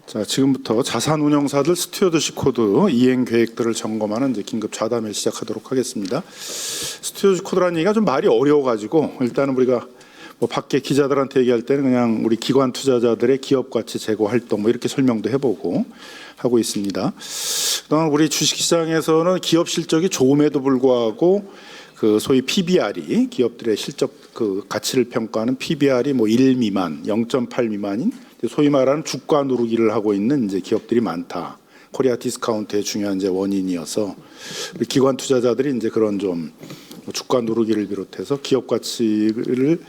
자, 지금부터 자산운용사들 스튜어드십 코드 이행 계획들을 점검하는 이제 긴급 좌담회를 시작하도록 하겠습니다. 스튜어드십 코드라는 얘기가 좀 말이 어려워가지고 일단은 우리가 뭐 밖에 기자들한테 얘기할 때는 그냥 우리 기관 투자자들의 기업 가치 제고 활동 뭐 이렇게 설명도 해보고 하고 있습니다. 그동안 우리 주식시장에서는 기업 실적이 좋음에도 불구하고 그 소위 PBR이 기업들의 실적 그 가치를 평가하는 PBR이 뭐 1 미만, 0.8 미만인 소위 말하는 주가 누르기를 하고 있는 이제 기업들이 많다. 코리아 디스카운트의 중요한 이제 원인이어서 기관 투자자들이 이제 그런 좀 주가 누르기를 비롯해서 기업 가치를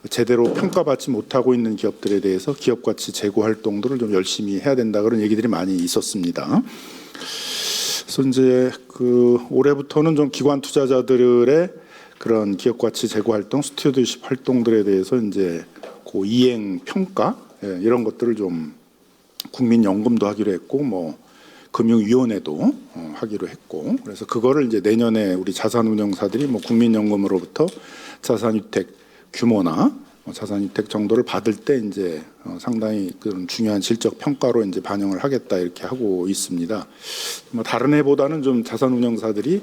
제대로 평가받지 못하고 있는 기업들에 대해서 기업 가치 제고 활동들을 좀 열심히 해야 된다 그런 얘기들이 많이 있었습니다. 그래서 이제 그 올해부터는 좀 기관 투자자들의 그런 기업 가치 제고 활동, 스튜어드십 활동들에 대해서 이제 그 이행 평가 이런 것들을 좀 국민연금도 하기로 했고 뭐 금융위원회도 하기로 했고 그래서 그거를 이제 내년에 우리 자산운용사들이 뭐 국민연금으로부터 자산유택 규모나 자산유택 정도를 받을 때 이제 상당히 그런 중요한 실적 평가로 이제 반영을 하겠다 이렇게 하고 있습니다. 뭐 다른 해보다는 좀 자산운용사들이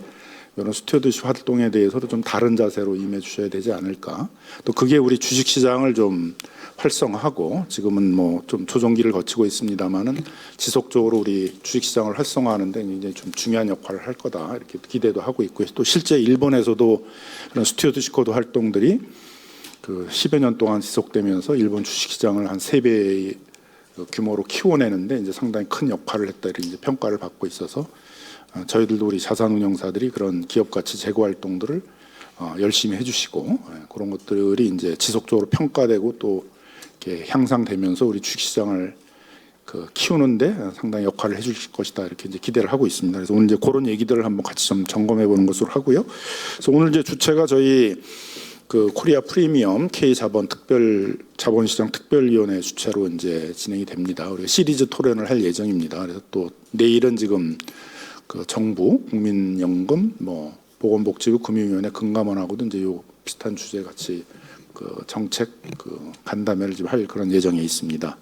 이런 스튜어드십 활동에 대해서도 좀 다른 자세로 임해 주셔야 되지 않을까. 또 그게 우리 주식시장을 좀 활성화하고 지금은 뭐 좀 조정기를 거치고 있습니다만은 지속적으로 우리 주식시장을 활성화하는데 굉장히 좀 중요한 역할을 할 거다 이렇게 기대도 하고 있고요. 또 실제 일본에서도 그런 스튜어드십 코드 활동들이 그 10여 년 동안 지속되면서 일본 주식시장을 한 3배의 규모로 키워내는데 이제 상당히 큰 역할을 했다 이렇게 이제 평가를 받고 있어서 저희들도 우리 자산운용사들이 그런 기업 가치 제고 활동들을 열심히 해주시고 그런 것들이 이제 지속적으로 평가되고 또 이렇게 향상되면서 우리 주식시장을 그 키우는데 상당히 역할을 해줄 것이다 이렇게 이제 기대를 하고 있습니다. 그래서 오늘 이제 그런 얘기들을 한번 같이 좀 점검해 보는 것으로 하고요. 그래서 오늘 이제 주체가 저희 그 코리아 프리미엄 K 자본시장 특별위원회 주체로 이제 진행이 됩니다. 우리가 시리즈 토론을 할 예정입니다. 그래서 또 내일은 지금 그 정부, 국민연금, 뭐 보건복지부, 금융위원회, 금감원하고도 이제 요 비슷한 주제 같이 그 정책 그 간담회를 지금 할 그런 예정에 있습니다.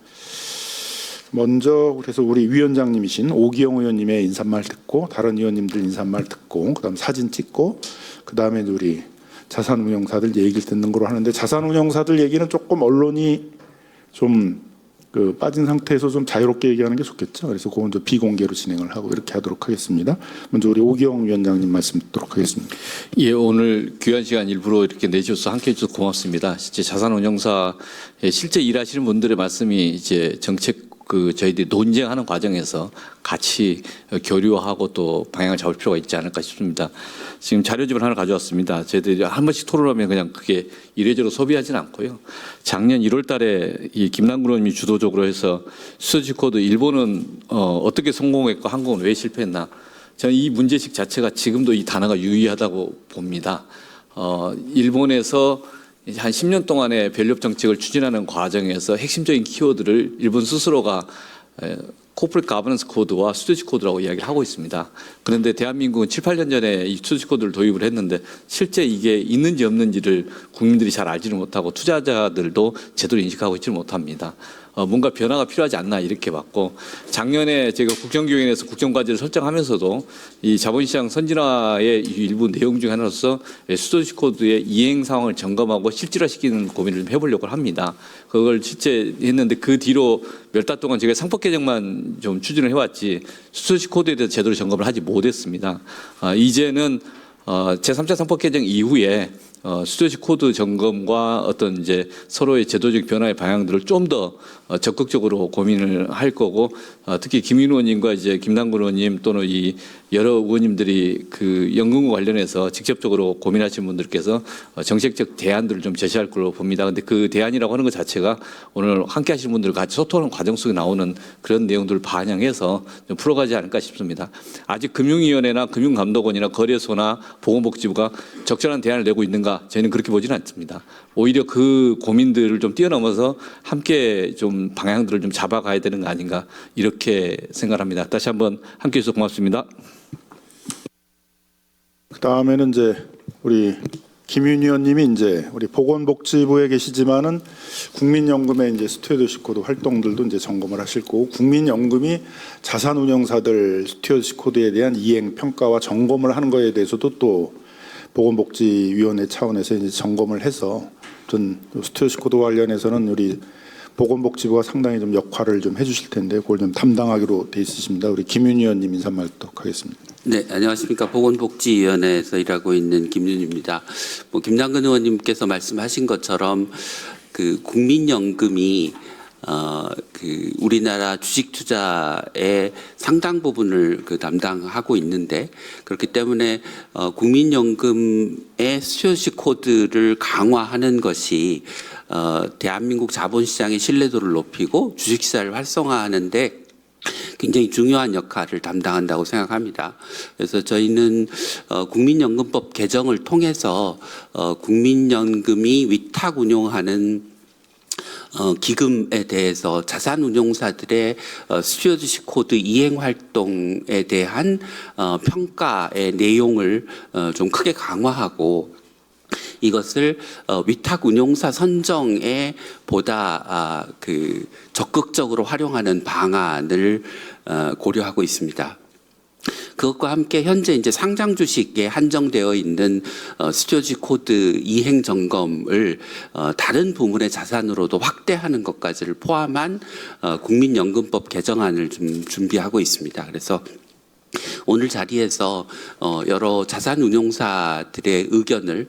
먼저 그래서 우리 위원장님이신 오기영 의원님의 인사말 듣고 다른 의원님들 인사말 듣고 그다음 사진 찍고 그다음에 우리 자산운용사들 얘기를 듣는 거로 하는데 자산운용사들 얘기는 조금 언론이 좀 그 빠진 상태에서 좀 자유롭게 얘기하는 게 좋겠죠. 그래서 그건 좀 비공개로 진행을 하고 이렇게 하도록 하겠습니다. 먼저 우리 오기영 위원장님 말씀 듣도록 하겠습니다. 예, 오늘 귀한 시간 일부러 이렇게 내주셔서 함께해 주셔서 고맙습니다. 실제 자산운용사 실제 일하시는 분들의 말씀이 이제 정책 그 저희들이 논쟁하는 과정에서 같이 교류하고 또 방향을 잡을 필요가 있지 않을까 싶습니다. 지금 자료집을 하나 가져왔습니다. 저희들이 한 번씩 토론하면 그냥 그게 이례적으로 소비하지는 않고요. 작년 1월 달에 이 김남근 의원님이 주도적으로 해서 스튜어드십 코드 일본은 어떻게 성공했고 한국은 왜 실패했나. 저는 이 문제식 자체가 지금도 이 단어가 유의하다고 봅니다. 일본에서 한 10년 동안의 밸류업 정책을 추진하는 과정에서 핵심적인 키워드를 일본 스스로가 코퍼레이트 가버넌스 코드와 스튜어드십 코드라고 이야기를 하고 있습니다. 그런데 대한민국은 7, 8년 전에 이 스튜어드십 코드를 도입을 했는데 실제 이게 있는지 없는지를 국민들이 잘 알지를 못하고 투자자들도 제대로 인식하고 있지를 못합니다. 뭔가 변화가 필요하지 않나 이렇게 봤고 작년에 제가 국정교육원에서 국정과제를 설정하면서도 이 자본시장 선진화의 일부 내용 중 하나로서 스튜어드십 코드의 이행 상황을 점검하고 실질화시키는 고민을 좀 해보려고 합니다. 그걸 실제 했는데 그 뒤로 몇 달 동안 제가 상법 개정만 좀 추진을 해왔지 스튜어드십 코드에 대해서 제대로 점검을 하지 못했습니다. 이제는 제3차 상법 개정 이후에 스튜어드십 코드 점검과 어떤 이제 서로의 제도적 변화의 방향들을 좀 더 적극적으로 고민을 할 거고 특히 김인우 의원님과 이제 김남근 의원님 또는 이 여러 의원님들이 그 연금과 관련해서 직접적으로 고민하신 분들께서 정책적 대안들을 좀 제시할 걸로 봅니다. 그런데 그 대안이라고 하는 것 자체가 오늘 함께 하시는 분들과 같이 소통하는 과정 속에 나오는 그런 내용들을 반영해서 좀 풀어가지 않을까 싶습니다. 아직 금융위원회나 금융감독원이나 거래소나 보건복지부가 적절한 대안을 내고 있는가 저희는 그렇게 보지는 않습니다. 오히려 그 고민들을 좀 뛰어넘어서 함께 좀 방향들을 좀 잡아가야 되는 거 아닌가 이렇게 생각합니다. 다시 한번 함께해 주셔서 고맙습니다. 그 다음에는 이제 우리 김윤 의원님이 이제 우리 보건복지부에 계시지만은 국민연금의 이제 스튜어드십 코드 활동들도 이제 점검을 하실 거고, 국민연금이 자산운용사들 스튜어드십 코드에 대한 이행 평가와 점검을 하는 거에 대해서도 또 보건복지위원회 차원에서 이제 점검을 해서 전 스튜어드십 코드 관련해서는 우리 보건복지부가 상당히 좀 역할을 좀 해주실 텐데 그걸 좀 담당하기로 돼 있으십니다. 우리 김윤 의원님 인사 말도록 하겠습니다. 네, 안녕하십니까. 보건복지위원회에서 일하고 있는 김윤입니다. 김남근 의원님께서 말씀하신 것처럼 그 국민연금이 그 우리나라 주식 투자의 상당 부분을 그 담당하고 있는데, 그렇기 때문에 국민연금의 스튜어드십 코드를 강화하는 것이 대한민국 자본시장의 신뢰도를 높이고 주식시장을 활성화하는데 굉장히 중요한 역할을 담당한다고 생각합니다. 그래서 저희는 국민연금법 개정을 통해서 국민연금이 위탁 운용하는 기금에 대해서 자산운용사들의 스튜어드십 코드 이행 활동에 대한 평가의 내용을 좀 크게 강화하고, 이것을 위탁 운용사 선정에 보다 그 적극적으로 활용하는 방안을 고려하고 있습니다. 그것과 함께 현재 이제 상장 주식에 한정되어 있는 스튜어드십 코드 이행 점검을 다른 부문의 자산으로도 확대하는 것까지를 포함한 국민연금법 개정안을 좀 준비하고 있습니다. 그래서 오늘 자리에서 여러 자산운용사들의 의견을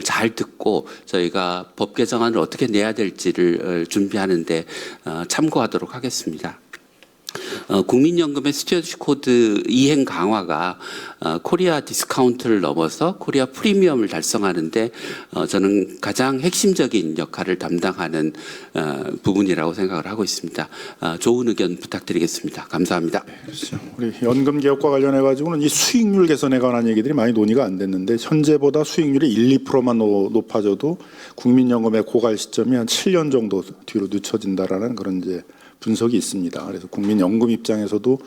잘 듣고 저희가 법 개정안을 어떻게 내야 될지를 준비하는데 참고하도록 하겠습니다. 국민연금의 스튜어드십 코드 이행 강화가 코리아 디스카운트를 넘어서 코리아 프리미엄을 달성하는데 저는 가장 핵심적인 역할을 담당하는 부분이라고 생각을 하고 있습니다. 좋은 의견 부탁드리겠습니다. 감사합니다. 그렇죠. 우리 연금 개혁과 관련해 가지고는 이 수익률 개선에 관한 얘기들이 많이 논의가 안 됐는데, 현재보다 수익률이 1, 2%만 높아져도 국민연금의 고갈 시점이 한 7년 정도 뒤로 늦춰진다라는 그런 이제 분석이 있습니다. 그래서 국민연금 입장에서도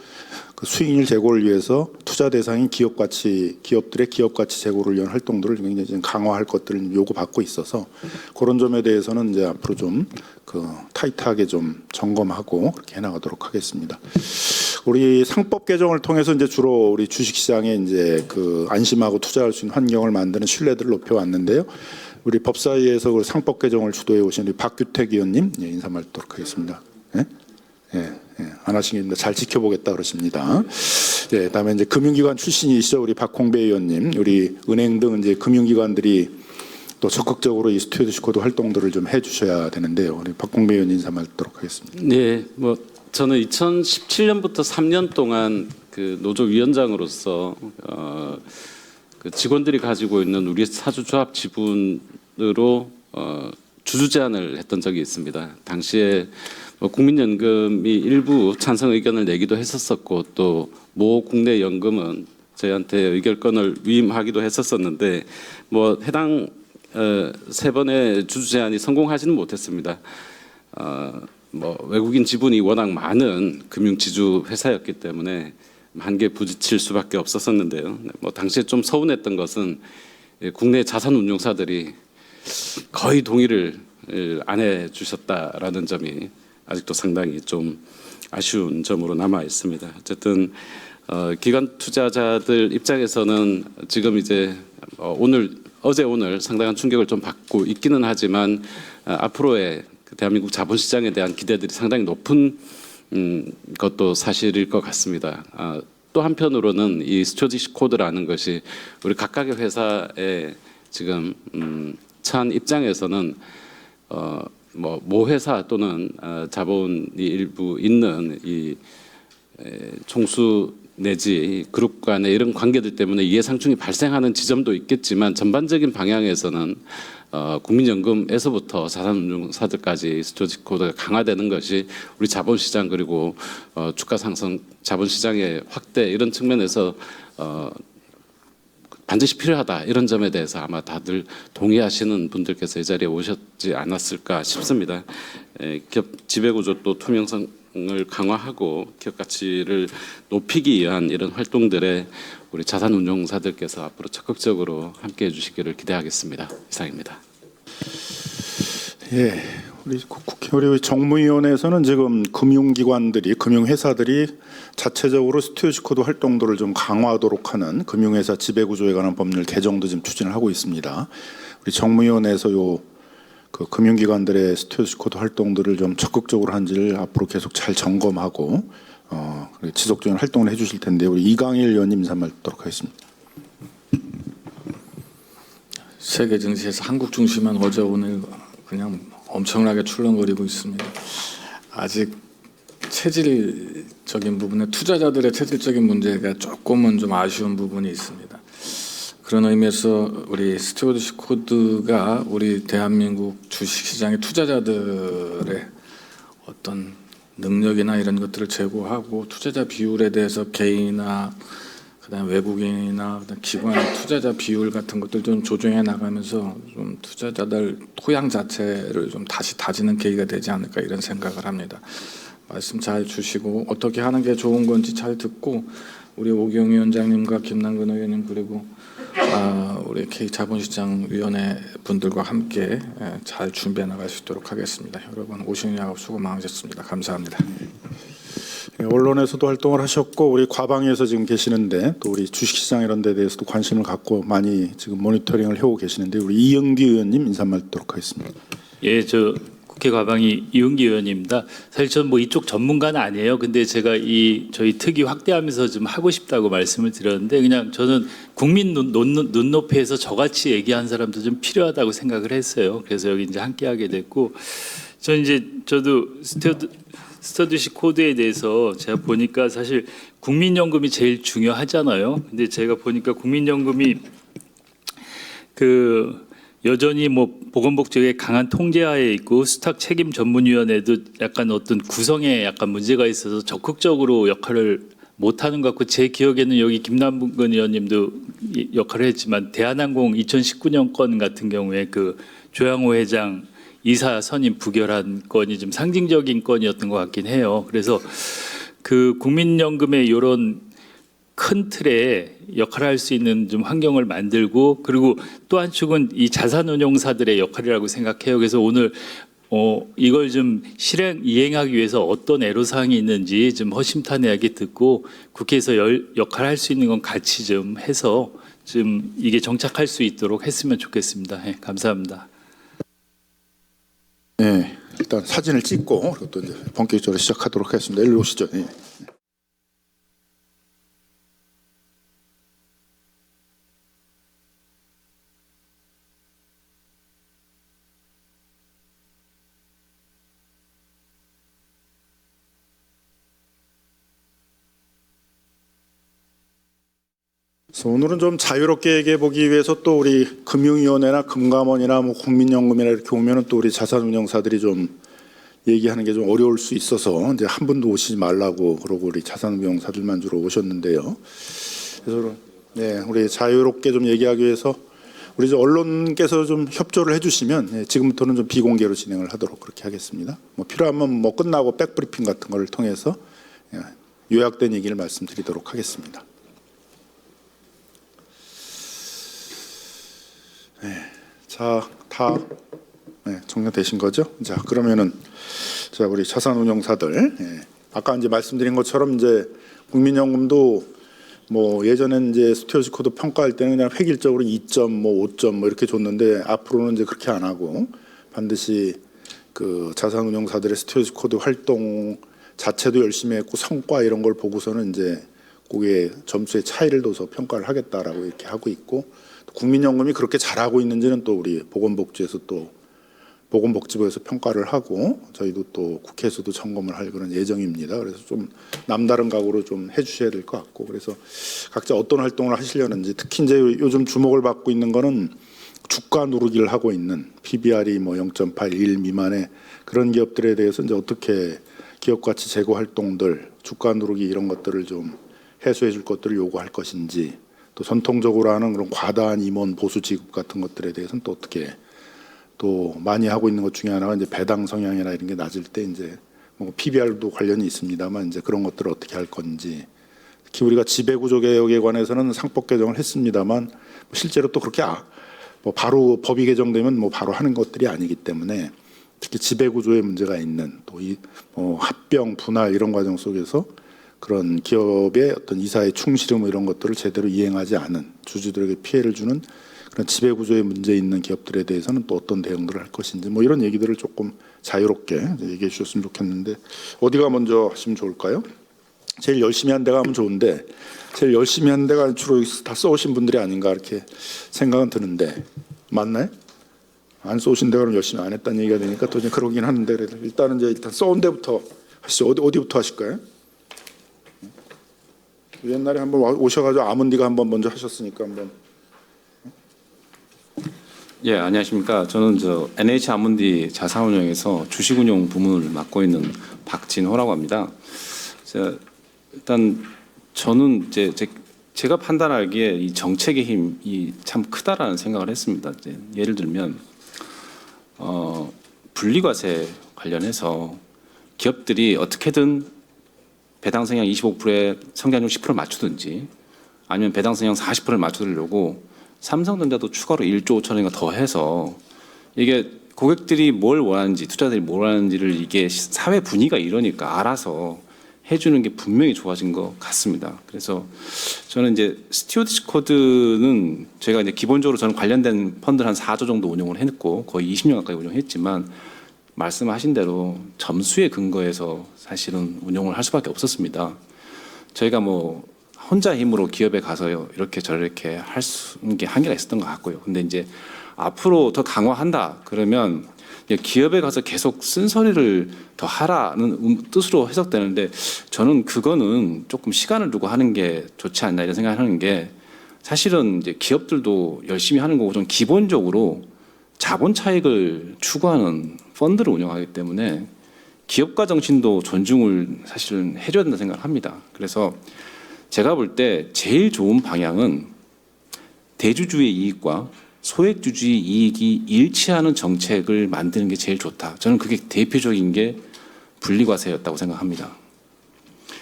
그 수익률 제고를 위해서 투자 대상인 기업들의 기업 가치 제고를 위한 활동들을 굉장히 좀 강화할 것들을 요구받고 있어서 그런 점에 대해서는 이제 앞으로 좀 그 타이트하게 좀 점검하고 그렇게 해나가도록 하겠습니다. 우리 상법 개정을 통해서 이제 주로 우리 주식시장에 이제 그 안심하고 투자할 수 있는 환경을 만드는 신뢰도를 높여왔는데요. 우리 법사위에서 그 상법 개정을 주도해 오신 우리 박규택 의원님 인사 말도록 하겠습니다. 예? 안 하시겠는데 잘 지켜보겠다 그러십니다. 네, 다음에 이제 금융기관 출신이시죠, 우리 박홍배 의원님. 우리 은행 등 이제 금융기관들이 또 적극적으로 이 스튜어드십 코드 활동들을 좀 해주셔야 되는데요. 우리 박홍배 의원 인사 말도록 하겠습니다. 네, 저는 2017년부터 3년 동안 그 노조 위원장으로서 그 직원들이 가지고 있는 우리 사주조합 지분으로 주주 제안을 했던 적이 있습니다. 당시에 국민연금이 일부 찬성 의견을 내기도 했었었고, 또 모 국내 연금은 저희한테 의결권을 위임하기도 했었었는데 해당 세 번의 주주 제안이 성공하지는 못했습니다. 외국인 지분이 워낙 많은 금융지주 회사였기 때문에 한계 부딪힐 수밖에 없었었는데요. 당시에 좀 서운했던 것은 국내 자산운용사들이 거의 동의를 안 해주셨다라는 점이 아직도 상당히 좀 아쉬운 점으로 남아 있습니다. 어쨌든 기관 투자자들 입장에서는 지금 이제 어제 오늘 상당한 충격을 좀 받고 있기는 하지만 앞으로의 대한민국 자본시장에 대한 기대들이 상당히 높은 것도 사실일 것 같습니다. 또 한편으로는 이 스튜어드십 코드라는 것이 우리 각각의 회사의 지금 처한 입장에서는 모 회사 또는 자본이 일부 있는 이 총수 내지 그룹 간의 이런 관계들 때문에 이해상충이 발생하는 지점도 있겠지만, 전반적인 방향에서는 국민연금에서부터 자산운용사들까지 스튜어드십 코드가 강화되는 것이 우리 자본시장 그리고 주가 상승 자본시장의 확대 이런 측면에서 반드시 필요하다, 이런 점에 대해서 아마 다들 동의하시는 분들께서 이 자리에 오셨지 않았을까 싶습니다. 기업 지배구조 또 투명성을 강화하고 기업 가치를 높이기 위한 이런 활동들에 우리 자산운용사들께서 앞으로 적극적으로 함께해 주시기를 기대하겠습니다. 이상입니다. 예, 우리 정무위원회에서는 지금 금융기관들이, 금융회사들이 자체적으로 스튜어디스 코드 활동들을 좀 강화하도록 하는 금융회사 지배구조에 관한 법률 개정도 지금 추진을 하고 있습니다. 우리 정무위원회에서 그 금융기관들의 스튜어디스 코드 활동들을 좀 적극적으로 한지를 앞으로 계속 잘 점검하고 지속적인 활동을 해주실 텐데, 우리 이강일 의원님 인사말 듣도록 하겠습니다. 세계 증시에서 한국 중심만 어제 오늘 그냥 엄청나게 출렁거리고 있습니다. 아직 체질적인 부분에 투자자들의 체질적인 문제가 조금은 좀 아쉬운 부분이 있습니다. 그런 의미에서 우리 스튜어디스 코드가 우리 대한민국 주식시장의 투자자들의 어떤 능력이나 이런 것들을 제고하고 투자자 비율에 대해서 개인이나 그다음 외국인이나 그다음 기관 투자자 비율 같은 것들 좀 조정해 나가면서 좀 투자자들 토양 자체를 좀 다시 다지는 계기가 되지 않을까 이런 생각을 합니다. 말씀 잘 주시고 어떻게 하는 게 좋은 건지 잘 듣고 우리 오기영 위원장님과 김남근 의원님 그리고 우리 K자본시장위원회 분들과 함께 잘 준비해 나갈 수 있도록 하겠습니다. 여러분 오시는 작업 수고 많으셨습니다. 감사합니다. 언론에서도 활동을 하셨고 우리 과방위에서 지금 계시는데 또 우리 주식시장 이런 데 대해서도 관심을 갖고 많이 지금 모니터링을 해오고 계시는데 우리 이영기 의원님 인사말 듣도록 하겠습니다. 예, 저 국회 과방위 이은기 의원입니다. 사실 저는 뭐 이쪽 전문가는 아니에요. 근데 제가 저희 특위 확대하면서 좀 하고 싶다고 말씀을 드렸는데 그냥 저는 국민 눈높이에서 저같이 얘기한 사람도 좀 필요하다고 생각을 했어요. 그래서 여기 이제 함께하게 됐고 저도 스튜어디스 코드에 대해서 제가 보니까 사실 국민연금이 제일 중요하잖아요. 근데 제가 보니까 국민연금이 여전히 뭐 보건복지의 강한 통제하에 있고 수탁 책임 전문위원회도 약간 어떤 구성에 약간 문제가 있어서 적극적으로 역할을 못하는 것 같고 제 기억에는 여기 김남근 의원님도 역할을 했지만 대한항공 2019년 건 같은 경우에 그 조양호 회장 이사 선임 부결한 건이 좀 상징적인 건이었던 것 같긴 해요. 그래서 그 국민연금의 이런 큰 틀에 역할을 할 수 있는 좀 환경을 만들고 그리고 또 한축은 이 자산운용사들의 역할이라고 생각해요. 그래서 오늘 이걸 좀 이행하기 위해서 어떤 애로사항이 있는지 좀 허심탄회하게 듣고 국회에서 역할을 할 수 있는 건 같이 좀 해서 좀 이게 정착할 수 있도록 했으면 좋겠습니다. 네, 감사합니다. 네, 일단 사진을 찍고 그리고 또 이제 본격적으로 시작하도록 하겠습니다. 일로 오시죠. 네. 그래서 오늘은 좀 자유롭게 얘기해 보기 위해서 또 우리 금융위원회나 금감원이나 뭐 국민연금이나 이렇게 오면은 또 우리 자산운용사들이 좀 얘기하는 게 좀 어려울 수 있어서 이제 한 분도 오시지 말라고 그러고 우리 자산운용사들만 주로 오셨는데요. 그래서 네, 우리 자유롭게 좀 얘기하기 위해서 우리 언론께서 좀 협조를 해주시면 지금부터는 좀 비공개로 진행을 하도록 그렇게 하겠습니다. 뭐 필요하면 뭐 끝나고 백브리핑 같은 걸 통해서 요약된 얘기를 말씀드리도록 하겠습니다. 네, 자, 다 정리되신 거죠? 자, 그러면은 자 우리 자산운용사들 아까 이제 말씀드린 것처럼 이제 국민연금도 뭐 예전엔 이제 스튜어디스 코드 평가할 때는 그냥 획일적으로 2점, 뭐 5점 뭐 이렇게 줬는데 앞으로는 이제 그렇게 안 하고 반드시 그 자산운용사들의 스튜어디스 코드 활동 자체도 열심히 했고 성과 이런 걸 보고서는 이제 그게 점수의 차이를 둬서 평가를 하겠다라고 이렇게 하고 있고 국민연금이 그렇게 잘하고 있는지는 또 우리 보건복지에서 또 보건복지부에서 평가를 하고 저희도 또 국회에서도 점검을 할 그런 예정입니다. 그래서 좀 남다른 각오로 좀 해주셔야 될 것 같고 그래서 각자 어떤 활동을 하시려는지 특히 이제 요즘 주목을 받고 있는 거는 주가 누르기를 하고 있는 PBR이 뭐 0.81 미만의 그런 기업들에 대해서 이제 어떻게 기업 가치 제고 활동들 주가 누르기 이런 것들을 좀 해소해 줄 것들을 요구할 것인지 또 전통적으로 하는 그런 과다한 임원 보수 지급 같은 것들에 대해서는 또 어떻게 또 많이 하고 있는 것 중에 하나가 이제 배당 성향이나 이런 게 낮을 때 이제 뭐 PBR도 관련이 있습니다만 이제 그런 것들을 어떻게 할 건지 특히 우리가 지배구조 개혁에 관해서는 상법 개정을 했습니다만 실제로 또 그렇게 뭐 바로 법이 개정되면 뭐 바로 하는 것들이 아니기 때문에 특히 지배구조에 문제가 있는 또 이 합병 분할 이런 과정 속에서 그런 기업의 어떤 이사의 충실음 뭐 이런 것들을 제대로 이행하지 않은 주주들에게 피해를 주는 그런 지배구조에 문제 있는 기업들에 대해서는 또 어떤 대응들을 할 것인지 뭐 이런 얘기들을 조금 자유롭게 얘기해 주셨으면 좋겠는데 어디가 먼저 하시면 좋을까요? 제일 열심히 한 데가 하면 좋은데 제일 열심히 한 데가 주로 다 써오신 분들이 아닌가 이렇게 생각은 드는데 맞나요? 안 써오신 데가 열심히 안 했다는 얘기가 되니까 또 이제 그러긴 하는데 그래도 일단은 이제 일단 써온 데부터 하시죠. 어디부터 하실까요? 옛날에 한번 오셔가지고 아몬디가 한번 먼저 하셨으니까 한번. 예, 안녕하십니까. 저는 NH 아몬디 자사운용에서 주식운용 부문을 맡고 있는 박진호라고 합니다. 일단 저는 이제 제가 판단하기에 이 정책의 힘이 참 크다라는 생각을 했습니다. 예를 들면 분리과세 관련해서 기업들이 어떻게든 배당 성향 25%에 성장률 10% 맞추든지 아니면 배당 성향 40%를 맞추려고 삼성전자도 추가로 1조 5천원인가 더 해서 이게 고객들이 뭘 원하는지 투자자들이 뭘 원하는지를 이게 사회 분위기가 이러니까 알아서 해주는 게 분명히 좋아진 것 같습니다. 그래서 저는 이제 스튜어드십 코드는 제가 이제 기본적으로 저는 관련된 펀드를 한 4조 정도 운용을 했고 거의 20년 가까이 운용했지만 말씀하신 대로 점수에 근거해서 사실은 운용을 할 수밖에 없었습니다. 저희가 뭐 혼자 힘으로 기업에 가서요 이렇게 저렇게 할 수 있는 게 한계가 있었던 것 같고요. 근데 이제 앞으로 더 강화한다 그러면 기업에 가서 계속 쓴소리를 더 하라는 뜻으로 해석되는데 저는 그거는 조금 시간을 두고 하는 게 좋지 않나 이런 생각을 하는 게 사실은 이제 기업들도 열심히 하는 거고 좀 기본적으로 자본 차익을 추구하는 펀드를 운영하기 때문에 기업가 정신도 존중을 사실은 해줘야 된다 생각을 합니다. 그래서 제가 볼 때 제일 좋은 방향은 대주주의 이익과 소액주주의 이익이 일치하는 정책을 만드는 게 제일 좋다. 저는 그게 대표적인 게 분리과세였다고 생각합니다.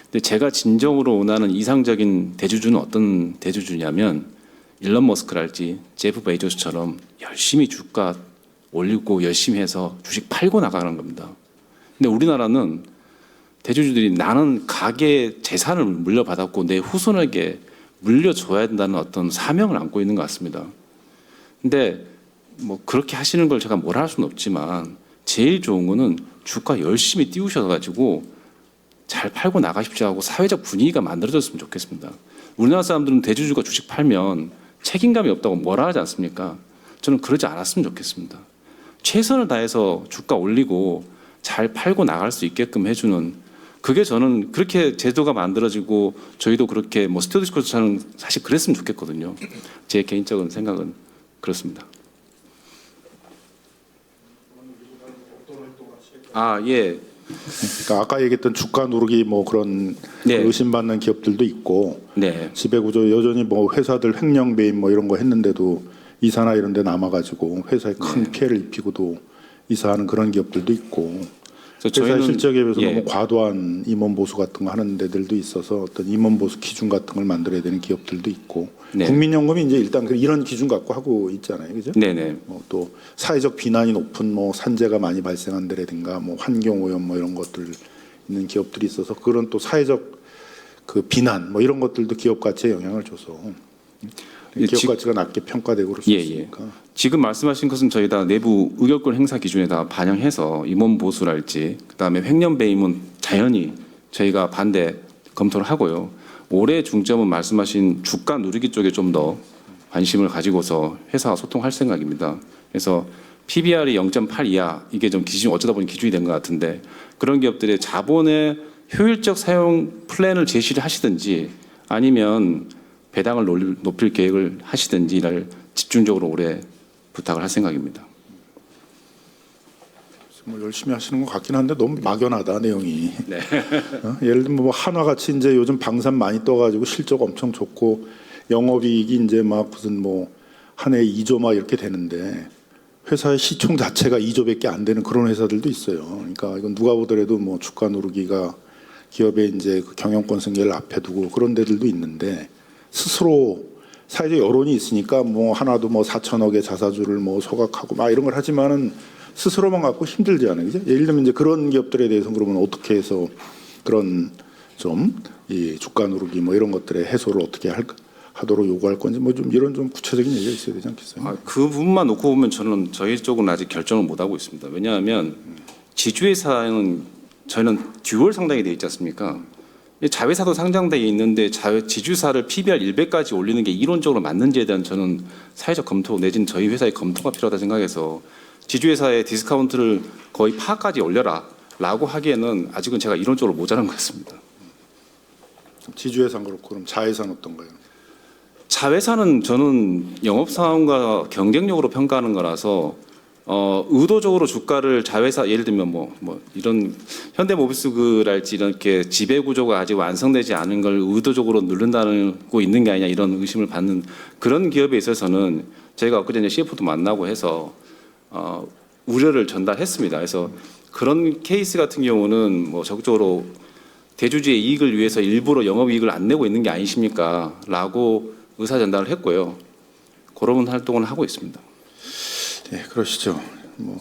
근데 제가 진정으로 원하는 이상적인 대주주는 어떤 대주주냐면 일론 머스크랄지 제프 베이조스처럼 열심히 주가 올리고 열심히 해서 주식 팔고 나가는 겁니다. 근데 우리나라는 대주주들이 나는 가계 재산을 물려받았고 내 후손에게 물려줘야 된다는 어떤 사명을 안고 있는 것 같습니다. 근데 뭐 그렇게 하시는 걸 제가 뭐라 할 수는 없지만 제일 좋은 거는 주가 열심히 띄우셔가지고 잘 팔고 나가십시오 하고 사회적 분위기가 만들어졌으면 좋겠습니다. 우리나라 사람들은 대주주가 주식 팔면 책임감이 없다고 뭐라 하지 않습니까? 저는 그러지 않았으면 좋겠습니다. 최선을 다해서 주가 올리고 잘 팔고 나갈 수 있게끔 해주는 그게 저는 그렇게 제도가 만들어지고 저희도 그렇게 뭐 스튜어드십 코드처럼 사실 그랬으면 좋겠거든요. 제 개인적인 생각은 그렇습니다. 예. 그러니까 아까 얘기했던 주가 누르기 뭐 그런 네. 의심받는 기업들도 있고 네. 지배구조 여전히 뭐 회사들 횡령 배임 뭐 이런 거 했는데도 이사나 이런 데 남아가지고 회사에 큰 피해를 입히고도 이사하는 그런 기업들도 있고 회사의 실적에 비해서 너무 과도한 임원 보수 같은 거 하는 데들도 있어서 어떤 임원 보수 기준 같은 걸 만들어야 되는 기업들도 있고 네. 국민연금이 이제 일단 이런 기준 갖고 하고 있잖아요, 그죠? 네네. 또 사회적 비난이 높은 뭐 산재가 많이 발생한 데라든가 뭐 환경 오염 뭐 이런 것들 있는 기업들이 있어서 그런 또 사회적 그 비난 뭐 이런 것들도 기업 가치에 영향을 줘서 기업 가치가 낮게 평가되고 그럴 수 있으니까. 지금 말씀하신 것은 저희 다 내부 의결권 행사 기준에 다 반영해서 임원 보수랄지 그다음에 횡령 배임은 자연히 저희가 반대 검토를 하고요. 올해 중점은 말씀하신 주가 누리기 쪽에 좀 더 관심을 가지고서 회사와 소통할 생각입니다. 그래서 PBR이 0.8 이하 이게 좀 기준 어쩌다 보니 기준이 된 것 같은데 그런 기업들의 자본의 효율적 사용 플랜을 제시를 하시든지 아니면 배당을 높일 계획을 하시든지를 집중적으로 올해 부탁을 할 생각입니다. 뭐 열심히 하시는 것 같긴 한데 너무 막연하다 내용이. 네. 예를 들면 뭐 한화같이 이제 요즘 방산 많이 떠가지고 실적 엄청 좋고 영업이익이 이제 막 무슨 뭐 한 해에 2조 막 이렇게 되는데 회사의 시총 자체가 2조밖에 안 되는 그런 회사들도 있어요. 그러니까 이건 누가 보더라도 뭐 주가 누르기가 기업의 이제 그 경영권 승계를 앞에 두고 그런 데들도 있는데 스스로 사회적 여론이 있으니까 뭐 하나도 뭐 4천억의 자사주를 뭐 소각하고 막 이런 걸 하지만은 스스로만 갖고 힘들지 않아요. 그죠? 예를 들면 이제 그런 기업들에 대해서 그러면 어떻게 해서 그런 좀 이 주가 누르기 뭐 이런 것들의 해소를 어떻게 하도록 요구할 건지 뭐 좀 이런 좀 구체적인 얘기가 있어야 되지 않겠어요? 그 부분만 놓고 보면 저희 쪽은 아직 결정을 못 하고 있습니다. 왜냐하면 지주회사는 저희는 듀얼 상당히 돼 있지 않습니까? 자회사도 상장돼 있는데 지주사를 PBR 100까지 올리는 게 이론적으로 맞는지에 대한 저는 사회적 검토 내지는 저희 회사의 검토가 필요하다 생각해서 지주회사의 디스카운트를 거의 파까지 올려라라고 하기에는 아직은 제가 이론적으로 모자란 것 같습니다. 지주회사는 그렇고 그럼 자회사는 어떤가요? 자회사는 저는 영업사원과 경쟁력으로 평가하는 거라서 의도적으로 주가를 자회사 예를 들면 뭐 이런 현대모비스랄지 이렇게 지배 구조가 아직 완성되지 않은 걸 의도적으로 누른다고 있는 게 아니냐 이런 의심을 받는 그런 기업에 있어서는 저희가 엊그제 CF도 만나고 해서 우려를 전달했습니다. 그래서 그런 케이스 같은 경우는 뭐 적극적으로 대주주의 이익을 위해서 일부러 영업이익을 안 내고 있는 게 아니십니까? 라고 의사 전달을 했고요. 그런 활동을 하고 있습니다. 네, 그러시죠. 뭐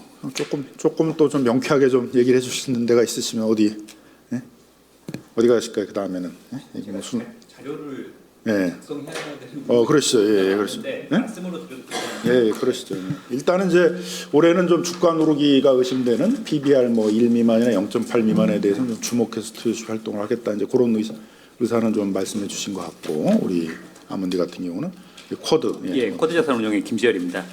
조금 또 좀 명쾌하게 좀 얘기를 해주시는 데가 있으시면 어디 가실까요? 그 다음에는 이게 무슨 자료를 작성해야 되는 그러시죠. 예, 그러시죠. 말씀으로 드려도 예, 그러시죠. 일단은 이제 올해는 좀 주가 누르기가 의심되는 PBR 뭐 1 미만이나 0.8 미만에 대해서는 좀 주목해서 투자주 활동을 하겠다. 이제 그런 의사는 좀 말씀해 주신 것 같고 우리 아몬디 같은 경우는 쿼드. 예, 쿼드 자산운용의 김지열입니다.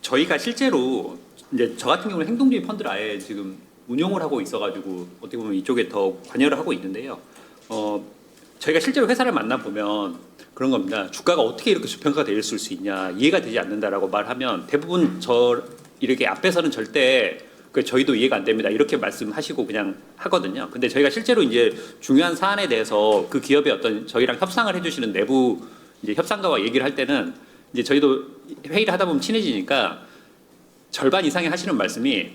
저희가 실제로 이제 저 같은 경우는 행동주의 펀드를 아예 지금 운용을 하고 있어가지고 어떻게 보면 이쪽에 더 관여를 하고 있는데요. 저희가 실제로 회사를 만나 보면 그런 겁니다. 주가가 어떻게 이렇게 주평가가 될 수 있냐 이해가 되지 않는다라고 말하면 대부분 이렇게 앞에서는 절대 저희도 이해가 안 됩니다 이렇게 말씀하시고 그냥 하거든요. 근데 저희가 실제로 이제 중요한 사안에 대해서 그 기업의 어떤 저희랑 협상을 해주시는 내부 이제 협상가와 얘기를 할 때는 이제 저희도 회의를 하다 보면 친해지니까 절반 이상이 하시는 말씀이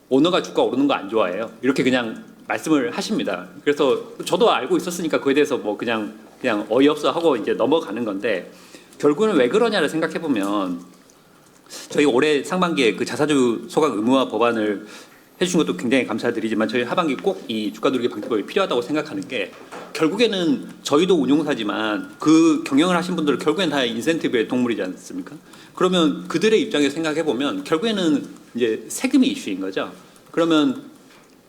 오너가 주가 오르는 거 안 좋아해요. 이렇게 그냥 말씀을 하십니다. 그래서 저도 알고 있었으니까 그에 대해서 뭐 그냥 어이없어 하고 이제 넘어가는 건데 결국은 왜 그러냐를 생각해 보면 저희가 올해 상반기에 그 자사주 소각 의무화 법안을 해주신 것도 굉장히 감사드리지만 저희 하반기 꼭 이 주가 누르기 방지법이 필요하다고 생각하는 게 결국에는 저희도 운용사지만 그 경영을 하신 분들은 결국엔 다 인센티브의 동물이지 않습니까? 그러면 그들의 입장에서 생각해 보면 결국에는 이제 세금이 이슈인 거죠. 그러면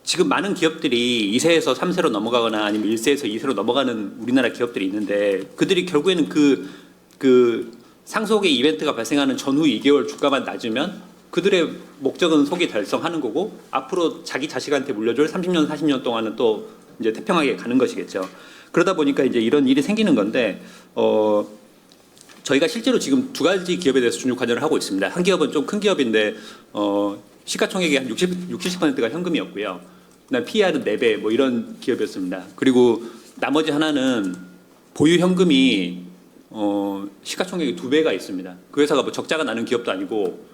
지금 많은 기업들이 2세에서 3세로 넘어가거나 아니면 1세에서 2세로 넘어가는 우리나라 기업들이 있는데 그들이 결국에는 그 상속의 이벤트가 발생하는 전후 2개월 주가만 낮으면 그들의 목적은 소기 달성하는 거고 앞으로 자기 자식한테 물려줄 30년, 40년 동안은 또 이제 태평하게 가는 것이겠죠. 그러다 보니까 이제 이런 일이 생기는 건데 저희가 실제로 지금 두 가지 기업에 대해서 중요 관여를 하고 있습니다. 한 기업은 좀 큰 기업인데 시가총액의 한 70%가 현금이었고요. 그다음 PER은 4배 뭐 이런 기업이었습니다. 그리고 나머지 하나는 보유 현금이 시가총액이 2배가 있습니다. 그 회사가 뭐 적자가 나는 기업도 아니고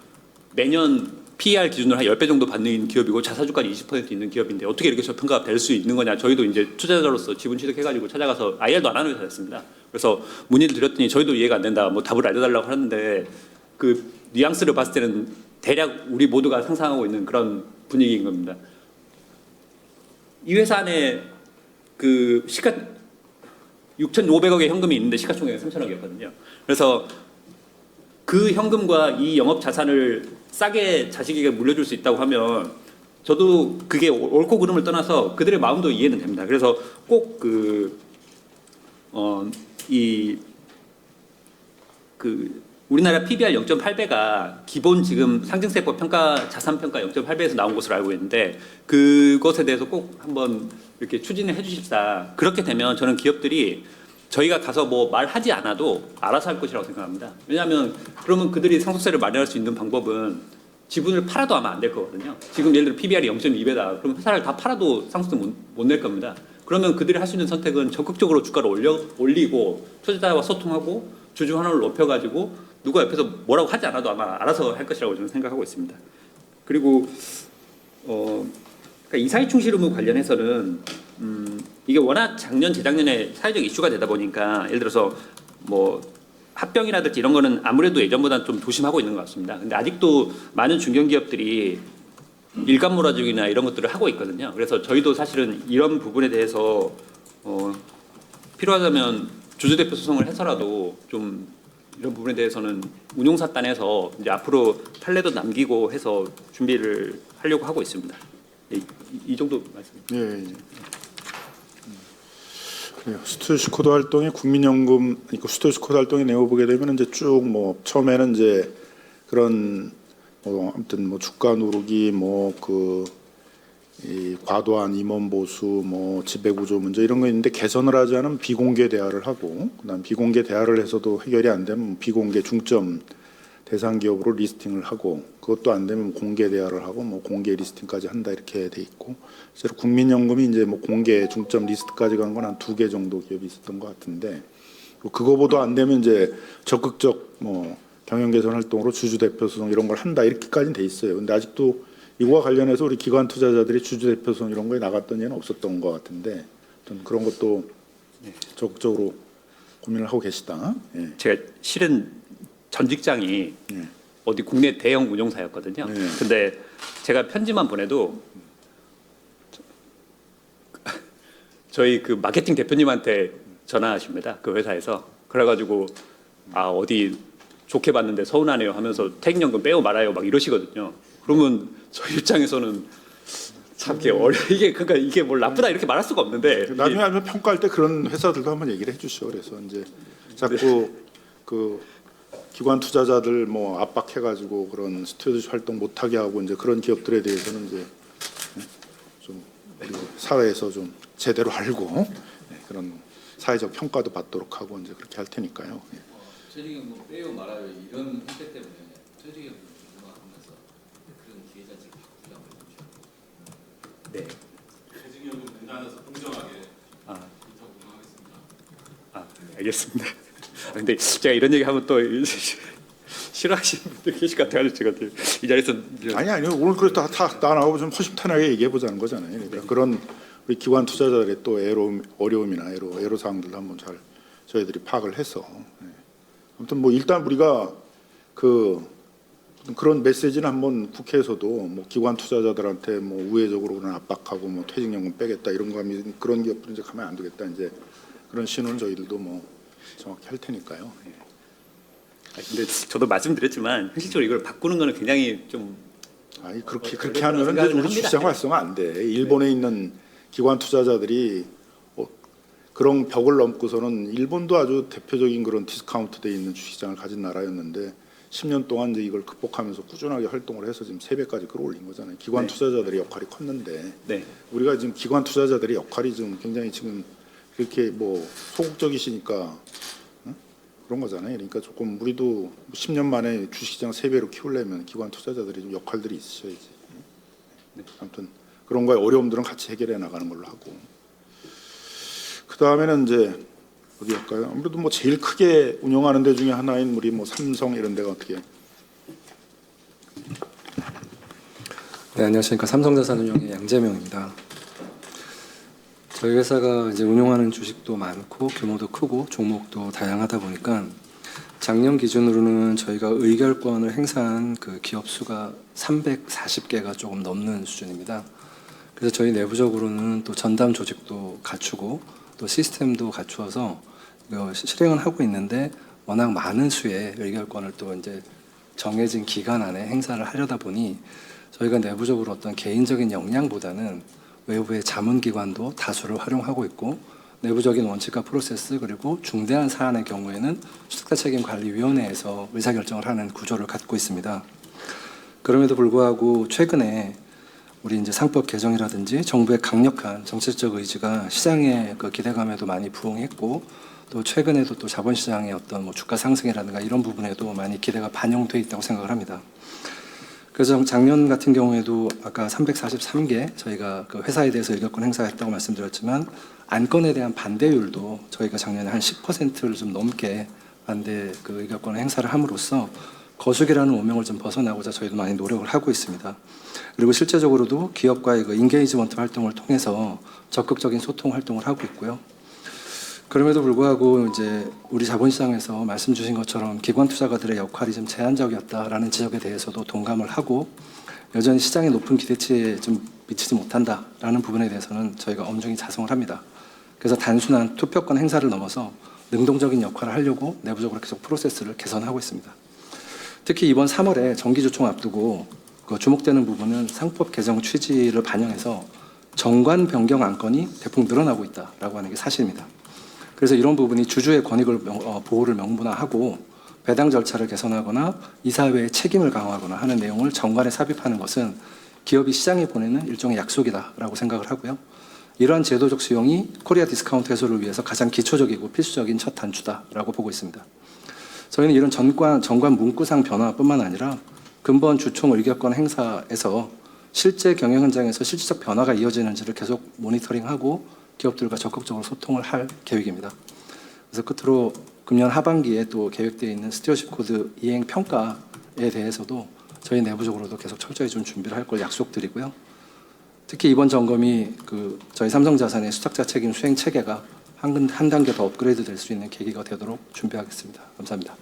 매년 PER 기준으로 한 10배 정도 받는 기업이고 자사주까지 20% 있는 기업인데 어떻게 이렇게 저평가가 될 수 있는 거냐. 저희도 이제 투자자로서 지분 취득해가지고 찾아가서 IR도 안 하는 회사였습니다. 그래서 문의를 드렸더니 저희도 이해가 안 된다. 뭐 답을 알려달라고 하는데 그 뉘앙스를 봤을 때는 대략 우리 모두가 상상하고 있는 그런 분위기인 겁니다. 이 회사 안에 그 6,500억의 현금이 있는데 시가총액이 3,000억이었거든요. 그래서 그 현금과 이 영업 자산을 싸게 자식에게 물려줄 수 있다고 하면 저도 그게 옳고 그름을 떠나서 그들의 마음도 이해는 됩니다. 그래서 꼭 우리나라 PBR 0.8배가 기본 지금 상증세법 평가 자산평가 0.8배에서 나온 것으로 알고 있는데 그것에 대해서 꼭 한번 이렇게 추진을 해주십사. 그렇게 되면 저는 기업들이 저희가 가서 뭐 말하지 않아도 알아서 할 것이라고 생각합니다. 왜냐하면 그러면 그들이 상속세를 마련할 수 있는 방법은 지분을 팔아도 아마 안 될 거거든요. 지금 예를 들어 PBR이 0.2배다. 그럼 회사를 다 팔아도 상속세 못 낼 겁니다. 그러면 그들이 할 수 있는 선택은 적극적으로 주가를 올리고 투자자와 소통하고 주주 환원을 높여가지고 누가 옆에서 뭐라고 하지 않아도 아마 알아서 할 것이라고 저는 생각하고 있습니다. 그리고 그러니까 이사회 충실 의무 관련해서는 이게 워낙 작년 재작년에 사회적 이슈가 되다 보니까 예를 들어서 뭐 합병이라든지 이런 거는 아무래도 예전보다는 좀 조심하고 있는 것 같습니다. 근데 아직도 많은 중견기업들이 일감몰아주기나 이런 것들을 하고 있거든요. 그래서 저희도 사실은 이런 부분에 대해서 필요하다면 주주대표 소송을 해서라도 좀 이런 부분에 대해서는 운용사단에서 이제 앞으로 판례도 남기고 해서 준비를 하려고 하고 있습니다. 이 정도 말씀입니다. 예, 예. 그래요. 스튜어디시 코드 활동이 국민연금, 그러니까 스튜어디시 코드 활동에 내어보게 되면 이제 쭉 뭐 처음에는 이제 그런 뭐 아무튼 뭐 주가 누르기, 뭐 이 과도한 임원 보수, 뭐 지배 구조 문제 이런 거 있는데 개선을 하지 않으면 비공개 대화를 하고, 그다음 비공개 대화를 해서도 해결이 안 되면 비공개 중점 대상 기업으로 리스팅을 하고, 그것도 안 되면 공개 대화를 하고 뭐 공개 리스팅까지 한다 이렇게 돼 있고, 실제로 국민연금이 이제 뭐 공개 중점 리스트까지 간 건 한 2개 정도 기업이 있었던 것 같은데, 그거보다 안 되면 이제 적극적 뭐 경영 개선 활동으로 주주 대표 소송 이런 걸 한다 이렇게까지는 돼 있어요. 근데 아직도 이거와 관련해서 우리 기관 투자자들이 주주 대표 소송 이런 거에 나갔던 예는 없었던 것 같은데, 아무튼 그런 것도 적극적으로 고민을 하고 계시다. 예. 제가 실은 전 직장이 예. 어디 국내 대형 운용사였거든요. 네. 근데 제가 편지만 보내도 저희 그 마케팅 대표님한테 전화하십니다. 그 회사에서. 그래가지고 어디 좋게 봤는데 서운하네요 하면서 퇴직연금 빼고 말아요 막 이러시거든요. 그러면 저희 입장에서는 참 이게 그러니까 이게 뭘 나쁘다 이렇게 말할 수가 없는데 나중에 아니면 평가할 때 그런 회사들도 한번 얘기를 해주시오. 그래서 이제 자꾸 그 기관 투자자들 뭐 압박해가지고 그런 스튜어디시 활동 못하게 하고 이제 그런 기업들에 대해서는 이제 좀 우리 사회에서 좀 제대로 알고 그런 사회적 평가도 받도록 하고 이제 그렇게 할 테니까요. 퇴직연금 빼요 말아요 이런 행태 때문에 퇴직연금 하면서 그런 기회자들을 바꾸려고 했죠. 네. 퇴직연금 분단에서 공정하게 알겠습니다. 근데 제가 이런 얘기 하면 또 싫어하시는 분들 계실 것 같아가지고 제가 이 자리에서 아니 오늘 그래서 다 나오고 좀 허심탄회하게 얘기해 보자는 거잖아요. 그러니까 그런 우리 기관 투자자들의 또 어려움이나 애로 사항들도 한번 잘 저희들이 파악을 해서 아무튼 뭐 일단 우리가 그런 메시지는 한번 국회에서도 뭐 기관 투자자들한테 뭐 우회적으로 그런 압박하고 뭐 퇴직연금 빼겠다 이런 거 하면 그런 기업들은 이제 가만 안 두겠다 이제 그런 신호는 저희들도 뭐 정확히 할 테니까요. 근데 저도 말씀드렸지만 현실적으로 이걸 바꾸는 거는 굉장히 좀 아니 그렇게 하면은 이제 생각을 우리 합니다. 주시장 활성화 안 돼. 일본에 있는 기관 투자자들이 그런 벽을 넘고서는 일본도 아주 대표적인 그런 디스카운트돼 있는 주식시장을 가진 나라였는데 10년 동안 이제 이걸 극복하면서 꾸준하게 활동을 해서 지금 3배까지 끌어올린 거잖아요. 기관 투자자들의 역할이 컸는데 네. 우리가 지금 기관 투자자들의 역할이 지금 굉장히 지금 이렇게 뭐 소극적이시니까 그런 거잖아요. 그러니까 조금 우리도 10년 만에 주식시장 3배로 키우려면 기관 투자자들이 좀 역할들이 있으셔야지. 아무튼 그런 거에 어려움들은 같이 해결해 나가는 걸로 하고. 그 다음에는 이제 어디 할까요? 아무래도 뭐 제일 크게 운영하는 데 중에 하나인 우리 뭐 삼성 이런 데가 어떻게? 네, 안녕하십니까. 삼성자산운용의 양재명입니다. 저희 회사가 이제 운용하는 주식도 많고 규모도 크고 종목도 다양하다 보니까 작년 기준으로는 저희가 의결권을 행사한 그 기업 수가 340개가 조금 넘는 수준입니다. 그래서 저희 내부적으로는 또 전담 조직도 갖추고 또 시스템도 갖추어서 실행은 하고 있는데 워낙 많은 수의 의결권을 또 이제 정해진 기간 안에 행사를 하려다 보니 저희가 내부적으로 어떤 개인적인 역량보다는 외부의 자문기관도 다수를 활용하고 있고 내부적인 원칙과 프로세스 그리고 중대한 사안의 경우에는 주택자책임관리위원회에서 의사결정을 하는 구조를 갖고 있습니다. 그럼에도 불구하고 최근에 우리 이제 상법 개정이라든지 정부의 강력한 정책적 의지가 시장의 그 기대감에도 많이 부응했고 또 최근에도 또 자본시장의 어떤 뭐 주가 상승이라든가 이런 부분에도 많이 기대가 반영돼 있다고 생각을 합니다. 그래서 작년 같은 경우에도 아까 343개 저희가 그 회사에 대해서 의결권 행사했다고 말씀드렸지만 안건에 대한 반대율도 저희가 작년에 한 10%를 좀 넘게 반대 그 의결권 행사를 함으로써 거수기라는 오명을 좀 벗어나고자 저희도 많이 노력을 하고 있습니다. 그리고 실제적으로도 기업과의 그 인게이지먼트 활동을 통해서 적극적인 소통 활동을 하고 있고요. 그럼에도 불구하고 이제 우리 자본시장에서 말씀 주신 것처럼 기관 투자가들의 역할이 좀 제한적이었다라는 지적에 대해서도 동감을 하고 여전히 시장의 높은 기대치에 좀 미치지 못한다라는 부분에 대해서는 저희가 엄중히 자성을 합니다. 그래서 단순한 투표권 행사를 넘어서 능동적인 역할을 하려고 내부적으로 계속 프로세스를 개선하고 있습니다. 특히 이번 3월에 정기주총 앞두고 주목되는 부분은 상법 개정 취지를 반영해서 정관 변경 안건이 대폭 늘어나고 있다라고 하는 게 사실입니다. 그래서 이런 부분이 주주의 권익을 보호를 명분화하고 배당 절차를 개선하거나 이사회의 책임을 강화하거나 하는 내용을 정관에 삽입하는 것은 기업이 시장에 보내는 일종의 약속이다라고 생각을 하고요. 이러한 제도적 수용이 코리아 디스카운트 해소를 위해서 가장 기초적이고 필수적인 첫 단추다라고 보고 있습니다. 저희는 이런 정관 문구상 변화뿐만 아니라 근본 주총 의결권 행사에서 실제 경영 현장에서 실질적 변화가 이어지는지를 계속 모니터링하고 기업들과 적극적으로 소통을 할 계획입니다. 그래서 끝으로 금년 하반기에 또 계획되어 있는 스튜어십 코드 이행 평가에 대해서도 저희 내부적으로도 계속 철저히 좀 준비를 할 걸 약속드리고요. 특히 이번 점검이 저희 삼성자산의 수탁자 책임 수행 체계가 한 단계 더 업그레이드 될 수 있는 계기가 되도록 준비하겠습니다. 감사합니다.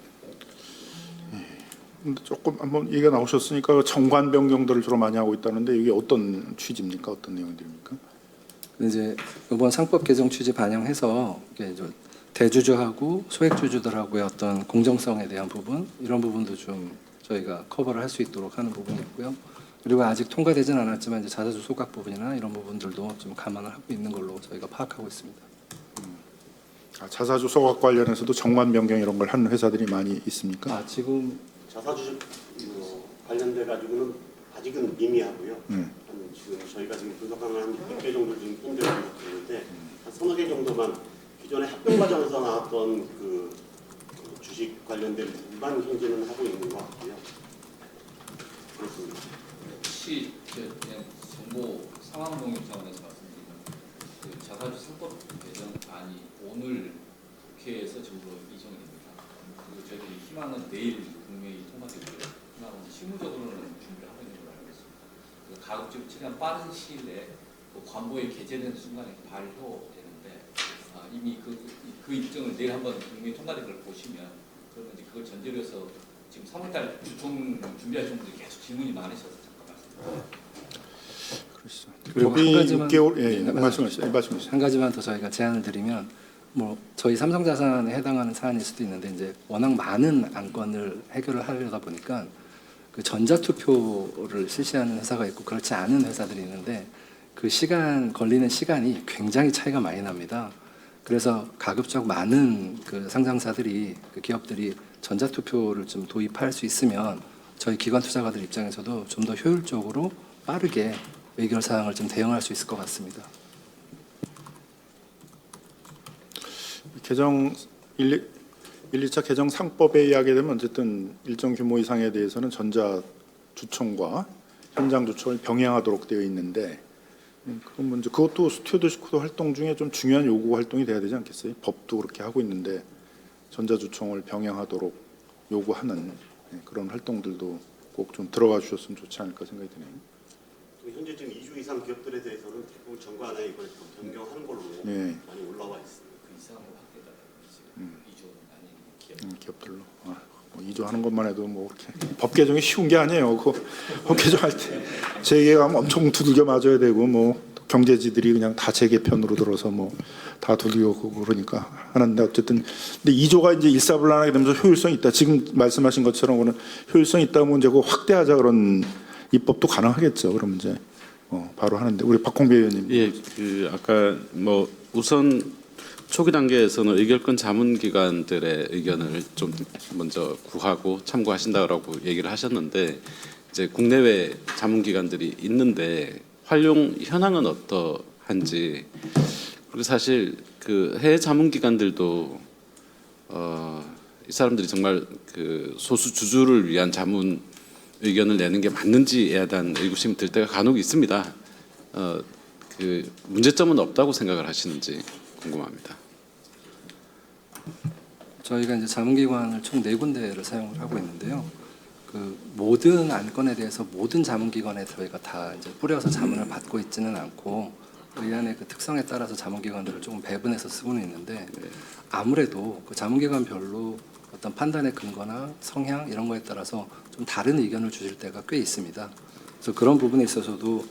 근데 조금 한번 얘기가 나오셨으니까 정관 변경들을 주로 많이 하고 있다는데 이게 어떤 취지입니까? 어떤 내용들입니까? 이제 이번 상법 개정 취지 반영해서 이게 좀 대주주하고 소액주주들하고의 어떤 공정성에 대한 부분 이런 부분도 좀 저희가 커버를 할 수 있도록 하는 부분이 있고요. 그리고 아직 통과되지는 않았지만 이제 자사주 소각 부분이나 이런 부분들도 좀 감안을 하고 있는 걸로 저희가 파악하고 있습니다. 자사주 소각 관련해서도 정관 변경 이런 걸 하는 회사들이 많이 있습니까? 지금 자사주 관련돼 가지고는 아직은 미미하고요. 지금 저희가 지금 분석하는 한 100개 정도 지금 손들고 있는데 한 서너 개 정도만 기존에 합병 과정에서 나왔던 그 주식 관련된 부분만 현재는 하고 있는 것 같고요. 그렇습니다. 혹시 그냥 정보 상황 공유 차원에서 말씀드리면 그 자사주 상법 개정안이 오늘 국회에서 전부 이정이 됩니다. 그리고 저희들이 희망은 내일 국회에 통과되고요. 희망은 실무적으로는 준비를 하고 있는 걸로 알고 있습니다. 가급적 최대한 빠른 시일에 그 관보에 게재되는 순간에 발효되는데 이미 그 일정을 내일 한번 국회에 통과된 걸 보시면 그러면 이제 그걸 전제로 해서 지금 3월달 주총 준비하시는 분들이 계속 질문이 많으셔서 잠깐 말씀드립니다. 그렇죠. 그리고 한 가지만 6개월 말씀하시죠. 한 가지만 더 저희가 제안을 드리면 저희 삼성자산에 해당하는 사안일 수도 있는데 이제 워낙 많은 안건을 해결을 하려다 보니까 그 전자투표를 실시하는 회사가 있고 그렇지 않은 회사들이 있는데 그 걸리는 시간이 굉장히 차이가 많이 납니다. 그래서 가급적 많은 그 상장사들이 그 기업들이 전자투표를 좀 도입할 수 있으면 저희 기관 투자가들 입장에서도 좀 더 효율적으로 빠르게 의결 사항을 좀 대응할 수 있을 것 같습니다. 개정 1, 2차 개정 상법에 의하게 되면 어쨌든 일정 규모 이상에 대해서는 전자 주총과 현장 주총을 병행하도록 되어 있는데 그건 먼저 그것도 스튜어드십 코드 활동 중에 좀 중요한 요구 활동이 돼야 되지 않겠어요? 법도 그렇게 하고 있는데 전자 주총을 병행하도록 요구하는 그런 활동들도 꼭 좀 들어가 주셨으면 좋지 않을까 생각이 드네요. 현재 지금 2주 이상 기업들에 대해서는 대부분 정관에 이걸 변경하는 걸로 많이 올라와 있습니다. 그 이상으로 확대가 이주 아닌 기업들로 2조 하는 것만 해도 뭐 그렇게 법 개정이 쉬운 게 아니에요. 법 개정할 때 재개하면 엄청 두들겨 맞아야 되고 뭐 경제지들이 그냥 다 재개편으로 들어서 뭐 다 두들겨고 그러니까 하는데 어쨌든 근데 2조가 이제 일사불란하게 되면서 효율성이 있다. 지금 말씀하신 것처럼 그는 효율성이 있다면 이제 그거 확대하자 그런 입법도 가능하겠죠. 그럼 이제 바로 하는데 우리 박홍배 의원님. 예, 아까 뭐 우선 초기 단계에서는 의결권 자문기관들의 의견을 좀 먼저 구하고 참고하신다라고 얘기를 하셨는데 이제 국내외 자문기관들이 있는데 활용 현황은 어떠한지 그리고 사실 그 해외 자문기관들도 이 사람들이 정말 그 소수 주주를 위한 자문 의견을 내는 게 맞는지에 대한 의구심이 들 때가 간혹 있습니다. 그 문제점은 없다고 생각을 하시는지 궁금합니다. 저희가 이제 자문기관을 총 4군데를 사용을 하고 있는데요. 그 모든 안건에 대해서 모든 자문기관에 저희가 다 이제 뿌려서 자문을 받고 있지는 않고 의안의 그 특성에 따라서 자문기관들을 조금 배분해서 쓰고는 있는데 아무래도 그 자문기관별로 어떤 판단의 근거나 성향 이런 거에 따라서 좀 다른 의견을 주실 때가 꽤 있습니다. 그래서 그런 부분에 있어서도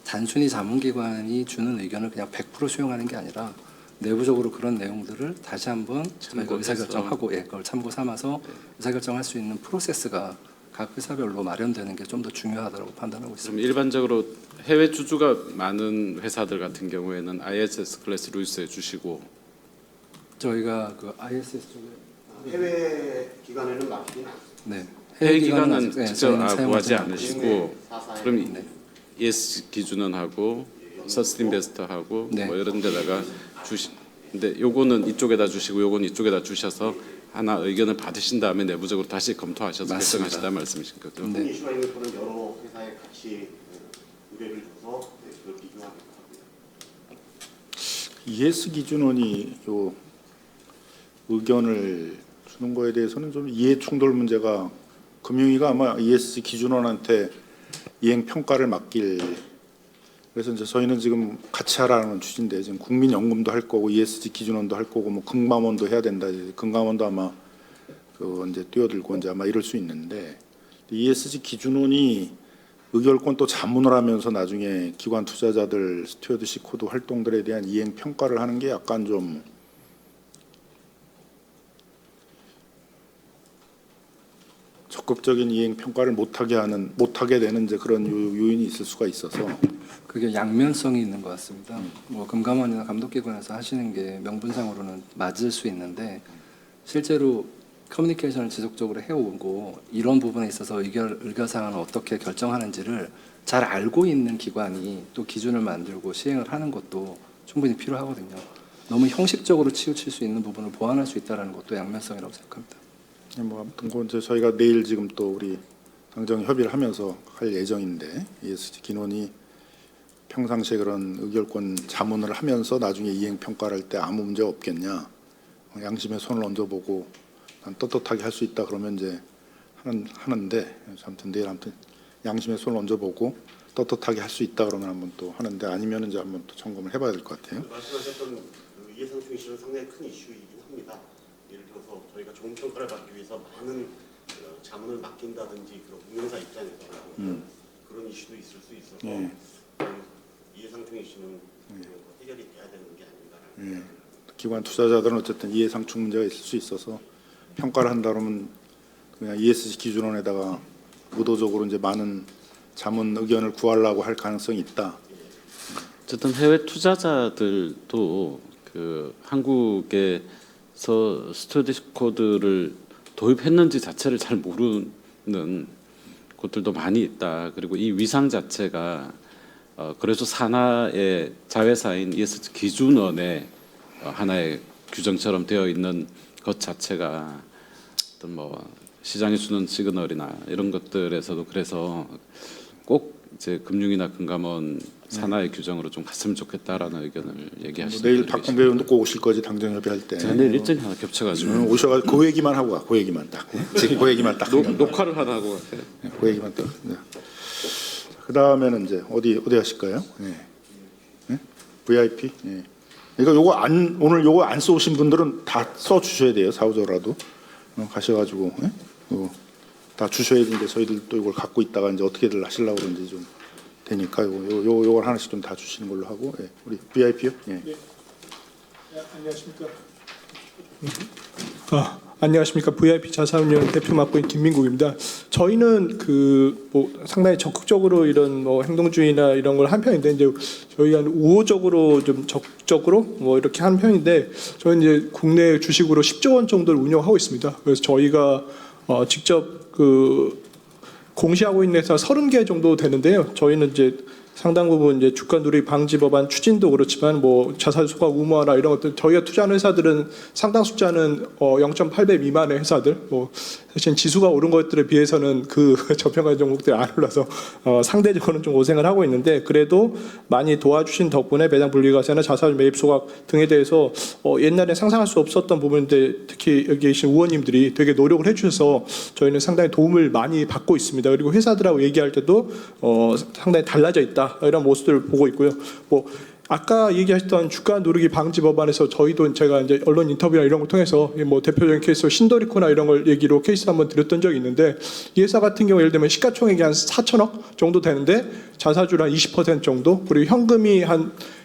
단순히 자문기관이 주는 의견을 그냥 100% 수용하는 게 아니라 내부적으로 그런 내용들을 다시 한번 저희가 의사결정하고 그걸 참고 삼아서 의사결정할 수 있는 프로세스가 각 회사별로 마련되는 게 좀 더 중요하다고 판단하고 있습니다. 그럼 일반적으로 해외 주주가 많은 회사들 같은 경우에는 ISS 클래스 루이스에 주시고 저희가 그 ISS 쪽에 해외 기관에는 맡기진 않습니다. 네. 해외 기관은 아직, 네, 직접 저희는 사용하지 구하지 않고 않으시고 사사에 그럼 네. ES 기준은 하고 서스틴베스터 하고 네. 뭐 이런 데다가 주시. 근데 요거는 이쪽에다 주시고 요거는 이쪽에다 주셔서 하나 의견을 받으신 다음에 내부적으로 다시 검토하셔서 맞습니다. 결정하시다 말씀이신 거죠. 네. 큰 이슈가 있는 거는 여러 회사에 같이 의뢰를 줘서 그걸 비교하기도 하고요. ES 기준원이 요 의견을 주는 거에 대해서는 좀 이해 충돌 문제가 금융위가 아마 ES 기준원한테 이행 평가를 맡길 그래서 이제 저희는 지금 같이 하라는 취지인데 지금 국민연금도 할 거고 ESG 기준원도 할 거고 뭐 금감원도 해야 된다. 금감원도 아마 그 이제 뛰어들고 이제 아마 이럴 수 있는데 ESG 기준원이 의결권 또 자문을 하면서 나중에 기관 투자자들 스튜어드십 코드 활동들에 대한 이행 평가를 하는 게 약간 좀 적극적인 이행 평가를 못하게 되는 이제 그런 요인이 있을 수가 있어서 그게 양면성이 있는 것 같습니다. 뭐 금감원이나 감독기관에서 하시는 게 명분상으로는 맞을 수 있는데 실제로 커뮤니케이션을 지속적으로 해오고 이런 부분에 있어서 의결사항을 어떻게 결정하는지를 잘 알고 있는 기관이 또 기준을 만들고 시행을 하는 것도 충분히 필요하거든요. 너무 형식적으로 치우칠 수 있는 부분을 보완할 수 있다는 것도 양면성이라고 생각합니다. 뭐 아무튼 그건 이제 저희가 내일 지금 또 우리 당정 협의를 하면서 할 예정인데 ESG 기논이 평상시에 그런 의결권 자문을 하면서 나중에 이행 평가를 할 때 아무 문제 없겠냐 양심에 손을 얹어보고 난 떳떳하게 할 수 있다 그러면 이제 하는데 아무튼 내일 아무튼 양심에 손을 얹어보고 떳떳하게 할 수 있다 그러면 한번 또 하는데 아니면 이제 한번 또 점검을 해봐야 될 것 같아요. 말씀하셨던 그 이해상충 이슈는 상당히 큰 이슈이긴 합니다. 예를 들어서 저희가 좋은 평가를 받기 위해서 많은 자문을 맡긴다든지 그런 운영사 입장에서 그런 이슈도 있을 수 있어서 예. 이해상충 이슈는 해결이 돼야 되는 게 아닌가라는 기관 투자자들은 어쨌든 이해상충 문제가 있을 수 있어서 평가를 한다 그러면 그냥 ESG 기준원에다가 의도적으로 이제 많은 자문 의견을 구하려고 할 가능성이 있다. 어쨌든 해외 투자자들도 그 한국에서 스튜어디십 코드를 도입했는지 자체를 잘 모르는 곳들도 많이 있다. 그리고 이 위상 자체가 그래서 산하의 자회사인 ESG 기준원의 하나의 규정처럼 되어 있는 것 자체가 어떤 뭐 시장에 주는 시그널이나 이런 것들에서도 그래서 꼭 이제 금융이나 금감원 산하의 규정으로 좀 갔으면 좋겠다라는 의견을 얘기하시는 내일 분들이 박범계 의원도 꼭 오실 거지 당정협의 할 때. 계십니다. 제가 내일 일정이 하나 겹쳐가지고 오셔가지고 그 얘기만 하고 가. 그 얘기만 딱. 지금 그 얘기만 딱. 녹화를 하나 하고 갔어요. 그 얘기만 딱. 네. 그 다음에는 이제 어디 하실까요? 네. VIP. 네. 그러니까 오늘 요거 안 써오신 분들은 다 써 주셔야 돼요. 사후적으로라도 가셔가지고 다 주셔야 되는데 저희들 또 이걸 갖고 있다가 이제 어떻게들 하시려고 그런지 좀 되니까 요걸 하나씩 좀 다 주시는 걸로 하고 우리 VIP요. 예. 안녕하십니까. 안녕하십니까. VIP 자산운용 대표 맡고 있는 김민국입니다. 저희는 뭐 상당히 적극적으로 이런 뭐 행동주의나 이런 걸 한 편인데 이제 저희가 우호적으로 좀 적극적으로 뭐 이렇게 한 편인데 저희는 이제 국내 주식으로 10조 원 정도를 운영하고 있습니다. 그래서 저희가 직접 공시하고 있는 회사 30개 정도 되는데요. 저희는 이제 상당 부분 이제 주가 누리 방지 법안 추진도 그렇지만 뭐 자산 소각 의무화나 이런 것들 저희가 투자하는 회사들은 상당 숫자는 0.8배 미만의 회사들 뭐 사실 지수가 오른 것들에 비해서는 그 저평가 종목들이 안 올라서 상대적으로는 좀 고생을 하고 있는데 그래도 많이 도와주신 덕분에 배당 분리과세나 자사주 매입 소각 등에 대해서 옛날에 상상할 수 없었던 부분인데 특히 여기 계신 의원님들이 되게 노력을 해주셔서 저희는 상당히 도움을 많이 받고 있습니다. 그리고 회사들하고 얘기할 때도 상당히 달라져 있다 이런 모습들을 보고 있고요. 뭐 아까 얘기하셨던 주가 누르기 방지 법안에서 저희도 제가 이제 언론 인터뷰나 이런 걸 통해서 뭐 대표적인 케이스 신도리코나 이런 걸 얘기로 케이스 한번 드렸던 적이 있는데 이 회사 같은 경우 예를 들면 시가총액이 한 4천억 정도 되는데 자사주를 한 20% 정도 그리고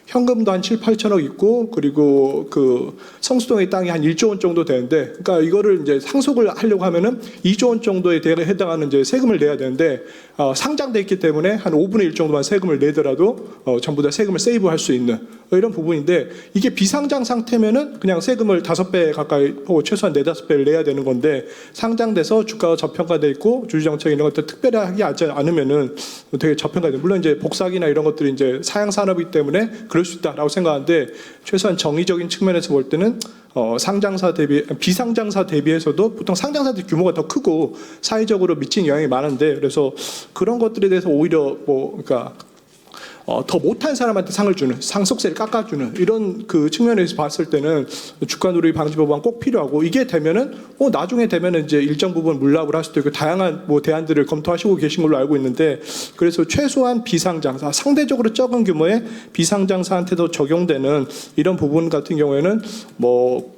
현금도 한 7, 8천억 있고 그리고 그 성수동의 땅이 한 1조 원 정도 되는데 그러니까 이거를 이제 상속을 하려고 하면은 2조 원 정도에 해당하는 이제 세금을 내야 되는데 상장돼 있기 때문에 한 5분의 1 정도만 세금을 내더라도 전부 다 세금을 세이브할 수 있는 이런 부분인데 이게 비상장 상태면은 그냥 세금을 5배 가까이 혹은 최소한 4-5배를 내야 되는 건데 상장돼서 주가가 저평가돼 있고 주주정책 이런 것들 특별하게 하지 않으면은 되게 저평가돼. 물론 이제 복사기나 이런 것들이 이제 사양 산업이기 때문에 그럴 수 있다라고 생각하는데 최소한 정의적인 측면에서 볼 때는 상장사 대비 비상장사 대비해서도 보통 상장사들 규모가 더 크고 사회적으로 미친 영향이 많은데 그래서 그런 것들에 대해서 오히려 그러니까 더 못한 사람한테 상을 주는 상속세를 깎아주는 이런 그 측면에서 봤을 때는 주가 누르기 방지 법안 꼭 필요하고 이게 되면은 나중에 되면은 이제 일정 부분 물납을 할 수도 있고 다양한 뭐 대안들을 검토하시고 계신 걸로 알고 있는데 그래서 최소한 비상장사 상대적으로 적은 규모의 비상장사한테도 적용되는 이런 부분 같은 경우에는 뭐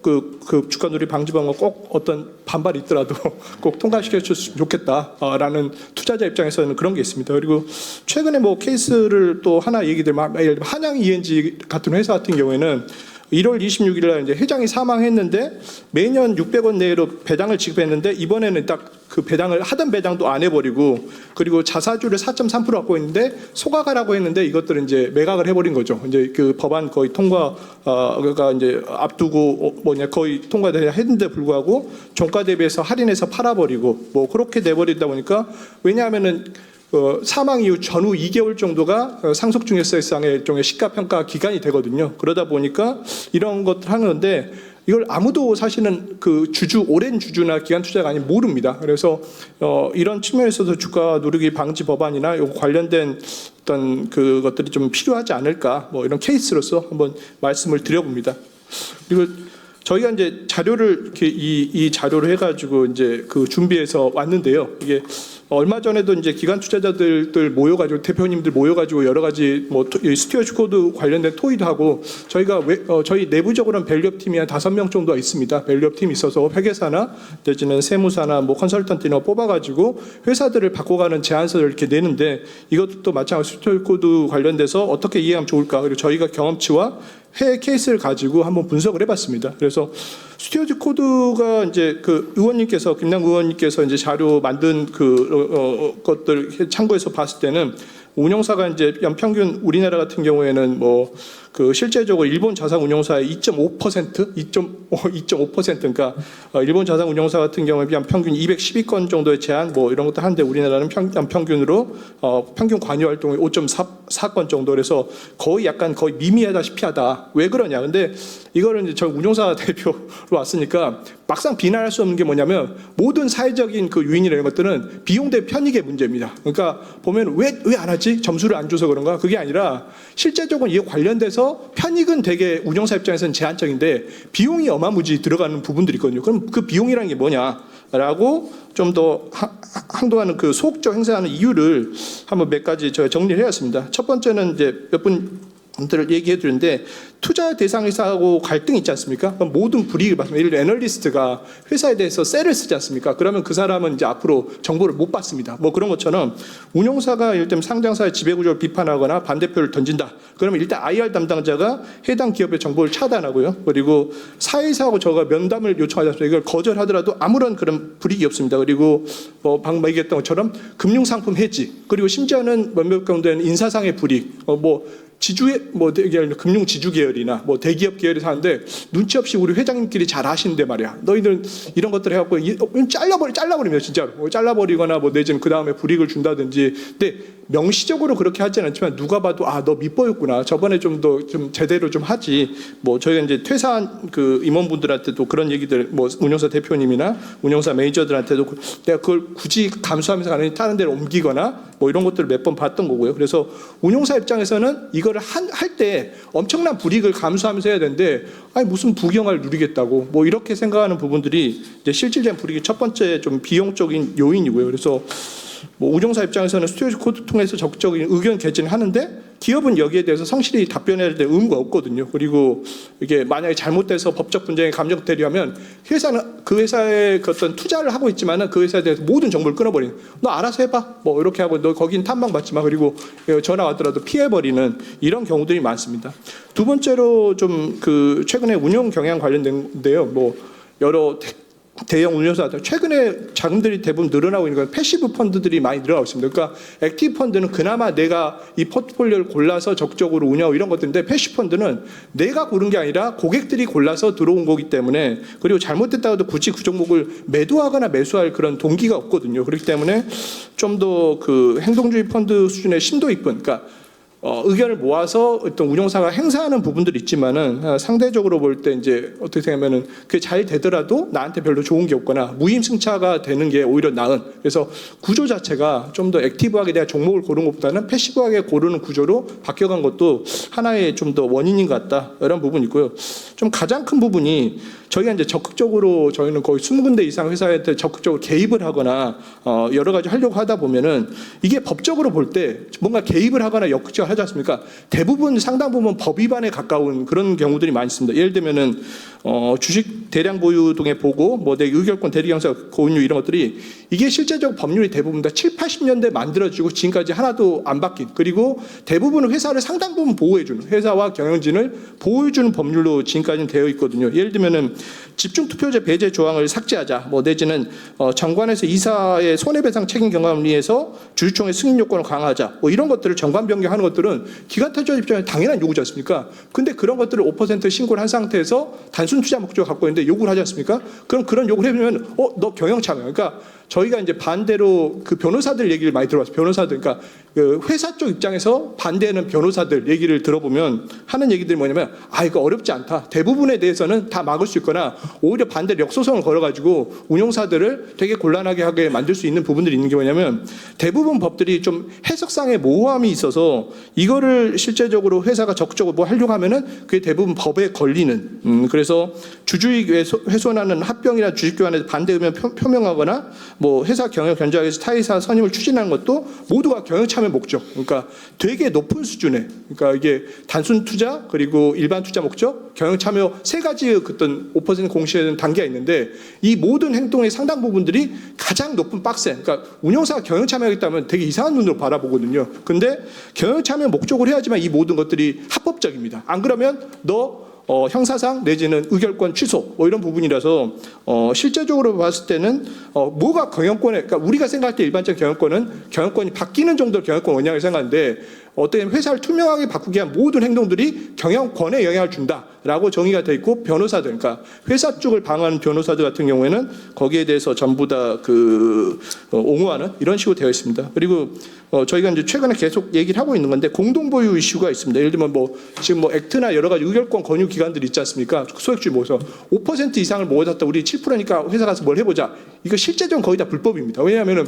그 주가 누르기 방지 법안 꼭 어떤 반발이 있더라도 꼭 통과시켜줬으면 좋겠다라는 투자자 입장에서는 그런 게 있습니다. 그리고 최근에 뭐 케이스를 또 하나 얘기 들면 예를 들면 한양 ENG 같은 회사 같은 경우에는 1월 26일 날 이제 회장이 사망했는데 매년 600원 내로 배당을 지급했는데 이번에는 딱 그 배당을 하던 배당도 안 해버리고 그리고 자사주를 4.3% 갖고 있는데 소각하라고 했는데 이것들은 이제 매각을 해버린 거죠. 이제 그 법안 거의 통과가 이제 앞두고 거의 통과했는데 불구하고 종가 대비해서 할인해서 팔아버리고 뭐 그렇게 내버리다 보니까 왜냐하면은 사망 이후 전후 2개월 정도가 상속증여세상의 일종의 시가평가 기간이 되거든요. 그러다 보니까 이런 것들 하는 건데 이걸 아무도 사실은 그 오랜 주주나 기관 투자가 아니면 모릅니다. 그래서 이런 측면에서도 주가 누르기 방지 법안이나 요 관련된 어떤 그것들이 좀 필요하지 않을까 뭐 이런 케이스로서 한번 말씀을 드려봅니다. 그리고 저희가 이제 자료를 이렇게 이 자료를 해가지고 이제 그 준비해서 왔는데요. 이게 얼마 전에도 이제 기관 투자자들 모여가지고 대표님들 모여가지고 여러 가지 뭐 스튜어드 코드 관련된 토의도 하고 저희가 저희 내부적으로는 밸류업 팀이 한 5명 정도가 있습니다. 밸류업 팀이 있어서 회계사나 내지는 세무사나 뭐 컨설턴트나 뽑아가지고 회사들을 바꿔가는 제안서를 이렇게 내는데 이것도 또 마찬가지로 스튜어드 코드 관련돼서 어떻게 이해하면 좋을까 그리고 저희가 경험치와 해외 케이스를 가지고 한번 분석을 해봤습니다. 그래서 스튜어드 코드가 이제 그 의원님께서 김남 의원님께서 이제 자료 만든 것들 참고해서 봤을 때는 운용사가 이제 연평균 우리나라 같은 경우에는 뭐 그 실제적으로 일본 자산 운용사의 2.5% 그러니까 일본 자산 운용사 같은 경우에 연평균 212건 정도의 제한 뭐 이런 것도 하는데 우리나라는 연평균으로 평균 관여 활동이 5.4건 정도 그래서 거의 미미하다시피 하다. 왜 그러냐? 근데 이거를 이제 저 운용사 대표로 왔으니까 막상 비난할 수 없는 게 뭐냐면 모든 사회적인 그 유인이나 이런 것들은 비용 대 편익의 문제입니다. 그러니까 보면 왜 안 하지? 점수를 안 줘서 그런가? 그게 아니라 실제적으로 이에 관련돼서 편익은 되게 운영사 입장에서는 제한적인데 비용이 어마무지 들어가는 부분들이 있거든요. 그럼 그 비용이라는 게 뭐냐라고 좀 더 한동안은 그 소극적 행사하는 이유를 한번 몇 가지 제가 정리를 해왔습니다. 첫 번째는 이제 몇 분들을 얘기해 드렸는데 투자 대상 회사하고 갈등이 있지 않습니까? 그럼 모든 불이익을 받습니다. 예를 들어 애널리스트가 회사에 대해서 셀을 쓰지 않습니까? 그러면 그 사람은 이제 앞으로 정보를 못 받습니다. 뭐 그런 것처럼 운용사가 예를 들면 상장사의 지배구조를 비판하거나 반대표를 던진다. 그러면 일단 IR 담당자가 해당 기업의 정보를 차단하고요. 그리고 사회사하고 저가 면담을 요청하지 않습니까? 이걸 거절하더라도 아무런 그런 불이익이 없습니다. 그리고 뭐 방금 얘기했던 것처럼 금융상품 해지 그리고 심지어는 몇몇 경우에는 인사상의 불이익 뭐 지주의 뭐 금융 지주 계열이나 뭐 대기업 계열에서 하는데 눈치 없이 우리 회장님끼리 잘 하시는데 말이야. 너희들 이런 것들 해갖고 잘라버리면 진짜로 잘라버리거나 뭐 내지는 그 다음에 불이익을 준다든지. 근데 명시적으로 그렇게 하지는 않지만 누가 봐도 아 너 밑보였구나. 저번에 좀 더 좀 제대로 좀 하지. 뭐 저희가 이제 퇴사한 그 임원분들한테도 그런 얘기들 뭐 운영사 대표님이나 운영사 매니저들한테도 내가 그걸 굳이 감수하면서 가는 다른 데로 옮기거나 뭐 이런 것들을 몇 번 봤던 거고요. 그래서 운용사 입장에서는 이거를 할 때 엄청난 불이익을 감수하면서 해야 되는데 아니 무슨 부경을 누리겠다고 뭐 이렇게 생각하는 부분들이 이제 실질적인 불이익의 첫 번째 좀 비용적인 요인이고요. 그래서 뭐 운용사 입장에서는 스튜어디십 코드 통해서 적극적인 의견 개진을 하는데 기업은 여기에 대해서 성실히 답변해야 될 의무가 없거든요. 그리고 이게 만약에 잘못돼서 법적 분쟁에 감정 대리하면 회사는 그 회사에 그 어떤 투자를 하고 있지만은 그 회사에 대해서 모든 정보를 끊어버리는. 너 알아서 해봐. 뭐 이렇게 하고 너 거긴 탐방 받지 마. 그리고 전화 왔더라도 피해버리는 이런 경우들이 많습니다. 두 번째로 좀 그 최근에 운용 경영 관련된데요. 뭐 여러 대형 운용사들 최근에 자금들이 대부분 늘어나고 있는 건 패시브 펀드들이 많이 늘어나고 있습니다. 그러니까 액티브 펀드는 그나마 내가 이 포트폴리오를 골라서 적극적으로 운영하고 이런 것들인데 패시브 펀드는 내가 고른 게 아니라 고객들이 골라서 들어온 거기 때문에 그리고 잘못됐다가도 굳이 그 종목을 매도하거나 매수할 그런 동기가 없거든요. 그렇기 때문에 좀 더 그 행동주의 펀드 수준의 심도 깊은 그러니까 의견을 모아서 어떤 운용사가 행사하는 부분들이 있지만은 상대적으로 볼 때 이제 어떻게 생각하면은 그게 잘 되더라도 나한테 별로 좋은 게 없거나 무임승차가 되는 게 오히려 나은. 그래서 구조 자체가 좀 더 액티브하게 내가 종목을 고른 것보다는 패시브하게 고르는 구조로 바뀌어간 것도 하나의 좀 더 원인인 것 같다. 이런 부분이 있고요. 좀 가장 큰 부분이 저희가 이제 적극적으로 저희는 거의 20군데 이상 회사한테 적극적으로 개입을 하거나 여러 가지 하려고 하다 보면은 이게 법적으로 볼 때 뭔가 개입을 하거나 역극적으로 하지 않습니까? 대부분 상당 부분 법 위반에 가까운 그런 경우들이 많이 있습니다. 예를 들면은 주식 대량 보유 등의 보고 뭐 내 의결권 대리경사 고은유 이런 것들이 이게 실제적 법률이 대부분 다 7, 80년대 만들어지고 지금까지 하나도 안 바뀐 그리고 대부분은 회사를 상당 부분 보호해주는 회사와 경영진을 보호해주는 법률로 지금까지는 되어 있거든요. 예를 들면은 집중투표제 배제 조항을 삭제하자 뭐 내지는 정관에서 이사의 손해배상 책임 경감을 위해서 주주총회 승인 요건을 강화하자 뭐 이런 것들을 정관 변경하는 것들은 기관투자 입장에 당연한 요구지 않습니까? 근데 그런 것들을 5% 신고를 한 상태에서 단순 투자 목적을 갖고 있는데 요구를 하지 않습니까? 그럼 그런 요구를 해보면 너 경영 참여 그러니까 저희가 이제 반대로 그 변호사들 얘기를 많이 들어봤어요. 변호사들 그러니까 그 회사 쪽 입장에서 반대하는 변호사들 얘기를 들어보면 하는 얘기들이 뭐냐면 이거 어렵지 않다. 대부분에 대해서는 다 막을 수 있거나 오히려 반대로 역소송을 걸어가지고 운용사들을 되게 곤란하게 하게 만들 수 있는 부분들이 있는 게 뭐냐면 대부분 법들이 좀 해석상의 모호함이 있어서 이거를 실제적으로 회사가 적극적으로 뭐 하려고 하면은 그게 대부분 법에 걸리는 그래서 주주익 훼손하는 합병이나 주식 교환에 반대 의견을 표명하거나 뭐 회사 경영 견제하기 위해서 타의사 선임을 추진하는 것도 모두가 경영 참여 목적. 그러니까 되게 높은 수준의 그러니까 이게 단순 투자 그리고 일반 투자 목적, 경영 참여 세 가지 어떤 5% 공시하는 단계가 있는데 이 모든 행동의 상당 부분들이 가장 높은 박스. 그러니까 운영사가 경영 참여하겠다면 되게 이상한 눈으로 바라보거든요. 근데 경영 참여 목적으로 해야지만 이 모든 것들이 합법적입니다. 안 그러면 형사상 내지는 의결권 취소 뭐 이런 부분이라서 실제적으로 봤을 때는 뭐가 경영권에 그러니까 우리가 생각할 때 일반적 경영권이 바뀌는 정도로 경영권 원량을 생각하는데 어떻게 회사를 투명하게 바꾸기 위한 모든 행동들이 경영권에 영향을 준다라고 정의가 되어 있고 변호사들 그러니까 회사 쪽을 방어하는 변호사들 같은 경우에는 거기에 대해서 전부 다 옹호하는 이런 식으로 되어 있습니다. 그리고 저희가 이제 최근에 계속 얘기를 하고 있는 건데 공동보유 이슈가 있습니다. 예를 들면 지금 액트나 여러 가지 의결권 권유 기관들이 있지 않습니까? 소액주의 모여서 5% 이상을 모아놨다 우리 7%니까 회사 가서 뭘 해보자. 이거 실제적으로 거의 다 불법입니다. 왜냐하면은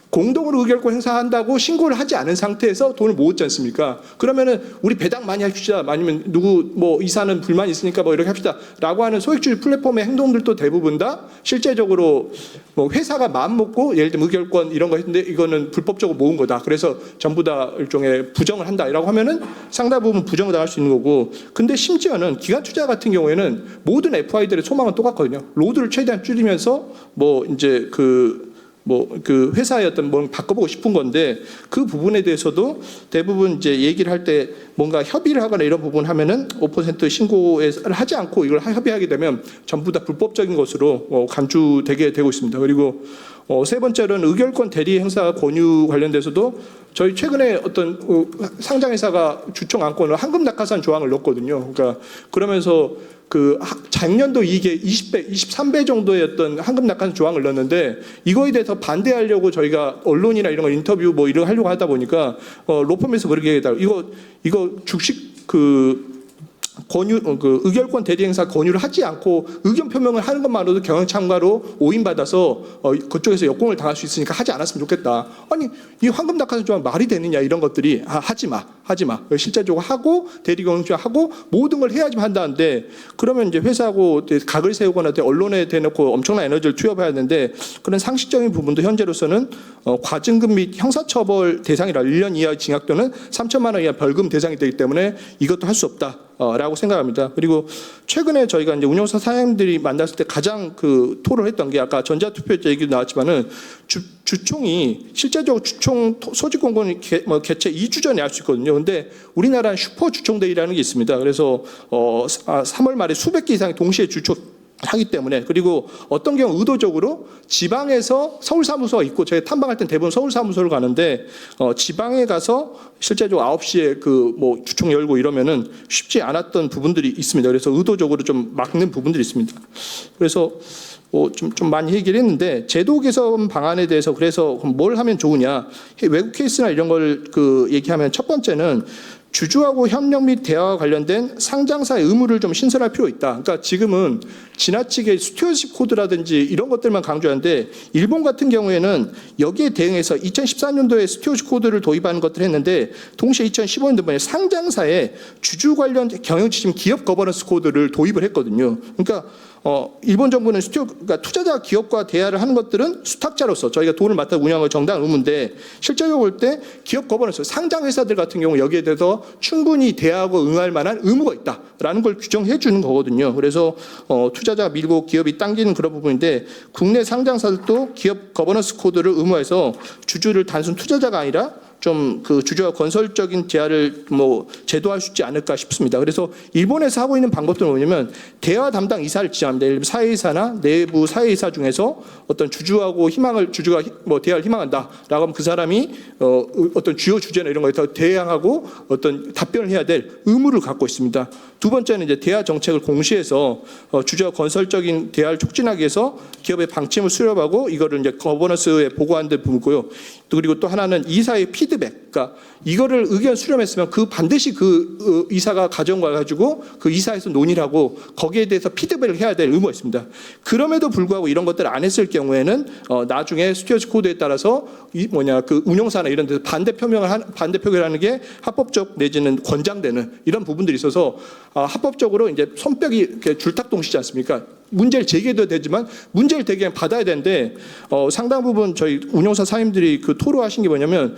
공동으로 의결권 행사한다고 신고를 하지 않은 상태에서 돈을 모았지 않습니까? 그러면은 우리 배당 많이 합시다. 아니면 누구 이사는 불만이 있으니까 이렇게 합시다라고 하는 소액주의 플랫폼의 행동들도 대부분 다 실제적으로 회사가 마음 먹고 예를 들면 의결권 이런 거 했는데 이거는 불법적으로 모은 거다. 그래서 전부 다 일종의 부정을 한다라고 하면은 상당 부분 부정을 당할 수 있는 거고. 근데 심지어는 기관 투자 같은 경우에는 모든 FI들의 소망은 똑같거든요. 로드를 최대한 줄이면서 그 회사의 어떤 뭘 바꿔보고 싶은 건데 그 부분에 대해서도 대부분 이제 얘기를 할 때 뭔가 협의를 하거나 이런 부분 하면은 5% 신고를 하지 않고 이걸 협의하게 되면 전부 다 불법적인 것으로 간주되게 되고 있습니다. 그리고 세 번째로는 의결권 대리 행사 권유 관련돼서도 저희 최근에 어떤 상장회사가 주총 안건을 황금 낙하산 조항을 넣었거든요. 그러니까 그러면서 그 작년도 이게 20배, 23배 정도의 어떤 황금 낙하산 조항을 넣었는데 이거에 대해서 반대하려고 저희가 언론이나 이런 거 인터뷰 뭐 이런 거 하려고 하다 보니까 로펌에서 그렇게 얘기했다고 이거 주식 권유 의결권 대리 행사 권유를 하지 않고 의견 표명을 하는 것만으로도 경영 참가로 오인받아서 그쪽에서 역공을 당할 수 있으니까 하지 않았으면 좋겠다. 아니 이 황금 낙하산 조항 말이 되느냐 이런 것들이 하지 마. 실제적으로 하고 대리 경영하고 모든 걸 해야지만 한다는데 그러면 이제 회사하고 각을 세우거나 언론에 대놓고 엄청난 에너지를 투여해야 하는데 그런 상식적인 부분도 현재로서는 과징금 및 형사처벌 대상이라 1년 이하 징역 또는 3천만 원 이하 벌금 대상이 되기 때문에 이것도 할 수 없다. 라고 생각합니다. 그리고 최근에 저희가 이제 운영사 사장님들이 만났을 때 가장 토론했던 게 아까 전자투표제 얘기도 나왔지만은 주총이 실제적으로 주총 소집공고는 개최 2주 전에 할 수 있거든요. 근데 우리나라는 슈퍼 주총대회라는 게 있습니다. 그래서 3월 말에 수백 개 이상이 동시에 하기 때문에 그리고 어떤 경우 의도적으로 지방에서 서울 사무소가 있고 저희 탐방할 땐 대부분 서울 사무소를 가는데 지방에 가서 실제적으로 9시에 주총 열고 이러면은 쉽지 않았던 부분들이 있습니다. 그래서 의도적으로 좀 막는 부분들이 있습니다. 그래서 좀 많이 얘기를 했는데 제도 개선 방안에 대해서 그래서 뭘 하면 좋으냐 외국 케이스나 이런 걸 얘기하면 첫 번째는 주주하고 협력 및 대화와 관련된 상장사의 의무를 좀 신설할 필요가 있다. 그러니까 지금은 지나치게 스튜어드십 코드라든지 이런 것들만 강조하는데 일본 같은 경우에는 여기에 대응해서 2014년도에 스튜어드십 코드를 도입하는 것들을 했는데 동시에 2015년도에 상장사의 주주 관련 경영 지침 기업 거버넌스 코드를 도입을 했거든요. 그러니까 일본 정부는 그러니까 투자자 기업과 대화를 하는 것들은 수탁자로서 저희가 돈을 맡아 운영할 정당한 의무인데 실제적으로 볼 때 기업 거버넌스 상장 회사들 같은 경우 여기에 대해서 충분히 대화하고 응할 만한 의무가 있다라는 걸 규정해 주는 거거든요. 그래서 투자자 밀고 기업이 당기는 그런 부분인데 국내 상장사들도 기업 거버넌스 코드를 의무화해서 주주를 단순 투자자가 아니라 좀 주주와 건설적인 대화를 제도할 수 있지 않을까 싶습니다. 그래서 일본에서 하고 있는 방법들은 뭐냐면 대화 담당 이사를 지정합니다. 예를 들면 사회이사나 내부 사회이사 중에서 어떤 주주가 대화를 희망한다라고 하면 그 사람이 어떤 주요 주제나 이런 거에 더 대항하고 어떤 답변을 해야 될 의무를 갖고 있습니다. 두 번째는 이제 대화 정책을 공시해서 주주와 건설적인 대화를 촉진하기 위해서 기업의 방침을 수립하고 이거를 이제 거버넌스에 보고하는 데 부분이고요. 그리고 또 하나는 이사의 피드백, 그러니까 이거를 의견 수렴했으면 반드시 이사가 가져가 가지고 이사에서 논의를 하고 거기에 대해서 피드백을 해야 될 의무가 있습니다. 그럼에도 불구하고 이런 것들을 안 했을 경우에는 나중에 스튜어드십 코드에 따라서 운영사나 이런 데서 반대 표결을 하는 게 합법적 내지는 권장되는 이런 부분들이 있어서 합법적으로 이제 손뼉이 이렇게 줄탁동시지 않습니까? 문제를 제기해도 되지만 문제를 제기하면 받아야 되는데 상당 부분 저희 운영사 사장님들이 토로하신 게 뭐냐면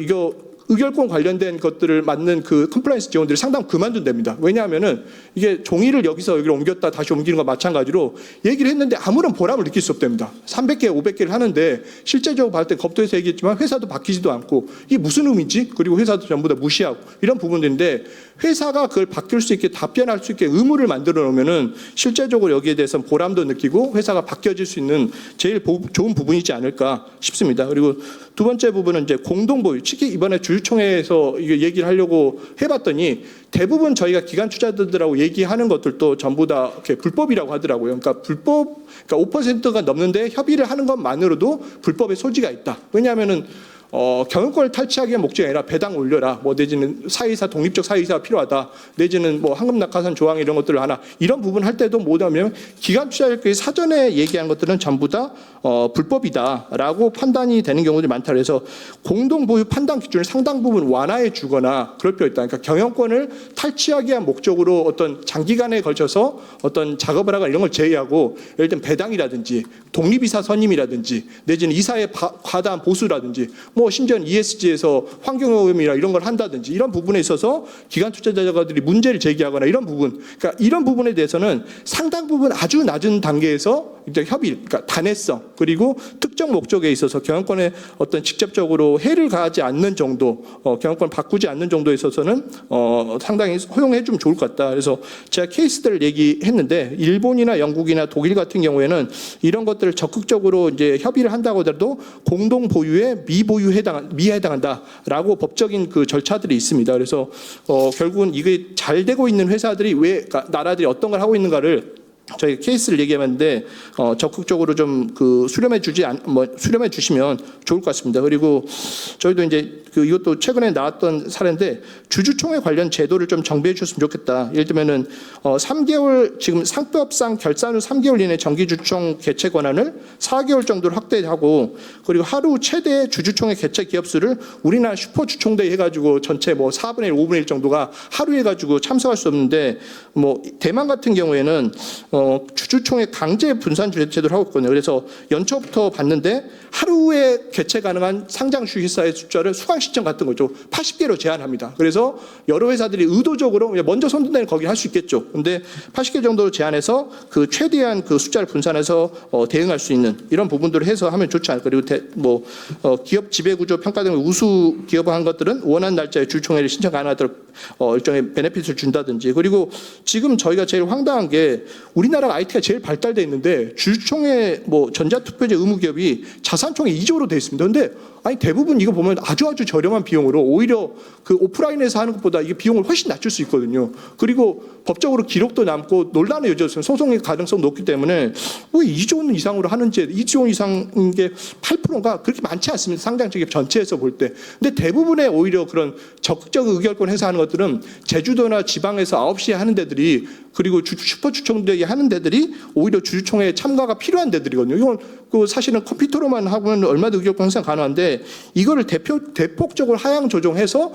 이거 의결권 관련된 것들을 맡는 컴플라이언스 직원들이 상당 그만둔답니다. 왜냐하면은 이게 종이를 여기로 옮겼다 다시 옮기는 거 마찬가지로 얘기를 했는데 아무런 보람을 느낄 수 없답니다. 300개, 500개를 하는데 실제적으로 봤을 때 검토해서 얘기했지만 회사도 바뀌지도 않고 이게 무슨 의미인지 그리고 회사도 전부 다 무시하고 이런 부분들인데 회사가 그걸 바뀔 수 있게 답변할 수 있게 의무를 만들어 놓으면은 실제적으로 여기에 대해서 보람도 느끼고 회사가 바뀌어질 수 있는 제일 좋은 부분이지 않을까 싶습니다. 그리고 두 번째 부분은 이제 공동보유. 특히 이번에 주주총회에서 이거 얘기를 하려고 해봤더니 대부분 저희가 기관 투자자들하고 얘기하는 것들도 전부 다 이렇게 불법이라고 하더라고요. 그러니까 5%가 넘는데 협의를 하는 것만으로도 불법의 소지가 있다. 왜냐하면은 경영권을 탈취하기 위한 목적이 아니라 배당 올려라, 내지는 사회이사, 독립적 사회이사가 필요하다, 내지는 황금 낙하산 조항 이런 것들을 하나, 이런 부분 할 때도 뭐냐면 기관 투자자들끼리 사전에 얘기한 것들은 전부 다 불법이다라고 판단이 되는 경우들이 많다. 그래서 공동 보유 판단 기준을 상당 부분 완화해 주거나 그럴 필요 있다. 그러니까 경영권을 탈취하기 위한 목적으로 어떤 장기간에 걸쳐서 어떤 작업을 하거나 이런 걸 제외하고 예를 들면 배당이라든지 독립이사 선임이라든지 내지는 이사의 과다한 보수라든지 뭐 심지어는 ESG에서 환경오염이나 이런 걸 한다든지 이런 부분에 있어서 기관 투자자들이 문제를 제기하거나 이런 부분, 그러니까 이런 부분에 대해서는 상당 부분 아주 낮은 단계에서 이제 협의, 그러니까 단회성 그리고 특정 목적에 있어서 경영권에 어떤 직접적으로 해를 가하지 않는 정도, 경영권 바꾸지 않는 정도에 있어서는 상당히 허용해 주면 좋을 것 같다. 그래서 제가 케이스들을 얘기했는데 일본이나 영국이나 독일 같은 경우에는 이런 것들을 적극적으로 이제 협의를 한다고 하더라도 공동 보유에 미보유에 해당한다라고 법적인 그 절차들이 있습니다. 그래서 결국은 이게 잘 되고 있는 회사들이 왜, 그러니까 나라들이 어떤 걸 하고 있는가를 저희 케이스를 얘기하는데 적극적으로 좀 그 수렴해 주시면 좋을 것 같습니다. 그리고 저희도 이제 그 이것도 최근에 나왔던 사례인데 주주총회 관련 제도를 좀 정비해 주셨으면 좋겠다. 예를 들면은 3개월 지금 상법상 결산 후 3개월 이내 정기주총 개최 권한을 4개월 정도로 확대하고 그리고 하루 최대 주주총회 개최 기업 수를 우리나라 슈퍼주총대 해가지고 전체 뭐 4분의 1, 5분의 1 정도가 하루에 가지고 참석할 수 없는데 뭐 대만 같은 경우에는 주주총회 강제 분산 제도를 하고 있거든요. 그래서 연초부터 봤는데 하루에 개최 가능한 상장 주식사의 숫자를 수강 시점 같은 거죠. 80개로 제한합니다. 그래서 여러 회사들이 의도적으로 먼저 손든다는 거기 할 수 있겠죠. 근데 80개 정도로 제한해서 그 최대한 그 숫자를 분산해서 대응할 수 있는 이런 부분들을 해서 하면 좋지 않을까. 그리고 기업 지배구조 평가 등을 우수 기업화한 것들은 원하는 날짜에 주주총회를 신청 가능하도록 일종의 베네핏을 준다든지. 그리고 지금 저희가 제일 황당한 게 우리나라가 IT가 제일 발달돼 있는데 주주총회 뭐 전자투표제 의무기업이 자산총회 2조로 돼 있습니다. 근데 아니 대부분 이거 보면 아주 저렴한 비용으로 오히려 그 오프라인에서 하는 것보다 이게 비용을 훨씬 낮출 수 있거든요. 그리고 법적으로 기록도 남고 논란의 여지가 없으면 소송의 가능성 높기 때문에 왜 2조 원 이상으로 하는지 2조 원 이상인 게 8%인가 그렇게 많지 않습니다. 상장기업 전체에서 볼 때. 근데 대부분의 오히려 그런 적극적 의결권 행사하는 것들은 제주도나 지방에서 9시에 하는 데들이 그리고 슈퍼주총대회 하는 데들이 오히려 주주총회에 참가가 필요한 데들이거든요. 이건 그 사실은 컴퓨터로만 하면 얼마든지 의결권 행사 가능한데 이거를 대폭적으로 하향 조정해서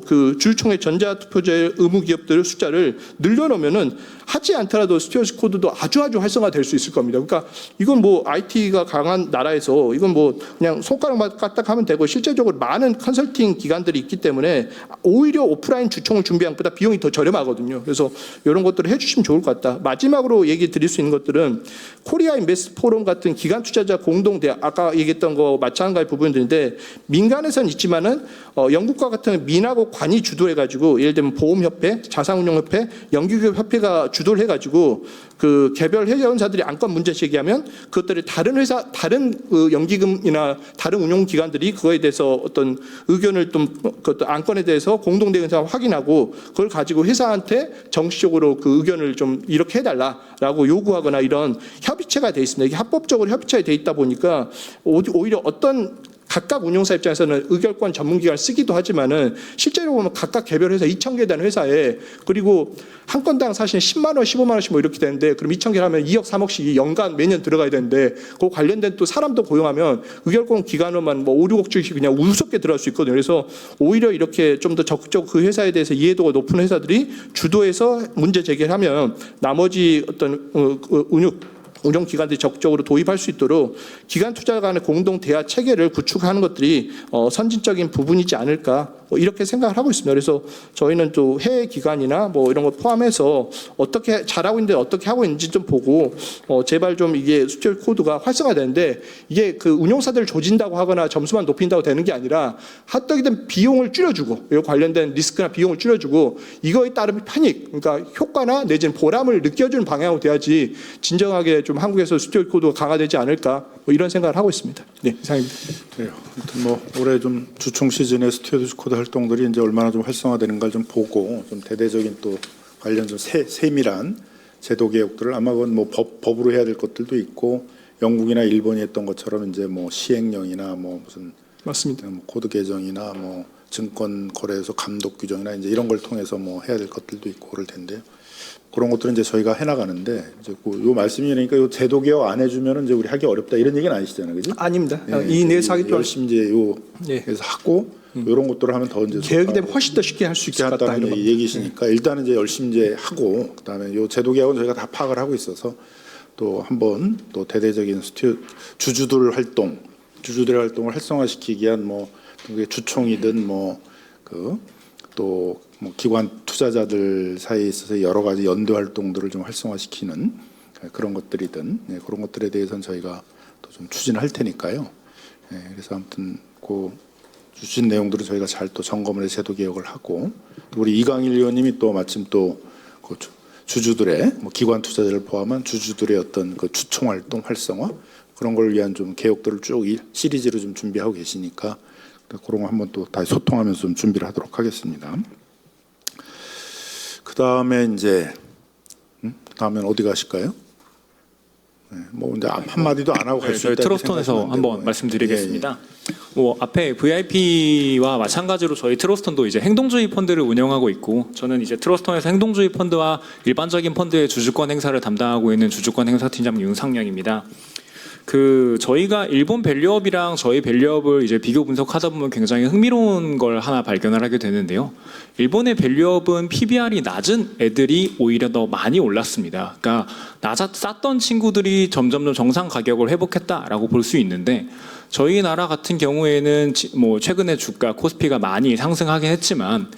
그 주주총회 전자투표제 의무기업들 숫자를 늘려놓으면은 하지 않더라도 스튜어드 코드도 아주 활성화될 수 있을 겁니다. 그러니까 이건 뭐 IT가 강한 나라에서 이건 뭐 그냥 손가락만 까딱 하면 되고 실제적으로 많은 컨설팅 기관들이 있기 때문에 오히려 오프라인 주총을 준비한 것보다 비용이 더 저렴하거든요. 그래서 이런 것들을 해주시면 좋을 것 같다. 마지막으로 얘기 드릴 수 있는 것들은 코리아 인베스트 포럼 같은 기관 투자자 공동대학 아까 얘기했던 거 마찬가지 부분들인데 민간에서는 있지만은 영국과 같은 민하고 관이 주도해가지고 예를 들면 보험협회, 자산운용협회, 연기기업협회가 주도를 해가지고 그 개별 회원사들이 안건 문제 제기하면 그것들을 다른 회사, 다른 그 연기금이나 다른 운용기관들이 그거에 대해서 어떤 의견을 좀 그 안건에 대해서 공동대응사 확인하고 그걸 가지고 회사한테 정식적으로 그 의견을 좀 이렇게 해달라라고 요구하거나 이런 협의체가 돼 있습니다. 이게 합법적으로 협의체가 돼 있다 보니까 오히려 어떤 각각 운용사 입장에서는 의결권 전문기관을 쓰기도 하지만은 실제로 보면 각각 개별 회사 2,000개 되는 회사에 그리고 한 건당 사실 10만 원, 15만 원씩 뭐 이렇게 되는데 그럼 2,000개 하면 2억, 3억씩 연간 매년 들어가야 되는데 그 관련된 또 사람도 고용하면 의결권 기관으로만 뭐 5, 6억씩 그냥 우습게 들어갈 수 있거든요. 그래서 오히려 이렇게 좀 더 적극적으로 그 회사에 대해서 이해도가 높은 회사들이 주도해서 문제 제기를 하면 나머지 어떤 운용기관들이 적극적으로 도입할 수 있도록 기관 투자 간의 공동 대화 체계를 구축하는 것들이 선진적인 부분이지 않을까 이렇게 생각을 하고 있습니다. 그래서 저희는 또 해외 기관이나 뭐 이런 거 포함해서 어떻게 잘하고 있는데 어떻게 하고 있는지 좀 보고 제발 좀 이게 스튜어드 코드가 활성화되는데 이게 그 운용사들을 조진다고 하거나 점수만 높인다고 되는 게 아니라 어떻게든 비용을 줄여주고 이 관련된 리스크나 비용을 줄여주고 이거에 따른 편익 그러니까 효과나 내지는 보람을 느껴주는 방향으로 돼야지 진정하게 좀 한국에서 스튜어드 코드가 강화되지 않을까 뭐 이런 생각을 하고 있습니다. 네, 이상입니다. 네, 아무튼 뭐 올해 좀 주총 시즌에 스튜어드 코드 활동들이 이제 얼마나 좀 활성화되는가 좀 보고 좀 대대적인 또 관련 좀 세밀한 제도 개혁들을 아마 그건 뭐 법으로 해야 될 것들도 있고 영국이나 일본이 했던 것처럼 이제 뭐 시행령이나 뭐 무슨 맞습니다. 뭐 코드 개정이나 뭐 증권 거래소 감독 규정이나 이제 이런 걸 통해서 뭐 해야 될 것들도 있고 그럴 텐데요. 그런 것들은 이제 저희가 해나가는데 이제 요 말씀이니까 요 제도 개혁 안 해주면은 이제 우리 하기 어렵다 이런 얘기는 아니시잖아요, 그죠? 아닙니다. 예, 이 내에서 하기 좀 열심히 이제 요 예. 그래서 하고 이런 것들을 하면 더 이제 개혁이 되면 훨씬 더 쉽게 할 수 있을 것 같다 있다는 얘기시니까 일단은 이제 열심히 이제 하고 그다음에 요 제도 개혁은 저희가 다 파악을 하고 있어서 또 한번 또 대대적인 주주들 활동 주주들의 활동을 활성화시키기 위한 뭐 주총이든 또 기관 투자자들 사이에 있어서 여러 가지 연대 활동들을 좀 활성화시키는 그런 것들이든 그런 것들에 대해서는 저희가 또 좀 추진을 할 테니까요. 그래서 아무튼 그 주신 내용들은 저희가 잘 또 점검을 해서 제도 개혁을 하고 또 우리 이강일 의원님이 또 마침 또 그 주주들의 기관 투자자를 포함한 주주들의 어떤 그 주총 활동 활성화 그런 걸 위한 좀 개혁들을 쭉 시리즈로 좀 준비하고 계시니까 그런 거 한번 또 다시 소통하면서 좀 준비를 하도록 하겠습니다. 그 다음에 이제 다음엔 어디 가실까요? 뭐 근데 한 마디도 안 하고 갈 수 저희 있다. 트러스톤에서 한번 말씀드리겠습니다. 뭐 앞에 VIP와 마찬가지로 저희 트러스톤도 이제 행동주의 펀드를 운영하고 있고, 저는 이제 트러스톤에서 행동주의 펀드와 일반적인 펀드의 주주권 행사를 담당하고 있는 주주권 행사팀장 윤상영입니다. 저희가 일본 밸류업이랑 저희 밸류업을 이제 비교 분석하다 보면 굉장히 흥미로운 걸 하나 발견을 하게 되는데요. 일본의 밸류업은 PBR이 낮은 애들이 오히려 더 많이 올랐습니다. 그러니까 쌌던 친구들이 점점 정상 가격을 회복했다라고 볼 수 있는데, 저희 나라 같은 경우에는 뭐 최근에 주가 코스피가 많이 상승하긴 했지만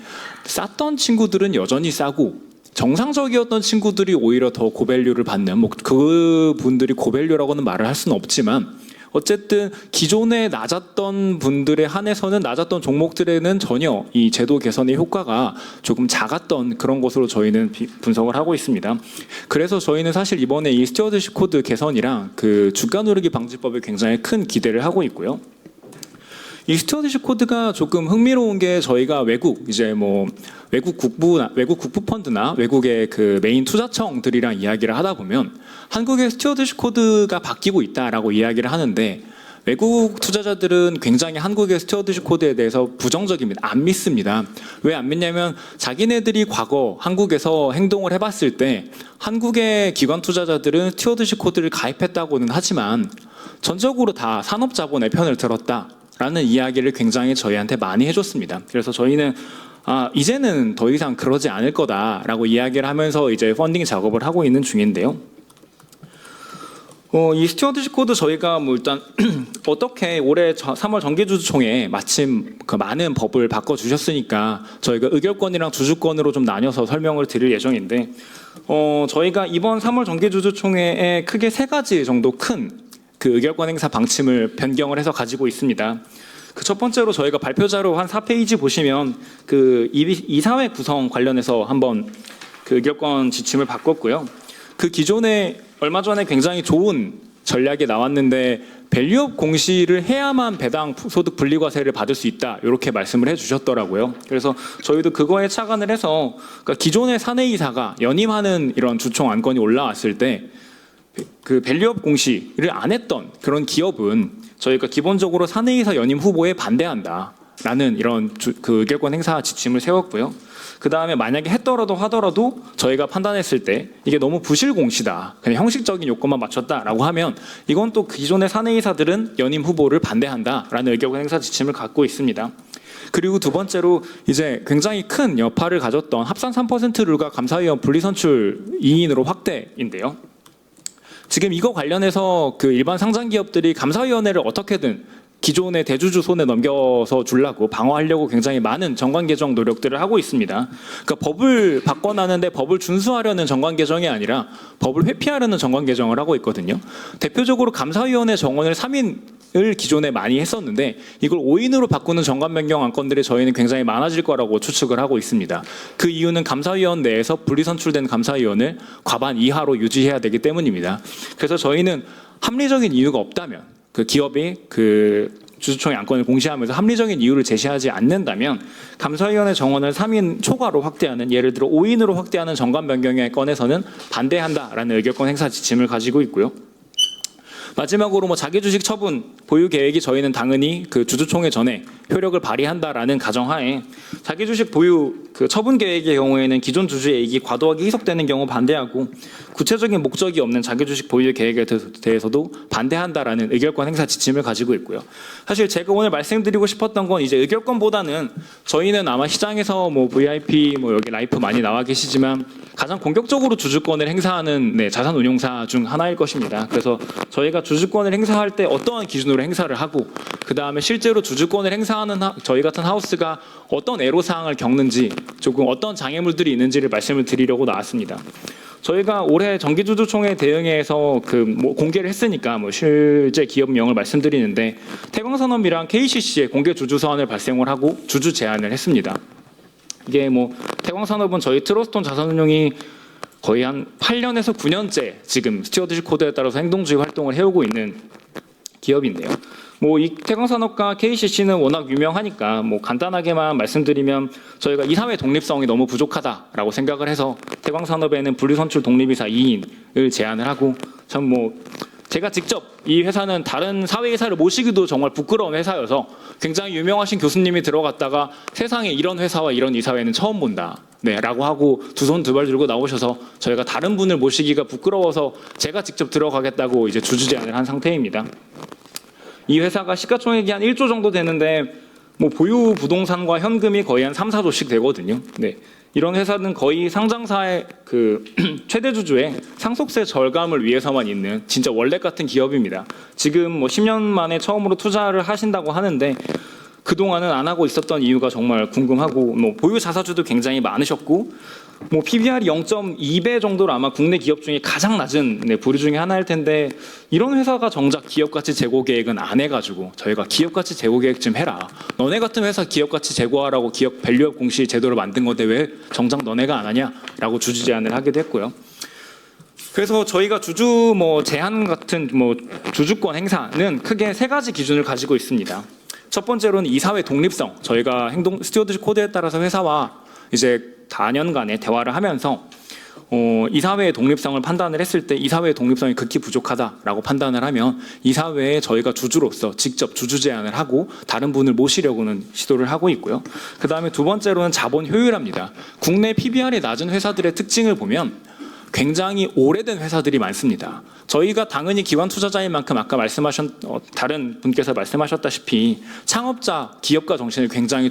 쌌던 친구들은 여전히 싸고, 정상적이었던 친구들이 오히려 더 고밸류를 받는, 뭐 그분들이 고밸류라고는 말을 할 수는 없지만 어쨌든 기존에 낮았던 분들에 한해서는 낮았던 종목들에는 전혀 이 제도 개선의 효과가 조금 작았던 그런 것으로 저희는 분석을 하고 있습니다. 그래서 저희는 사실 이번에 이 스튜어드십 코드 개선이랑 그 주가 누르기 방지법에 굉장히 큰 기대를 하고 있고요. 이 스튜어드십 코드가 조금 흥미로운 게, 저희가 외국 국부 펀드나 외국의 그 메인 투자청들이랑 이야기를 하다 보면 한국의 스튜어드십 코드가 바뀌고 있다라고 이야기를 하는데, 외국 투자자들은 굉장히 한국의 스튜어드십 코드에 대해서 부정적입니다. 안 믿습니다. 왜 안 믿냐면 자기네들이 과거 한국에서 행동을 해봤을 때 한국의 기관 투자자들은 스튜어드십 코드를 가입했다고는 하지만 전적으로 다 산업자본의 편을 들었다 라는 이야기를 굉장히 저희한테 많이 해줬습니다. 그래서 저희는 이제는 더 이상 그러지 않을 거다라고 이야기를 하면서 이제 펀딩 작업을 하고 있는 중인데요. 이 스튜어드십 코드 저희가 뭐 일단 어떻게 올해 3월 정기주주총회에 마침 그 많은 법을 바꿔주셨으니까 저희가 의결권이랑 주주권으로 좀 나뉘어서 설명을 드릴 예정인데, 저희가 이번 3월 정기주주총회에 크게 3가지 정도 큰 그 의결권 행사 방침을 변경을 해서 가지고 있습니다. 그 첫 번째로 저희가 발표자료 한 4페이지 보시면 그 이사회 구성 관련해서 한번 그 의결권 지침을 바꿨고요. 그 기존에 얼마 전에 굉장히 좋은 전략이 나왔는데, 밸류업 공시를 해야만 배당 소득 분리과세를 받을 수 있다, 이렇게 말씀을 해주셨더라고요. 그래서 저희도 그거에 착안을 해서, 그러니까 기존의 사내이사가 연임하는 이런 주총 안건이 올라왔을 때 그 밸류업 공시를 안 했던 그런 기업은 저희가 기본적으로 사내이사 연임 후보에 반대한다라는 이런 그 의결권 행사 지침을 세웠고요. 그 다음에 만약에 하더라도 저희가 판단했을 때 이게 너무 부실 공시다, 그냥 형식적인 요건만 맞췄다라고 하면 이건 또 기존의 사내이사들은 연임 후보를 반대한다라는 의결권 행사 지침을 갖고 있습니다. 그리고 두 번째로 이제 굉장히 큰 여파를 가졌던 합산 3% 룰과 감사위원 분리선출 2인으로 확대인데요. 지금 이거 관련해서 그 일반 상장 기업들이 감사위원회를 어떻게든 기존의 대주주 손에 넘겨서 주려고 방어하려고 굉장히 많은 정관 개정 노력들을 하고 있습니다. 그러니까 법을 바꿔놨는데 법을 준수하려는 정관 개정이 아니라 법을 회피하려는 정관 개정을 하고 있거든요. 대표적으로 감사위원회 정원을 3인을 기존에 많이 했었는데 이걸 5인으로 바꾸는 정관 변경 안건들이 저희는 굉장히 많아질 거라고 추측을 하고 있습니다. 그 이유는 감사위원 내에서 분리선출된 감사위원을 과반 이하로 유지해야 되기 때문입니다. 그래서 저희는 합리적인 이유가 없다면, 그 기업이 그 주주총회 안건을 공시하면서 합리적인 이유를 제시하지 않는다면 감사위원회 정원을 3인 초과로 확대하는, 예를 들어 5인으로 확대하는 정관 변경에 건에서는 반대한다라는 의결권 행사 지침을 가지고 있고요. 마지막으로 뭐 자기주식 처분 보유 계획이 저희는 당연히 그 주주총회 전에 효력을 발휘한다라는 가정하에 자기주식 보유 그 처분 계획의 경우에는 기존 주주의 이익이 과도하게 희석되는 경우 반대하고, 구체적인 목적이 없는 자기주식 보유 계획에 대해서도 반대한다라는 의결권 행사 지침을 가지고 있고요. 사실 제가 오늘 말씀드리고 싶었던 건 이제 의결권보다는 저희는 아마 시장에서 뭐 VIP 뭐 여기 라이프 많이 나와 계시지만 가장 공격적으로 주주권을 행사하는 자산운용사 중 하나일 것입니다. 그래서 저희가 주주권을 행사할 때 어떠한 기준으로 행사를 하고 그 다음에 실제로 주주권을 행사하는 저희 같은 하우스가 어떤 애로사항을 겪는지 조금 어떤 장애물들이 있는지를 말씀을 드리려고 나왔습니다. 저희가 올해 정기주주총회 대응회에서 공개를 했으니까 실제 기업명을 말씀드리는데 태광산업이랑 KCC의 공개주주서한을 발생을 하고 주주 제안을 했습니다. 이게 태광산업은 저희 트러스톤 자산운용이 거의 한 8년에서 9년째 지금 스튜어드십 코드에 따라서 행동주의 활동을 해오고 있는 기업인데요. 이 태광산업과 KCC는 워낙 유명하니까 간단하게만 말씀드리면 저희가 이사회 독립성이 너무 부족하다라고 생각을 해서 태광산업에는 분리선출 독립이사 2인을 제안을 하고 참 제가 직접 이 회사는 다른 사회이사를 모시기도 정말 부끄러운 회사여서 굉장히 유명하신 교수님이 들어갔다가 세상에 이런 회사와 이런 이사회는 처음 본다. 라고 하고 두 손 두 발 들고 나오셔서 저희가 다른 분을 모시기가 부끄러워서 제가 직접 들어가겠다고 이제 주주 제안을 한 상태입니다. 이 회사가 시가총액이 한 1조 정도 되는데 보유 부동산과 현금이 거의 한 3, 4조씩 되거든요. 이런 회사는 거의 상장사의 최대 주주의 상속세 절감을 위해서만 있는 진짜 원래 같은 기업입니다. 지금 10년 만에 처음으로 투자를 하신다고 하는데 그동안은 안 하고 있었던 이유가 정말 궁금하고 보유 자사주도 굉장히 많으셨고 PBR이 0.2배 정도로 아마 국내 기업 중에 가장 낮은 부류 중에 하나일 텐데 이런 회사가 정작 기업가치 제고 계획은 안 해가지고 저희가 기업가치 제고 계획 좀 해라. 너네 같은 회사 기업가치 제고하라고 기업 밸류업 공시 제도를 만든 건데 왜 정작 너네가 안 하냐라고 주주 제안을 하기도 했고요. 그래서 저희가 주주 제한 같은 주주권 행사는 크게 세 가지 기준을 가지고 있습니다. 첫 번째로는 이사회 독립성. 저희가 스튜어드십 코드에 따라서 회사와 이제 4년간의 대화를 하면서 이사회의 독립성을 판단을 했을 때 이사회의 독립성이 극히 부족하다라고 판단을 하면 이사회에 저희가 주주로서 직접 주주 제안을 하고 다른 분을 모시려고는 시도를 하고 있고요. 그 다음에 두 번째로는 자본 효율화입니다. 국내 PBR이 낮은 회사들의 특징을 보면 굉장히 오래된 회사들이 많습니다. 저희가 당연히 기관 투자자인 만큼 아까 다른 분께서 말씀하셨다시피 창업자, 기업가 정신을 굉장히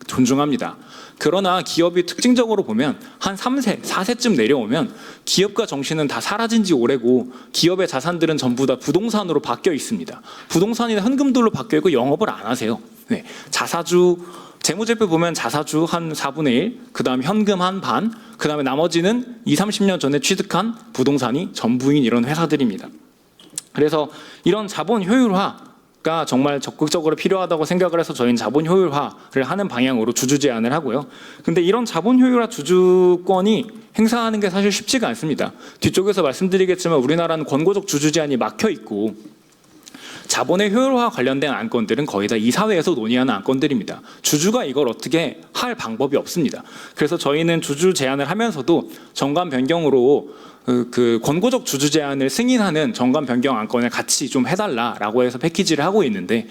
존중합니다. 그러나 기업이 특징적으로 보면 한 3세, 4세쯤 내려오면 기업가 정신은 다 사라진 지 오래고 기업의 자산들은 전부 다 부동산으로 바뀌어 있습니다. 부동산이나 현금들로 바뀌어 있고 영업을 안 하세요. 자사주, 재무제표 보면 자사주 한 4분의 1, 그 다음에 현금 한 반, 그 다음에 나머지는 20, 30년 전에 취득한 부동산이 전부인 이런 회사들입니다. 그래서 이런 자본 효율화가 정말 적극적으로 필요하다고 생각을 해서 저희는 자본 효율화를 하는 방향으로 주주 제안을 하고요. 근데 이런 자본 효율화 주주권이 행사하는 게 사실 쉽지가 않습니다. 뒤쪽에서 말씀드리겠지만 우리나라는 권고적 주주 제한이 막혀 있고 자본의 효율화 관련된 안건들은 거의 다 이사회에서 논의하는 안건들입니다. 주주가 이걸 어떻게 할 방법이 없습니다. 그래서 저희는 주주 제안을 하면서도 정관 변경으로 권고적 주주 제안을 승인하는 정관 변경 안건을 같이 좀 해달라라고 해서 패키지를 하고 있는데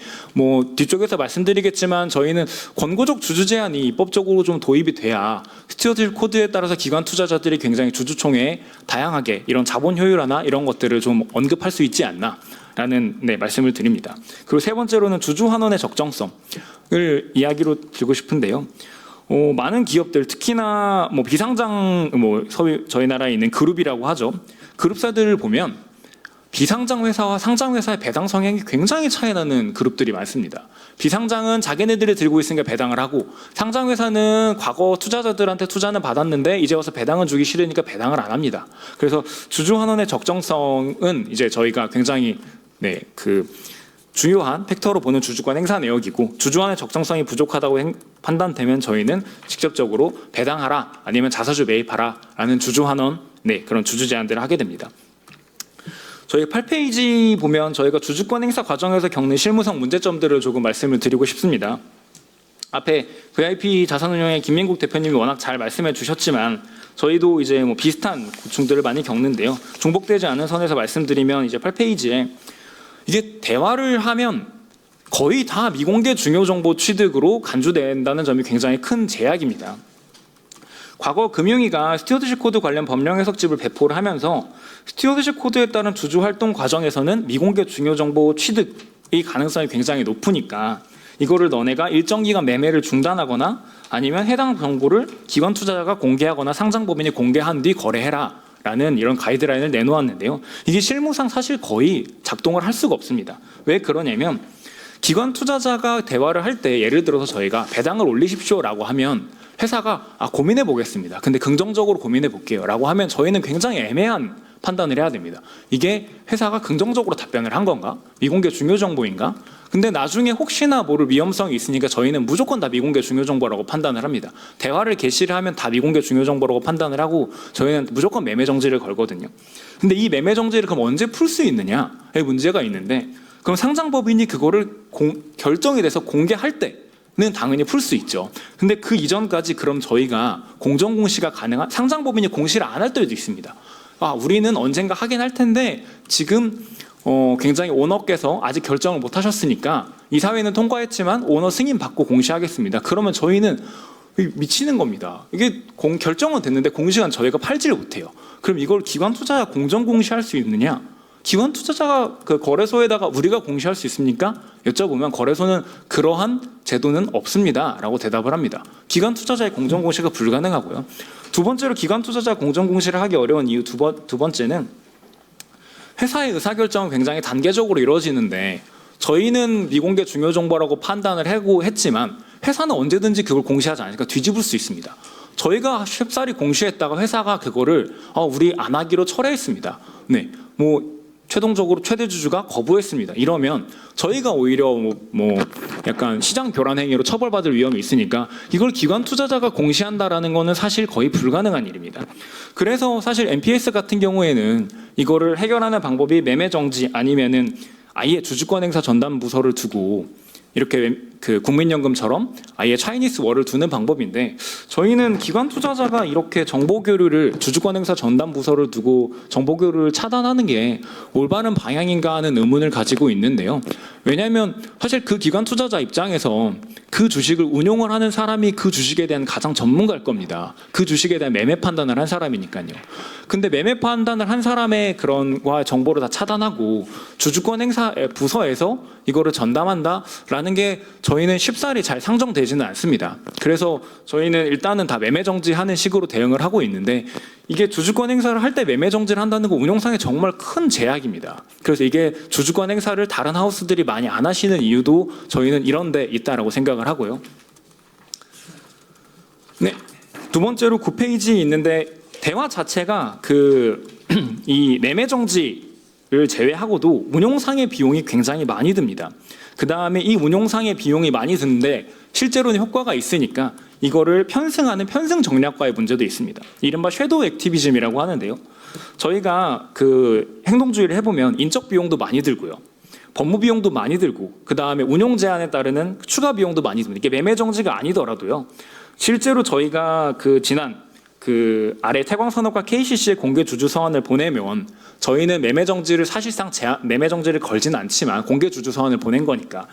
뒤쪽에서 말씀드리겠지만 저희는 권고적 주주 제안이 입법적으로 좀 도입이 돼야 스튜어드십 코드에 따라서 기관 투자자들이 굉장히 주주총회에 다양하게 이런 자본 효율화나 이런 것들을 좀 언급할 수 있지 않나 라는 말씀을 드립니다. 그리고 세 번째로는 주주 환원의 적정성을 이야기로 드리고 싶은데요. 많은 기업들 특히나 비상장 저희 나라에 있는 그룹이라고 하죠. 그룹사들을 보면 비상장 회사와 상장 회사의 배당 성향이 굉장히 차이 나는 그룹들이 많습니다. 비상장은 자기네들이 들고 있으니까 배당을 하고 상장 회사는 과거 투자자들한테 투자는 받았는데 이제 와서 배당은 주기 싫으니까 배당을 안 합니다. 그래서 주주 환원의 적정성은 이제 저희가 굉장히 중요한 팩터로 보는 주주권 행사 내역이고 주주환의 적정성이 부족하다고 판단되면 저희는 직접적으로 배당하라 아니면 자사주 매입하라 라는 주주환원 그런 주주 제안들을 하게 됩니다. 저희 8페이지 보면 저희가 주주권 행사 과정에서 겪는 실무상 문제점들을 조금 말씀을 드리고 싶습니다. 앞에 VIP 자산운용의 김민국 대표님이 워낙 잘 말씀해 주셨지만 저희도 이제 비슷한 고충들을 많이 겪는데요. 중복되지 않은 선에서 말씀드리면 이제 8페이지에 이게 대화를 하면 거의 다 미공개 중요정보 취득으로 간주된다는 점이 굉장히 큰 제약입니다. 과거 금융위가 스튜어드십 코드 관련 법령 해석집을 배포를 하면서 스튜어드십 코드에 따른 주주 활동 과정에서는 미공개 중요정보 취득의 가능성이 굉장히 높으니까 이거를 너네가 일정 기간 매매를 중단하거나 아니면 해당 정보를 기관 투자자가 공개하거나 상장법인이 공개한 뒤 거래해라 라는 이런 가이드라인을 내놓았는데요. 이게 실무상 사실 거의 작동을 할 수가 없습니다. 왜 그러냐면 기관 투자자가 대화를 할 때 예를 들어서 저희가 배당을 올리십시오라고 하면 회사가 고민해 보겠습니다. 근데 긍정적으로 고민해 볼게요 라고 하면 저희는 굉장히 애매한 판단을 해야 됩니다. 이게 회사가 긍정적으로 답변을 한 건가? 미공개 중요 정보인가? 근데 나중에 혹시나 모를 위험성이 있으니까 저희는 무조건 다 미공개 중요 정보라고 판단을 합니다. 대화를 개시를 하면 다 미공개 중요 정보라고 판단을 하고 저희는 무조건 매매 정지를 걸거든요. 근데 이 매매 정지를 그럼 언제 풀 수 있느냐에 문제가 있는데 그럼 상장법인이 그거를 결정이 돼서 공개할 때는 당연히 풀 수 있죠. 근데 그 이전까지 그럼 저희가 공정공시가 가능한 상장법인이 공시를 안 할 때도 있습니다. 우리는 언젠가 하긴 할 텐데 지금 굉장히 오너께서 아직 결정을 못 하셨으니까 이사회는 통과했지만 오너 승인 받고 공시하겠습니다. 그러면 저희는 미치는 겁니다. 이게 결정은 됐는데 공시간 저희가 팔지를 못해요. 그럼 이걸 기관 투자자 공정 공시할 수 있느냐? 기관 투자자가 그 거래소에다가 우리가 공시할 수 있습니까? 여쭤보면 거래소는 그러한 제도는 없습니다 라고 대답을 합니다. 기관 투자자의 공정 공시가 불가능하고요. 두 번째로 기관 투자자 공정 공시를 하기 어려운 이유 두 번째는 회사의 의사결정은 굉장히 단계적으로 이루어지는데 저희는 미공개 중요 정보라고 판단을 하고 했지만 회사는 언제든지 그걸 공시하지 않으니까 뒤집을 수 있습니다. 저희가 쉽사리 공시했다가 회사가 그거를 우리 안 하기로 철회했습니다. 네, 최종적으로 최대 주주가 거부했습니다. 이러면 저희가 오히려 약간 시장 교란 행위로 처벌받을 위험이 있으니까 이걸 기관 투자자가 공시한다라는 거는 사실 거의 불가능한 일입니다. 그래서 사실 MPS 같은 경우에는 이거를 해결하는 방법이 매매 정지 아니면은 아예 주주권 행사 전담 부서를 두고 이렇게 그 국민연금처럼 아예 차이니스 월을 두는 방법인데 저희는 기관 투자자가 이렇게 정보 교류를 주주권 행사 전담 부서를 두고 정보 교류를 차단하는 게 올바른 방향인가 하는 의문을 가지고 있는데요. 왜냐하면 사실 그 기관 투자자 입장에서 그 주식을 운용을 하는 사람이 그 주식에 대한 가장 전문가일 겁니다. 그 주식에 대한 매매 판단을 한 사람이니까요. 근데 매매 판단을 한 사람의 그런 정보를 다 차단하고 주주권 행사 부서에서 이거를 전담한다라는 게 저희는 쉽사리 잘 상정되지는 않습니다. 그래서 저희는 일단은 다 매매 정지하는 식으로 대응을 하고 있는데 이게 주주권 행사를 할 때 매매 정지를 한다는 거 운용상에 정말 큰 제약입니다. 그래서 이게 주주권 행사를 다른 하우스들이 많이 안 하시는 이유도 저희는 이런 데 있다라고 생각을 하고요. 네, 두 번째로 9페이지 있는데 대화 자체가 이 매매 정지를 제외하고도 운용상의 비용이 굉장히 많이 듭니다. 그 다음에 이 운용상의 비용이 많이 드는데 실제로는 효과가 있으니까 이거를 편승하는 편승 전략과의 문제도 있습니다. 이른바 섀도우 액티비즘이라고 하는데요. 저희가 그 행동주의를 해보면 인적 비용도 많이 들고요. 법무 비용도 많이 들고 그 다음에 운용 제한에 따르는 추가 비용도 많이 듭니다. 이게 매매 정지가 아니더라도요. 실제로 저희가 지난 아래 태광산업과 KCC의 공개 주주 서한을 보내면 저희는 매매 정지를 사실상 매매 정지를 걸지는 않지만 공개 주주 서한을 보낸 거니까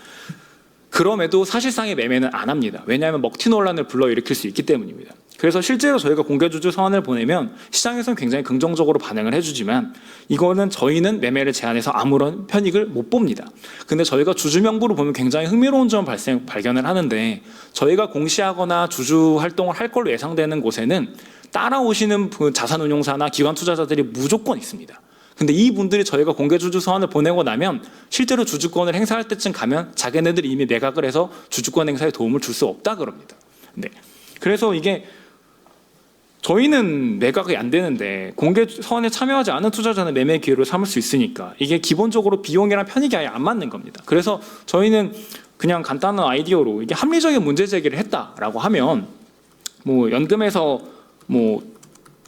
그럼에도 사실상의 매매는 안 합니다. 왜냐하면 먹튀 논란을 불러일으킬 수 있기 때문입니다. 그래서 실제로 저희가 공개 주주 서한을 보내면 시장에서는 굉장히 긍정적으로 반응을 해주지만 이거는 저희는 매매를 제한해서 아무런 편익을 못 봅니다. 근데 저희가 주주 명부를 보면 굉장히 흥미로운 점 발견을 하는데 저희가 공시하거나 주주 활동을 할 걸로 예상되는 곳에는 따라오시는 자산운용사나 기관 투자자들이 무조건 있습니다. 근데 이분들이 저희가 공개 주주 서한을 보내고 나면 실제로 주주권을 행사할 때쯤 가면 자기네들이 이미 매각을 해서 주주권 행사에 도움을 줄 수 없다 그럽니다. 네. 그래서 이게 저희는 매각이 안 되는데 공개 서한에 참여하지 않은 투자자는 매매 기회를 삼을 수 있으니까 이게 기본적으로 비용이랑 편익이 아예 안 맞는 겁니다. 그래서 저희는 그냥 간단한 아이디어로 이게 합리적인 문제 제기를 했다라고 하면 연금에서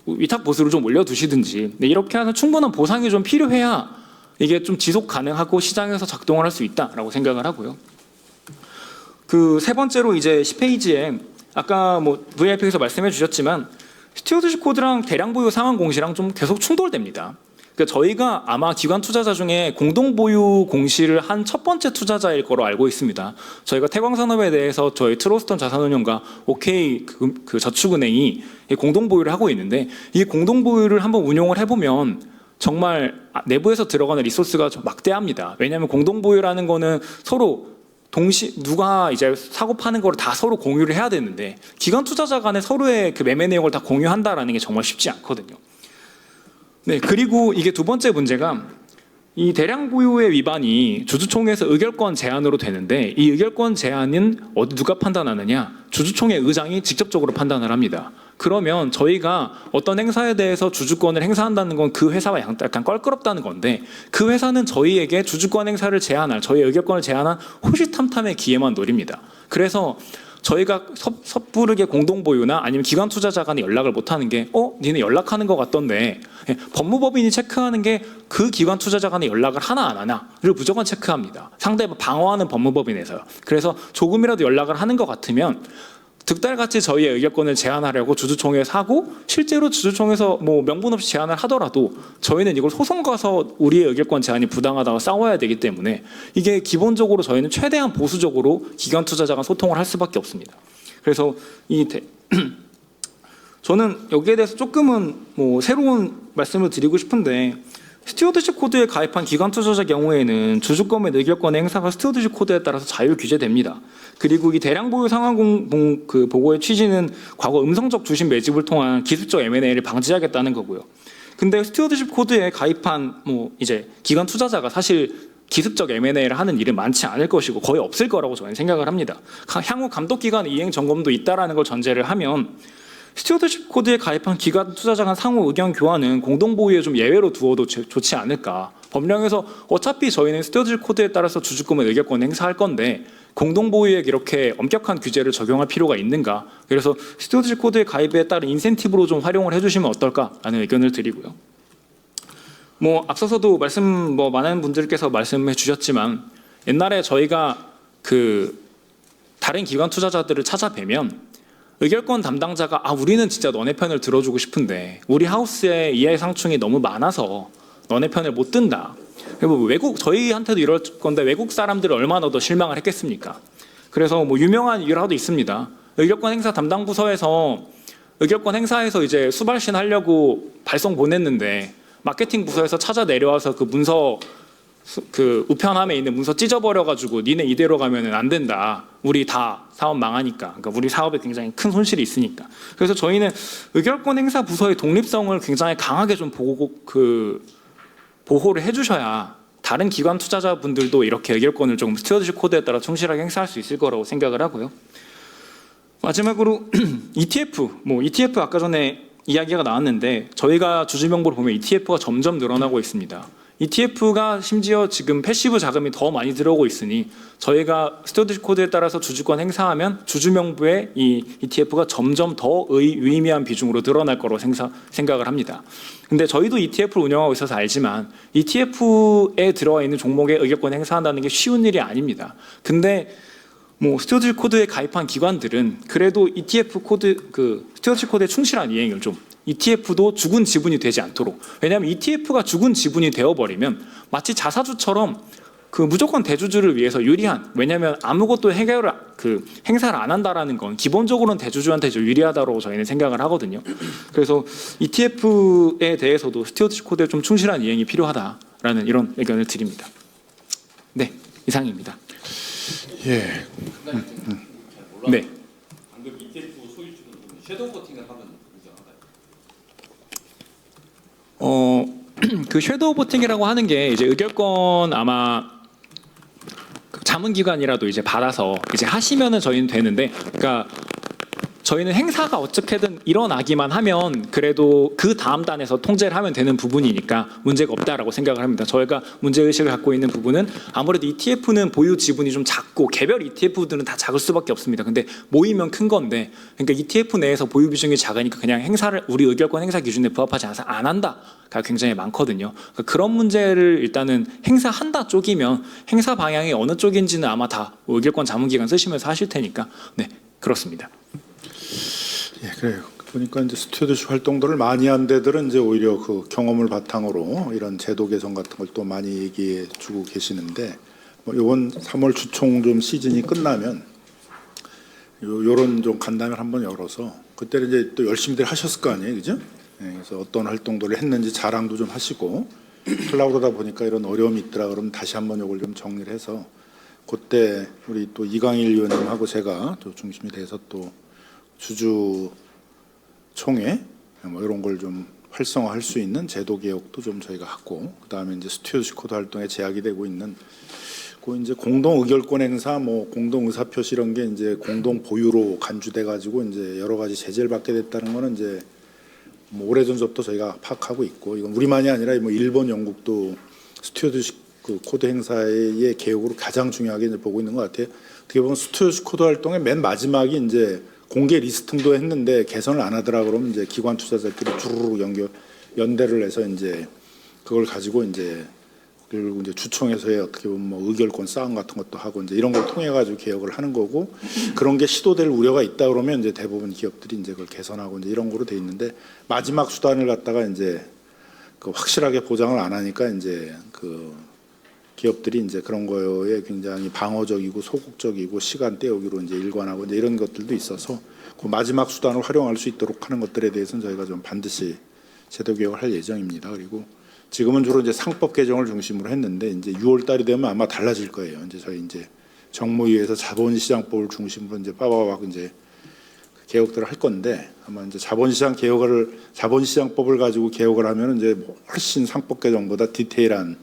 위탁 보수를 좀 올려두시든지 이렇게 하는 충분한 보상이 좀 필요해야 이게 좀 지속 가능하고 시장에서 작동을 할 수 있다라고 생각을 하고요. 세 번째로 이제 10페이지에 아까 VIP에서 말씀해 주셨지만 스튜어드십 코드랑 대량 보유 상환 공시랑 좀 계속 충돌됩니다. 그러니까 저희가 아마 기관 투자자 중에 공동 보유 공시를 한 첫 번째 투자자일 거로 알고 있습니다. 저희가 태광산업에 대해서 저희 트로스턴 자산운용과 OK 저축은행이 공동 보유를 하고 있는데 이 공동 보유를 한번 운용을 해보면 정말 내부에서 들어가는 리소스가 좀 막대합니다. 왜냐하면 공동 보유라는 거는 서로 누가 이제 사고 파는 거를 다 서로 공유를 해야 되는데 기관 투자자 간에 서로의 그 매매 내용을 다 공유한다라는 게 정말 쉽지 않거든요. 네, 그리고 이게 두 번째 문제가 이 대량 보유의 위반이 주주총회에서 의결권 제한으로 되는데 이 의결권 제한은 누가 판단하느냐? 주주총회 의장이 직접적으로 판단을 합니다. 그러면 저희가 어떤 행사에 대해서 주주권을 행사한다는 건 그 회사와 약간 껄끄럽다는 건데 그 회사는 저희에게 주주권 행사를 제한할 저희의 의결권을 제한한 호시탐탐의 기회만 노립니다. 그래서 저희가 섣부르게 공동보유나 아니면 기관 투자자 간에 연락을 못하는 게 니네 연락하는 것 같던데 법무법인이 체크하는 게 그 기관 투자자 간에 연락을 하나 안 하나를 무조건 체크합니다. 상대방 방어하는 법무법인에서요. 그래서 조금이라도 연락을 하는 것 같으면 득달같이 저희의 의결권을 제한하려고 주주총회에서 하고 실제로 주주총회에서 뭐 명분 없이 제한을 하더라도 저희는 이걸 소송 가서 우리의 의결권 제한이 부당하다고 싸워야 되기 때문에 이게 기본적으로 저희는 최대한 보수적으로 기관 투자자가 소통을 할 수밖에 없습니다. 그래서 저는 여기에 대해서 조금은 뭐 새로운 말씀을 드리고 싶은데 스튜어드십 코드에 가입한 기관 투자자 경우에는 주주권 및 의결권의 행사가 스튜어드십 코드에 따라서 자유 규제됩니다. 그리고 이 대량 보유 상환 그 보고의 취지는 과거 음성적 주식 매집을 통한 기술적 M&A를 방지하겠다는 거고요. 근데 스튜어드십 코드에 가입한 뭐 이제 기관 투자자가 사실 기습적 M&A를 하는 일은 많지 않을 것이고 거의 없을 거라고 저는 생각을 합니다. 향후 감독기관 이행 점검도 있다라는 걸 전제를 하면 스튜어드십 코드에 가입한 기관 투자자 간 상호 의견 교환은 공동보유에 좀 예외로 두어도 좋지 않을까. 법령에서 어차피 저희는 스튜어드십 코드에 따라서 주주권의 의결권 행사할 건데 공동보유에 이렇게 엄격한 규제를 적용할 필요가 있는가. 그래서 스튜어드십 코드의 가입에 따른 인센티브로 좀 활용을 해주시면 어떨까라는 의견을 드리고요. 뭐 앞서서도 많은 분들께서 말씀해 주셨지만 옛날에 저희가 그 다른 기관 투자자들을 찾아뵈면 의결권 담당자가 우리는 진짜 너네 편을 들어주고 싶은데 우리 하우스에 이해 상충이 너무 많아서 너네 편을 못 든다. 그리고 저희한테도 이럴 건데 외국 사람들은 얼마나 더 실망을 했겠습니까? 그래서 뭐 유명한 일화도 있습니다. 의결권 행사 담당 부서에서 의결권 행사에서 이제 수발신 하려고 발송 보냈는데 마케팅 부서에서 찾아 내려와서 그 문서 그 우편함에 있는 문서 찢어버려가지고 니네 이대로 가면은 안 된다. 우리 다 사업 망하니까. 그러니까 우리 사업에 굉장히 큰 손실이 있으니까. 그래서 저희는 의결권 행사 부서의 독립성을 굉장히 강하게 좀 보호를 해주셔야 다른 기관 투자자분들도 이렇게 의결권을 조금 스튜어드십 코드에 따라 충실하게 행사할 수 있을 거라고 생각을 하고요. 마지막으로 ETF 아까 전에 이야기가 나왔는데 저희가 주주명부를 보면 ETF가 점점 늘어나고 있습니다. ETF가 심지어 지금 패시브 자금이 더 많이 들어오고 있으니 저희가 스튜어드십 코드에 따라서 주주권 행사하면 주주명부에 이 ETF가 점점 더 유의미한 비중으로 늘어날 거로 생각을 합니다. 근데 저희도 ETF를 운영하고 있어서 알지만 ETF에 들어와 있는 종목에 의결권 행사한다는 게 쉬운 일이 아닙니다. 근데 뭐 스튜어드십 코드에 가입한 기관들은 그래도 ETF 코드 스튜어드십 코드에 충실한 이행을 좀 ETF도 죽은 지분이 되지 않도록. 왜냐하면 ETF가 죽은 지분이 되어버리면 마치 자사주처럼 그 무조건 대주주를 위해서 유리한. 왜냐하면 아무것도 행사를 안 한다라는 건 기본적으로는 대주주한테 유리하다고 저희는 생각을 하거든요. 그래서 ETF에 대해서도 스튜어드십 코드에 좀 충실한 이행이 필요하다라는 이런 의견을 드립니다. 네, 이상입니다. 예. 네. 방금 ETF 소유주는 섀도우 버팅을 하면 그 섀도우 보팅이라고 하는 게 이제 의결권 아마 자문기관이라도 이제 받아서 이제 하시면은 저희는 되는데, 그러니까 저희는 행사가 어떻게든 일어나기만 하면 그래도 그 다음 단에서 통제를 하면 되는 부분이니까 문제가 없다라고 생각을 합니다. 저희가 문제의식을 갖고 있는 부분은 아무래도 ETF는 보유 지분이 좀 작고 개별 ETF들은 다 작을 수밖에 없습니다. 근데 모이면 큰 건데, 그러니까 ETF 내에서 보유 비중이 작으니까 그냥 행사를 우리 의결권 행사 기준에 부합하지 않아서 안 한다가 굉장히 많거든요. 그러니까 그런 문제를 일단은 행사한다 쪽이면 행사 방향이 어느 쪽인지는 아마 다 의결권 자문기관 쓰시면서 하실 테니까 네, 그렇습니다. 예, 그래요. 보니까 이제 스튜어드십 활동들을 많이 한 데들은 이제 오히려 그 경험을 바탕으로 이런 제도 개선 같은 걸 또 많이 얘기해 주고 계시는데, 뭐 이번 3월 주총 좀 시즌이 끝나면 요런 좀 간담회를 한번 열어서 그때는 이제 또 열심히들 하셨을 거 아니에요, 그죠? 예, 그래서 어떤 활동들을 했는지 자랑도 좀 하시고, 하려고 그러다 보니까 이런 어려움이 있더라 그러면 다시 한번 요걸 좀 정리를 해서 그때 우리 또 이광일 의원님하고 제가 또 중심이 돼서 또 주주 총회 뭐 이런 걸 좀 활성화할 수 있는 제도 개혁도 좀 저희가 하고, 그다음에 이제 스튜어드십 코드 활동에 제약이 되고 있는 그 이제 공동 의결권 행사, 뭐 공동 의사 표시 이런 게 이제 공동 보유로 간주돼 가지고 이제 여러 가지 제재를 받게 됐다는 거는 이제 뭐 오래전부터 저희가 파악하고 있고, 이건 우리만이 아니라 뭐 일본, 영국도 스튜어드십 그 코드 행사의 개혁으로 가장 중요하게 이제 보고 있는 것 같아요. 어떻게 보면 스튜어드십 코드 활동의 맨 마지막이 이제 공개 리스팅도 했는데 개선을 안 하더라 그러면 이제 기관 투자자들이 주르륵 연대를 해서 이제 그걸 가지고 이제 그리고 이제 주총에서의 어떻게 보면 뭐 의결권 싸움 같은 것도 하고 이제 이런 걸 통해 가지고 개혁을 하는 거고, 그런 게 시도될 우려가 있다 그러면 이제 대부분 기업들이 이제 그걸 개선하고 이제 이런 거로 돼 있는데, 마지막 수단을 갖다가 이제 그 확실하게 보장을 안 하니까 이제 그 기업들이 이제 그런 거에 굉장히 방어적이고 소극적이고 시간 때우기로 이제 일관하고 이제 이런 것들도 있어서 그 마지막 수단을 활용할 수 있도록 하는 것들에 대해서는 저희가 좀 반드시 제도 개혁을 할 예정입니다. 그리고 지금은 주로 이제 상법 개정을 중심으로 했는데 이제 6월 달이 되면 아마 달라질 거예요. 이제 저희 이제 정무위에서 자본시장법을 중심으로 이제 빠바박 이제 개혁들을 할 건데, 아마 이제 자본시장법을 가지고 개혁을 하면 이제 훨씬 상법 개정보다 디테일한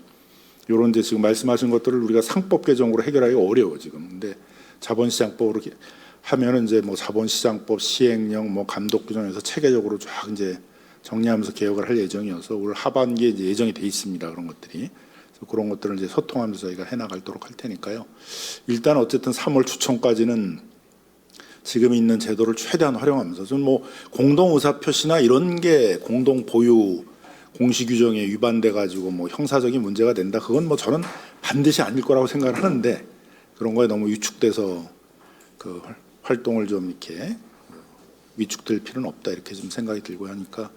요런 이제 지금 말씀하신 것들을 우리가 상법 개정으로 해결하기 어려워 지금. 근데 자본시장법으로 하면은 이제 뭐 자본시장법, 시행령, 뭐 감독 규정에서 체계적으로 쫙 이제 정리하면서 개혁을 할 예정이어서 올 하반기에 이제 예정이 돼 있습니다. 그런 것들이. 그래서 그런 것들을 이제 소통하면서 저희가 해나가도록 할 테니까요. 일단 어쨌든 3월 초청까지는 지금 있는 제도를 최대한 활용하면서, 저는 뭐 공동 의사 표시나 이런 게 공동 보유 공시 규정에 위반돼 가지고 뭐 형사적인 문제가 된다, 그건 뭐 저는 반드시 아닐 거라고 생각을 하는데, 그런 거에 너무 위축돼서 그 활동을 좀 이렇게 위축될 필요는 없다 이렇게 좀 생각이 들고 하니까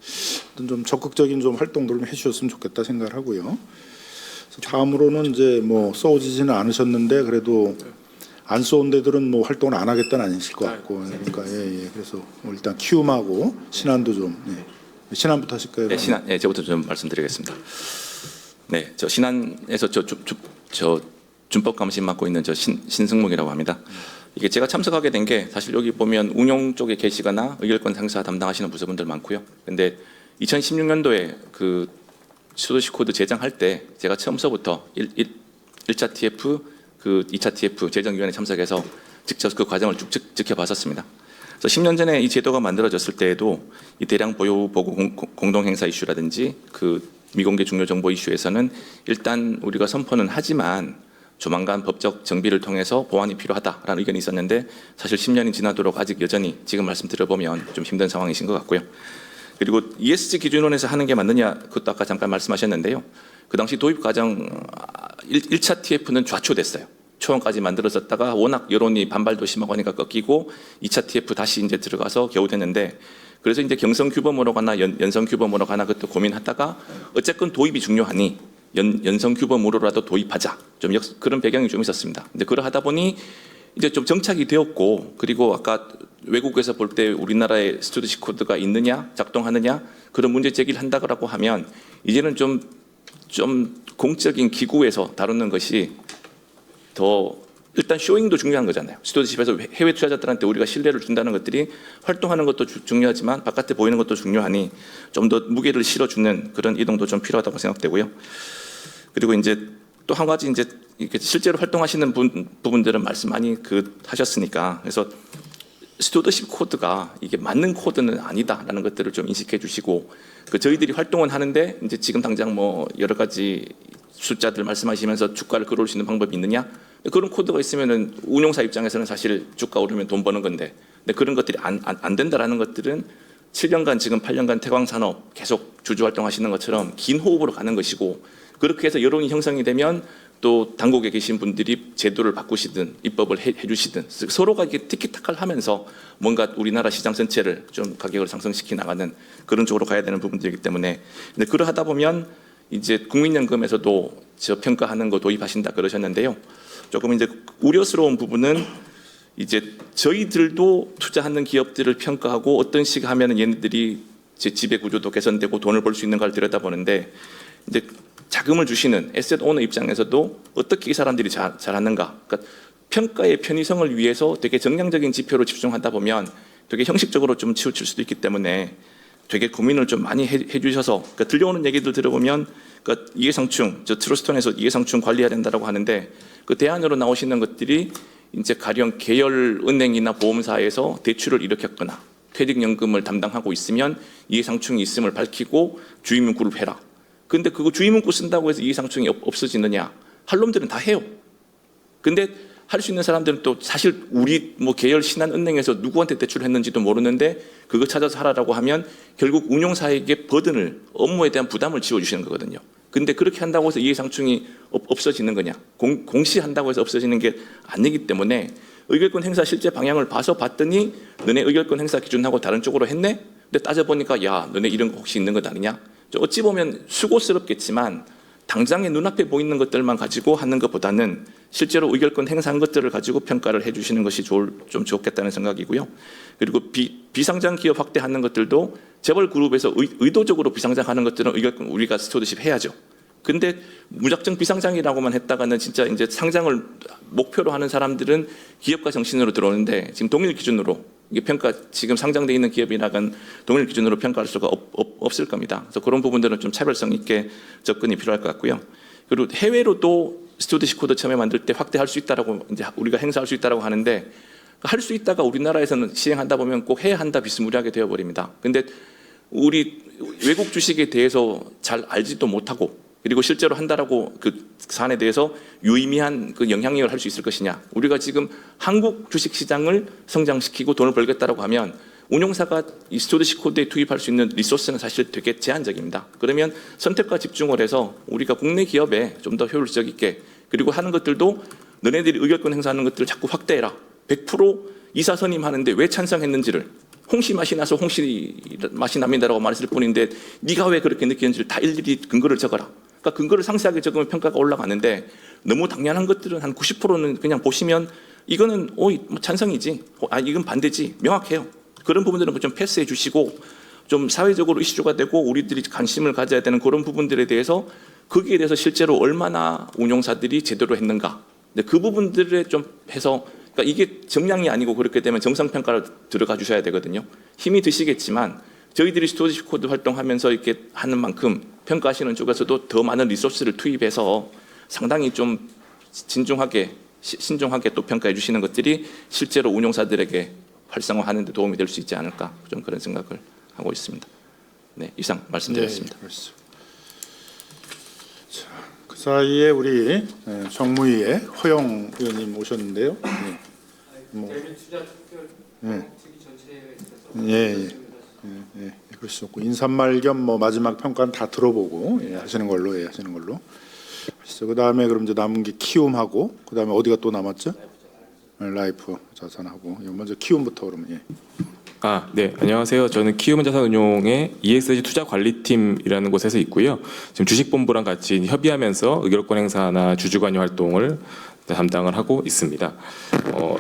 좀 적극적인 좀 활동들을 좀 해주셨으면 좋겠다 생각을 하고요. 그래서 다음으로는 이제 뭐 써오지지는 않으셨는데 그래도 안 써온 데들은 뭐 활동을 안 하겠다는 아니실 것 같고, 그러니까 예. 그래서 뭐 일단 키움하고 신한도 좀 신한부터 하실까요? 네, 신한. 네, 저부터 좀 말씀드리겠습니다. 네, 저 신한에서 저 준법 감시 맡고 있는 저 신승목이라고 합니다. 이게 제가 참석하게 된 게 사실 여기 보면 운용 쪽에 계시거나 의결권 행사 담당하시는 부서분들 많고요. 근데 2016년도에 그 스튜어드십 코드 제정할 때 제가 처음서부터 1차 TF 그 2차 TF 제정위원회 참석해서 직접 그 과정을 쭉 지켜봤었습니다. 그래서 10년 전에 이 제도가 만들어졌을 때에도 이 대량 보유 보고 공동 행사 이슈라든지 그 미공개 중요 정보 이슈에서는 일단 우리가 선포는 하지만 조만간 법적 정비를 통해서 보완이 필요하다라는 의견이 있었는데, 사실 10년이 지나도록 아직 여전히 지금 말씀드려보면 좀 힘든 상황이신 것 같고요. 그리고 ESG 기준원에서 하는 게 맞느냐, 그것도 아까 잠깐 말씀하셨는데요. 그 당시 도입 과정 1차 TF는 좌초됐어요. 초원까지 만들어졌다가 워낙 여론이 반발도 심하고 하니까 꺾이고 2차 TF 다시 이제 들어가서 겨우 됐는데, 그래서 이제 경성 규범으로 가나 연성 규범으로 가나 그것도 고민하다가 어쨌건 도입이 중요하니 연성 규범으로라도 도입하자, 좀 그런 배경이 좀 있었습니다. 근데 그러하다 보니 이제 좀 정착이 되었고, 그리고 아까 외국에서 볼 때 우리나라에 스튜어드십 코드가 있느냐 작동하느냐 그런 문제 제기를 한다고 하면 이제는 좀 공적인 기구에서 다루는 것이 더, 일단 쇼잉도 중요한 거잖아요. 스튜어드십에서 해외 투자자들한테 우리가 신뢰를 준다는 것들이 활동하는 것도 중요하지만 바깥에 보이는 것도 중요하니 좀 더 무게를 실어주는 그런 이동도 좀 필요하다고 생각되고요. 그리고 이제 또 한 가지 이제 이렇게 실제로 활동하시는 부분들은 말씀 많이 하셨으니까, 그래서 스튜어드십 코드가 이게 맞는 코드는 아니다라는 것들을 좀 인식해 주시고, 저희들이 활동은 하는데 이제 지금 당장 뭐 여러 가지 숫자들 말씀하시면서 주가를 끌어올 수 있는 방법이 있느냐? 그런 코드가 있으면은 운용사 입장에서는 사실 주가 오르면 돈 버는 건데, 근데 그런 것들이 안 된다라는 것들은 7년간 지금 8년간 태광산업 계속 주주 활동하시는 것처럼 긴 호흡으로 가는 것이고, 그렇게 해서 여론이 형성이 되면 또 당국에 계신 분들이 제도를 바꾸시든 입법을 해주시든 서로가 이렇게 티키타카를 하면서 뭔가 우리나라 시장 전체를 좀 가격을 상승시켜 나가는 그런 쪽으로 가야 되는 부분들이기 때문에, 근데 그러하다 보면 이제 국민연금에서도 저 평가하는 거 도입하신다 그러셨는데요. 조금 이제 우려스러운 부분은 이제 저희들도 투자하는 기업들을 평가하고 어떤 식으로 하면은 얘네들이 제 지배 구조도 개선되고 돈을 벌 수 있는가를 들여다보는데, 이제 자금을 주시는 에셋 오너 입장에서도 어떻게 이 사람들이 잘하는가. 그러니까 평가의 편의성을 위해서 되게 정량적인 지표로 집중하다 보면 되게 형식적으로 좀 치우칠 수도 있기 때문에 되게 고민을 좀 많이 해주셔서 그러니까 들려오는 얘기들 들어보면 그러니까 이해상충, 저 트러스톤에서 이해상충 관리해야 된다고 하는데 그 대안으로 나오시는 것들이 이제 가령 계열은행이나 보험사에서 대출을 일으켰거나 퇴직연금을 담당하고 있으면 이해상충이 있음을 밝히고 주의문구를 해라. 근데 그거 주의문구 쓴다고 해서 이해상충이 없어지느냐? 할 놈들은 다 해요. 근데 할 수 있는 사람들은 또 사실 우리 뭐 계열 신한은행에서 누구한테 대출을 했는지도 모르는데 그거 찾아서 하라고 하면 결국 운용사에게 버든을 업무에 대한 부담을 지워주시는 거거든요. 근데 그렇게 한다고 해서 이해상충이 없어지는 거냐? 공시한다고 해서 없어지는 게 아니기 때문에 의결권 행사 실제 방향을 봤더니 너네 의결권 행사 기준하고 다른 쪽으로 했네? 근데 따져보니까 야 너네 이런 거 혹시 있는 것 아니냐? 어찌 보면 수고스럽겠지만 당장의 눈앞에 보이는 것들만 가지고 하는 것보다는 실제로 의결권 행사한 것들을 가지고 평가를 해주시는 것이 좀 좋겠다는 생각이고요. 그리고 비상장 기업 확대하는 것들도 재벌 그룹에서 의도적으로 비상장하는 것들은 의결권 우리가 스튜어드십 해야죠. 근데 무작정 비상장이라고만 했다가는 진짜 이제 상장을 목표로 하는 사람들은 기업가 정신으로 들어오는데 지금 동일 기준으로 이게 평가 지금 상장돼 있는 기업이라간 동일 기준으로 평가할 수가 없을 겁니다. 그래서 그런 부분들은 좀 차별성 있게 접근이 필요할 것 같고요. 그리고 해외로도 스튜어드십 코드 처음에 만들 때 확대할 수 있다라고 이제 우리가 행사할 수 있다라고 하는데 할 수 있다가 우리나라에서는 시행한다 보면 꼭 해야 한다 비스무리하게 되어 버립니다. 근데 우리 외국 주식에 대해서 잘 알지도 못하고 그리고 실제로 한다라고 그 사안에 대해서 유의미한 그 영향력을 할 수 있을 것이냐. 우리가 지금 한국 주식시장을 성장시키고 돈을 벌겠다라고 하면 운용사가 이 스튜어드십 코드에 투입할 수 있는 리소스는 사실 되게 제한적입니다. 그러면 선택과 집중을 해서 우리가 국내 기업에 좀 더 효율적 있게 그리고 하는 것들도 너네들이 의결권 행사하는 것들을 자꾸 확대해라. 100% 이사 선임하는데 왜 찬성했는지를 홍시 맛이 나서 홍시 맛이 납니다라고 말했을 뿐인데 네가 왜 그렇게 느꼈는지를 다 일일이 근거를 적어라. 그러니까 근거를 상세하게 적으면 평가가 올라가는데 너무 당연한 것들은 한 90%는 그냥 보시면 이거는 뭐 찬성이지, 이건 반대지 명확해요. 그런 부분들은 좀 패스해 주시고 좀 사회적으로 이슈가 되고 우리들이 관심을 가져야 되는 그런 부분들에 대해서 거기에 대해서 실제로 얼마나 운용사들이 제대로 했는가. 근데 그 부분들에 좀 해서 그러니까 이게 정량이 아니고 그렇게 되면 정상평가로 들어가 주셔야 되거든요. 힘이 드시겠지만 저희들이 스튜어드십 코드 활동하면서 이렇게 하는 만큼 평가하시는 쪽에서도 더 많은 리소스를 투입해서 상당히 좀 신중하게 또 평가해 주시는 것들이 실제로 운용사들에게 활성화하는 데 도움이 될 수 있지 않을까 좀 그런 생각을 하고 있습니다. 네, 이상 말씀드렸습니다. 네, 자, 그 사이에 우리 정무위에 허영 의원님 오셨는데요. 네. 그것이 없고 인사말 겸 뭐 마지막 평가는 다 들어보고 하시는 걸로 하시는 걸로. 그 다음에 그럼 이제 남은 게 키움하고 그 다음에 어디가 또 남았죠? 라이프 자산하고 먼저 키움부터 그러면 네, 안녕하세요. 저는 키움자산운용의 ESG 투자관리팀이라는 곳에서 있고요. 지금 주식본부랑 같이 협의하면서 의결권 행사나 주주관여 활동을 담당을 하고 있습니다.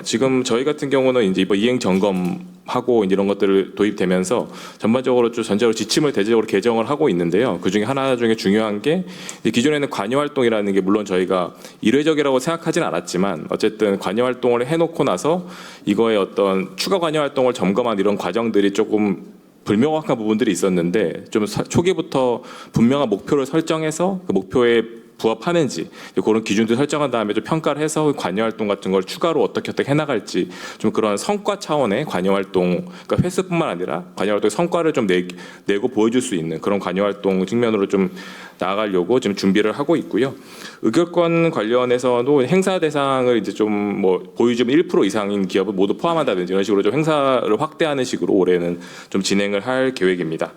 지금 저희 같은 경우는 이제 이번 이행 점검하고 이런 것들을 도입되면서 전반적으로 좀 전체적으로 지침을 대체적으로 개정을 하고 있는데요. 그 중에 하나 중에 중요한 게 기존에는 관여 활동이라는 게 물론 저희가 일회적이라고 생각하지는 않았지만 어쨌든 관여 활동을 해놓고 나서 이거의 어떤 추가 관여 활동을 점검한 이런 과정들이 조금 불명확한 부분들이 있었는데 좀 초기부터 분명한 목표를 설정해서 그 목표에 부합하는지 그런 기준들 설정한 다음에 좀 평가를 해서 관여 활동 같은 걸 추가로 어떻게 해나갈지 좀 그런 성과 차원의 관여 활동, 그러니까 횟수뿐만 아니라 관여 활동의 성과를 좀 내고 보여줄 수 있는 그런 관여 활동 측면으로 좀 나아가려고 지금 준비를 하고 있고요. 의결권 관련해서도 행사 대상을 이제 좀 뭐 보유지분 1% 이상인 기업을 모두 포함한다든지 이런 식으로 좀 행사를 확대하는 식으로 올해는 좀 진행을 할 계획입니다.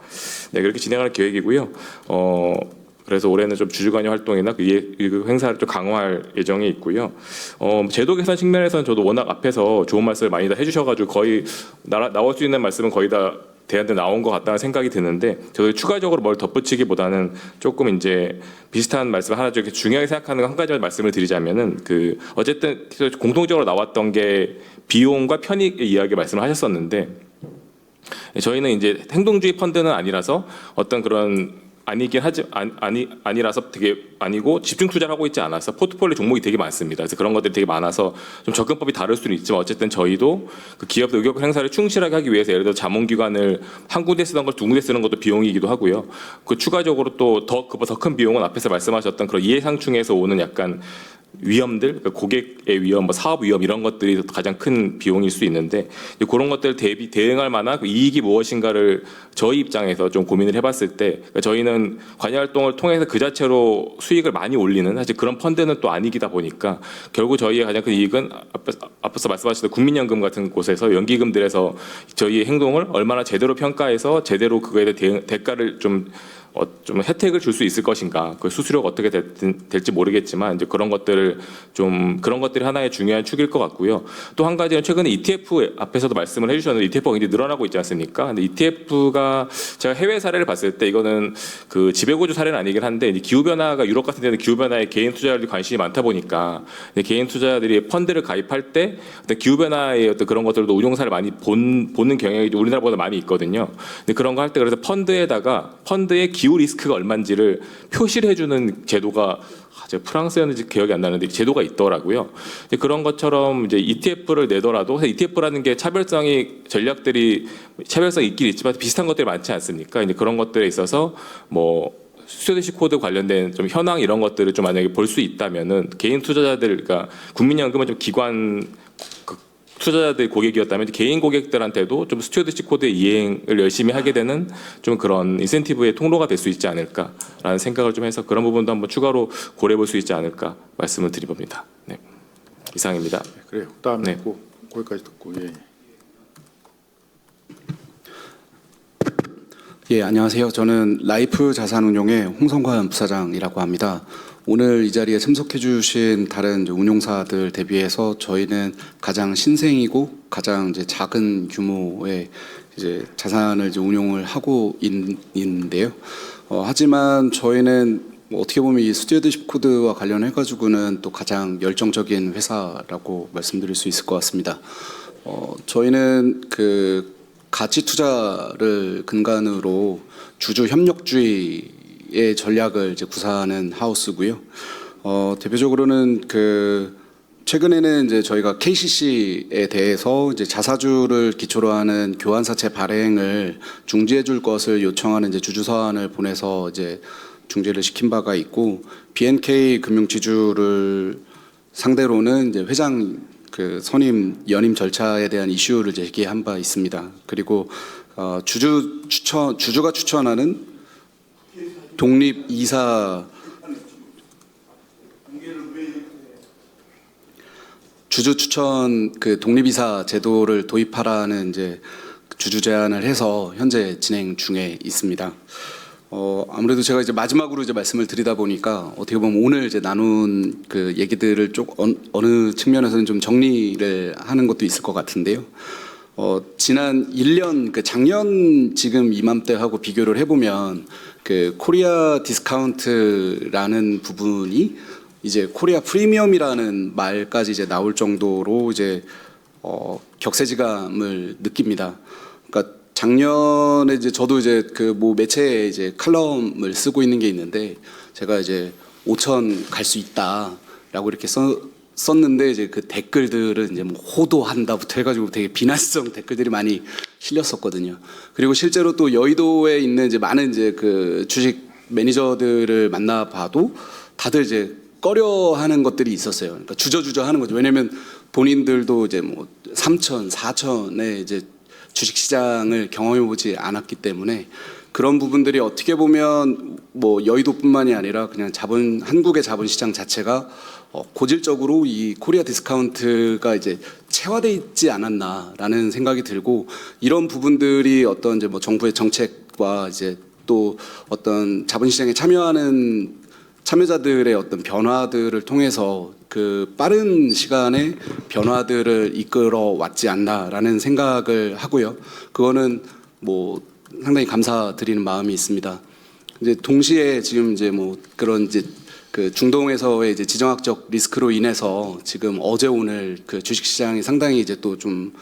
네, 그렇게 진행할 계획이고요. 그래서 올해는 좀 주주관여 활동이나 그 행사를 좀 강화할 예정이 있고요. 제도 개선 측면에서는 저도 워낙 앞에서 좋은 말씀을 많이 다 해주셔가지고 거의 나올 수 있는 말씀은 거의 다 대안들 나온 것 같다는 생각이 드는데 저도 추가적으로 뭘 덧붙이기보다는 조금 이제 비슷한 말씀 하나 좀 중요하게 생각하는 한 가지 말씀을 드리자면은 어쨌든 공통적으로 나왔던 게 비용과 편익의 이야기 말씀을 하셨었는데 저희는 이제 행동주의 펀드는 아니라서 어떤 그런 아니라서 되게 아니고 집중 투자를 하고 있지 않아서 포트폴리오 종목이 되게 많습니다. 그래서 그런 것들이 되게 많아서 좀 접근법이 다를 수는 있지만 어쨌든 저희도 그 기업 의결권 행사를 충실하게 하기 위해서 예를 들어 자문기관을 한 군데 쓰던 걸 두 군데 쓰는 것도 비용이기도 하고요. 그 추가적으로 또 그보다 더 큰 비용은 앞에서 말씀하셨던 그런 이해상충에서 오는 약간 위험들, 그러니까 고객의 위험, 뭐 사업 위험 이런 것들이 가장 큰 비용일 수 있는데 그런 것들 대응할 만한 그 이익이 무엇인가를 저희 입장에서 좀 고민을 해봤을 때 그러니까 저희는 관여 활동을 통해서 그 자체로 수익을 많이 올리는 사실 그런 펀드는 또 아니기다 보니까 결국 저희의 가장 큰 이익은 앞서 말씀하셨던 국민연금 같은 곳에서 연기금들에서 저희의 행동을 얼마나 제대로 평가해서 제대로 그거에 대해 대가를 좀 혜택을 줄 수 있을 것인가, 그 수수료가 어떻게 될지 모르겠지만 이제 그런 것들이 하나의 중요한 축일 것 같고요. 또 한 가지는 최근에 ETF 앞에서도 말씀을 해주셨는데 ETF가 굉장히 늘어나고 있지 않습니까? 근데 ETF가 제가 해외 사례를 봤을 때 이거는 그 지배구조 사례는 아니긴 한데 기후 변화가 유럽 같은 데는 기후 변화에 개인 투자자들이 관심이 많다 보니까 개인 투자자들이 펀드를 가입할 때 기후 변화의 어떤 그런 것들도 운용사를 많이 보는 경향이 우리나라보다 많이 있거든요. 근데 그런 거 할 때 그래서 펀드의 기후 리스크가 얼마인지를 표시를 해주는 제도가 제가 프랑스였는지 기억이 안 나는데 제도가 있더라고요. 그런 것처럼 이제 ETF를 내더라도 ETF라는 게 전략들이 차별성이 있긴 있지만 비슷한 것들이 많지 않습니까? 이제 그런 것들에 있어서 뭐 스튜어드십 코드 관련된 좀 현황 이런 것들을 좀 만약에 볼 수 있다면은 개인 투자자들, 그러니까 국민연금은 좀 기관 투자자들 고객이었다면 개인 고객들한테도 좀 스튜어드십 코드의 이행을 열심히 하게 되는 좀 그런 인센티브의 통로가 될 수 있지 않을까라는 생각을 좀 해서 그런 부분도 한번 추가로 고려해 볼 수 있지 않을까 말씀을 드려봅니다. 네. 이상입니다. 네, 그래요. 다음에 네. 거기까지 듣고 예. 예, 안녕하세요. 저는 라이프 자산운용의 홍성관 부사장이라고 합니다. 오늘 이 자리에 참석해 주신 다른 운용사들 대비해서 저희는 가장 신생이고 가장 이제 작은 규모의 이제 자산을 이제 운용을 하고 있는데요. 하지만 저희는 어떻게 보면 이 스튜어드십 코드와 관련해 가지고는 또 가장 열정적인 회사라고 말씀드릴 수 있을 것 같습니다. 저희는 그 가치 투자를 근간으로 주주 협력주의의 전략을 이제 구사하는 하우스고요. 대표적으로는 최근에는 이제 저희가 KCC에 대해서 이제 자사주를 기초로 하는 교환사채 발행을 중지해 줄 것을 요청하는 이제 주주 서한을 보내서 이제 중지를 시킨 바가 있고, BNK 금융지주를 상대로는 이제 회장 연임 절차에 대한 이슈를 제기한 바 있습니다. 그리고 주주가 추천하는 독립 이사 주주 추천 독립이사 제도를 도입하라는 이제 주주 제안을 해서 현재 진행 중에 있습니다. 아무래도 제가 이제 마지막으로 이제 말씀을 드리다 보니까 어떻게 보면 오늘 이제 나눈 그 얘기들을 어느 측면에서는 좀 정리를 하는 것도 있을 것 같은데요. 지난 1년 작년 지금 이맘때하고 비교를 해보면 코리아 디스카운트라는 부분이 이제 코리아 프리미엄이라는 말까지 이제 나올 정도로 이제 격세지감을 느낍니다. 그러니까 작년에 이제 저도 이제 매체에 이제 칼럼을 쓰고 있는 게 있는데 제가 이제 5천 갈 수 있다라고 이렇게 썼는데 이제 그 댓글들은 이제 호도한다부터 해가지고 되게 비난성 댓글들이 많이 실렸었거든요. 그리고 실제로 또 여의도에 있는 이제 많은 이제 주식 매니저들을 만나봐도 다들 이제 꺼려하는 것들이 있었어요. 그러니까 주저하는 거죠. 왜냐하면 본인들도 이제 3천, 4천에 이제 주식시장을 경험해보지 않았기 때문에 그런 부분들이 어떻게 보면 여의도뿐만이 아니라 그냥 한국의 자본시장 자체가 고질적으로 이 코리아 디스카운트가 이제 체화돼 있지 않았나라는 생각이 들고, 이런 부분들이 어떤 이제 정부의 정책과 이제 또 어떤 자본시장에 참여하는 참여자들의 어떤 변화들을 통해서 빠른 시간에 변화들을 이끌어 왔지 않나라는 생각을 하고요. 그거는 상당히 감사드리는 마음이 있습니다. 이제 동시에 지금 이제 그런 이제 중동에서의 이제 지정학적 리스크로 인해서 지금 어제 오늘 주식시장이 상당히 이제 또 좀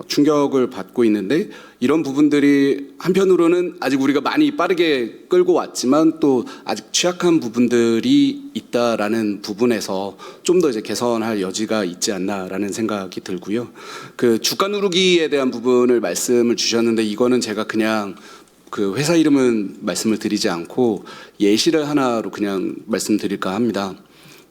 충격을 받고 있는데 이런 부분들이 한편으로는 아직 우리가 많이 빠르게 끌고 왔지만 또 아직 취약한 부분들이 있다라는 부분에서 좀 더 이제 개선할 여지가 있지 않나라는 생각이 들고요. 그 주가 누르기에 대한 부분을 말씀을 주셨는데 이거는 제가 그냥 그 회사 이름은 말씀을 드리지 않고 예시를 하나로 그냥 말씀드릴까 합니다.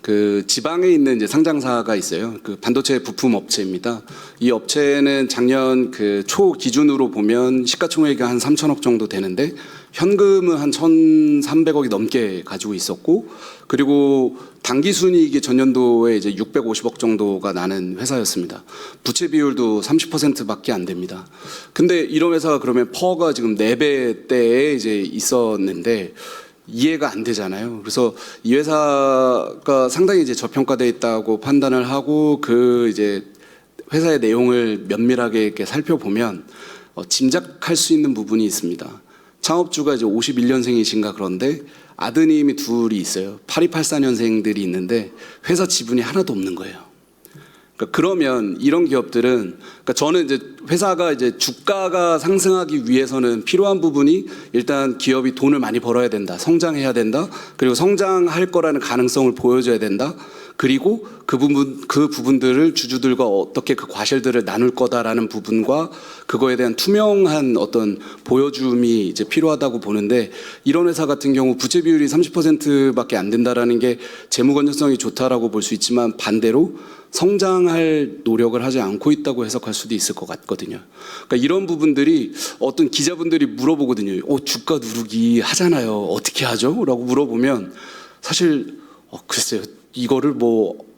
그 지방에 있는 이제 상장사가 있어요. 그 반도체 부품 업체입니다. 이 업체는 작년 그 초 기준으로 보면 시가총액이 한 3천억 정도 되는데 현금은 한 1,300억이 넘게 가지고 있었고 그리고 당기 순이익이 전년도에 이제 650억 정도가 나는 회사였습니다. 부채 비율도 30%밖에 안 됩니다. 근데 이런 회사가 그러면 퍼가 지금 4배대에 이제 있었는데 이해가 안 되잖아요. 그래서 이 회사가 상당히 이제 저평가되어 있다고 판단을 하고 그 이제 회사의 내용을 면밀하게 이렇게 살펴보면 짐작할 수 있는 부분이 있습니다. 창업주가 이제 51년생이신가 그런데 아드님이 둘이 있어요. 8284년생들이 있는데 회사 지분이 하나도 없는 거예요. 그러면 이런 기업들은 저는 이제 회사가 이제 주가가 상승하기 위해서는 필요한 부분이 일단 기업이 돈을 많이 벌어야 된다. 성장해야 된다. 그리고 성장할 거라는 가능성을 보여줘야 된다. 그리고 그 부분들을 주주들과 어떻게 그 과실들을 나눌 거다라는 부분과 그거에 대한 투명한 어떤 보여줌이 이제 필요하다고 보는데 이런 회사 같은 경우 부채 비율이 30%밖에 안 된다라는 게 재무 건전성이 좋다라고 볼 수 있지만 반대로 성장할 노력을 하지 않고 있다고 해석할 수도 있을 것 같거든요. 그러니까 이런 부분들이 어떤 기자분들이 물어보거든요. 주가 누르기 하잖아요. 어떻게 하죠? 라고 물어보면 사실 글쎄요. 이거를 뭐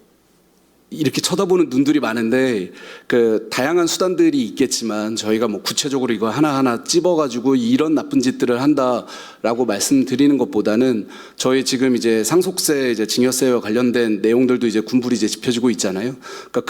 이렇게 쳐다보는 눈들이 많은데 그 다양한 수단들이 있겠지만 저희가 뭐 구체적으로 이거 하나하나 찝어가지고 이런 나쁜 짓들을 한다라고 말씀드리는 것보다는 저희 지금 이제 상속세 이제 증여세와 관련된 내용들도 이제 군불이 이제 짚혀지고 있잖아요. 그러니까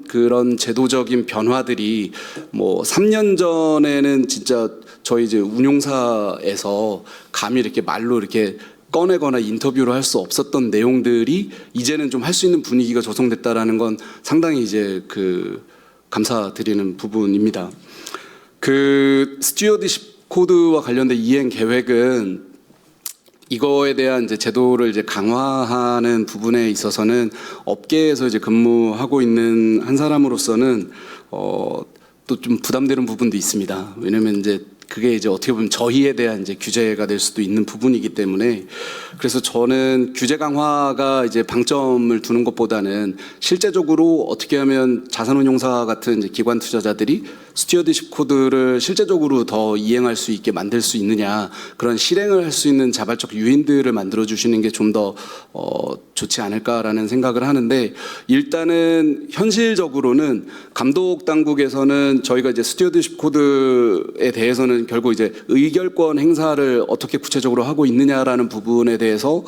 그런 제도적인 변화들이 뭐 3년 전에는 진짜 저희 이제 운용사에서 감히 이렇게 말로 이렇게 꺼내거나 인터뷰를 할 수 없었던 내용들이 이제는 좀 할 수 있는 분위기가 조성됐다라는 건 상당히 이제 그 감사드리는 부분입니다. 그 스튜어드십 코드와 관련된 이행 계획은 이거에 대한 이제 제도를 이제 강화하는 부분에 있어서는 업계에서 이제 근무하고 있는 한 사람으로서는 또 좀 부담되는 부분도 있습니다. 왜냐면 이제 그게 이제 어떻게 보면 저희에 대한 이제 규제가 될 수도 있는 부분이기 때문에 그래서 저는 규제 강화가 이제 방점을 두는 것보다는 실제적으로 어떻게 하면 자산운용사 같은 이제 기관 투자자들이 스튜어드십 코드를 실제적으로 더 이행할 수 있게 만들 수 있느냐 그런 실행을 할 수 있는 자발적 유인들을 만들어 주시는 게 좀 더 좋지 않을까라는 생각을 하는데 일단은 현실적으로는 감독 당국에서는 저희가 이제 스튜어드십 코드에 대해서는 결국 이제 의결권 행사를 어떻게 구체적으로 하고 있느냐라는 부분에 대해서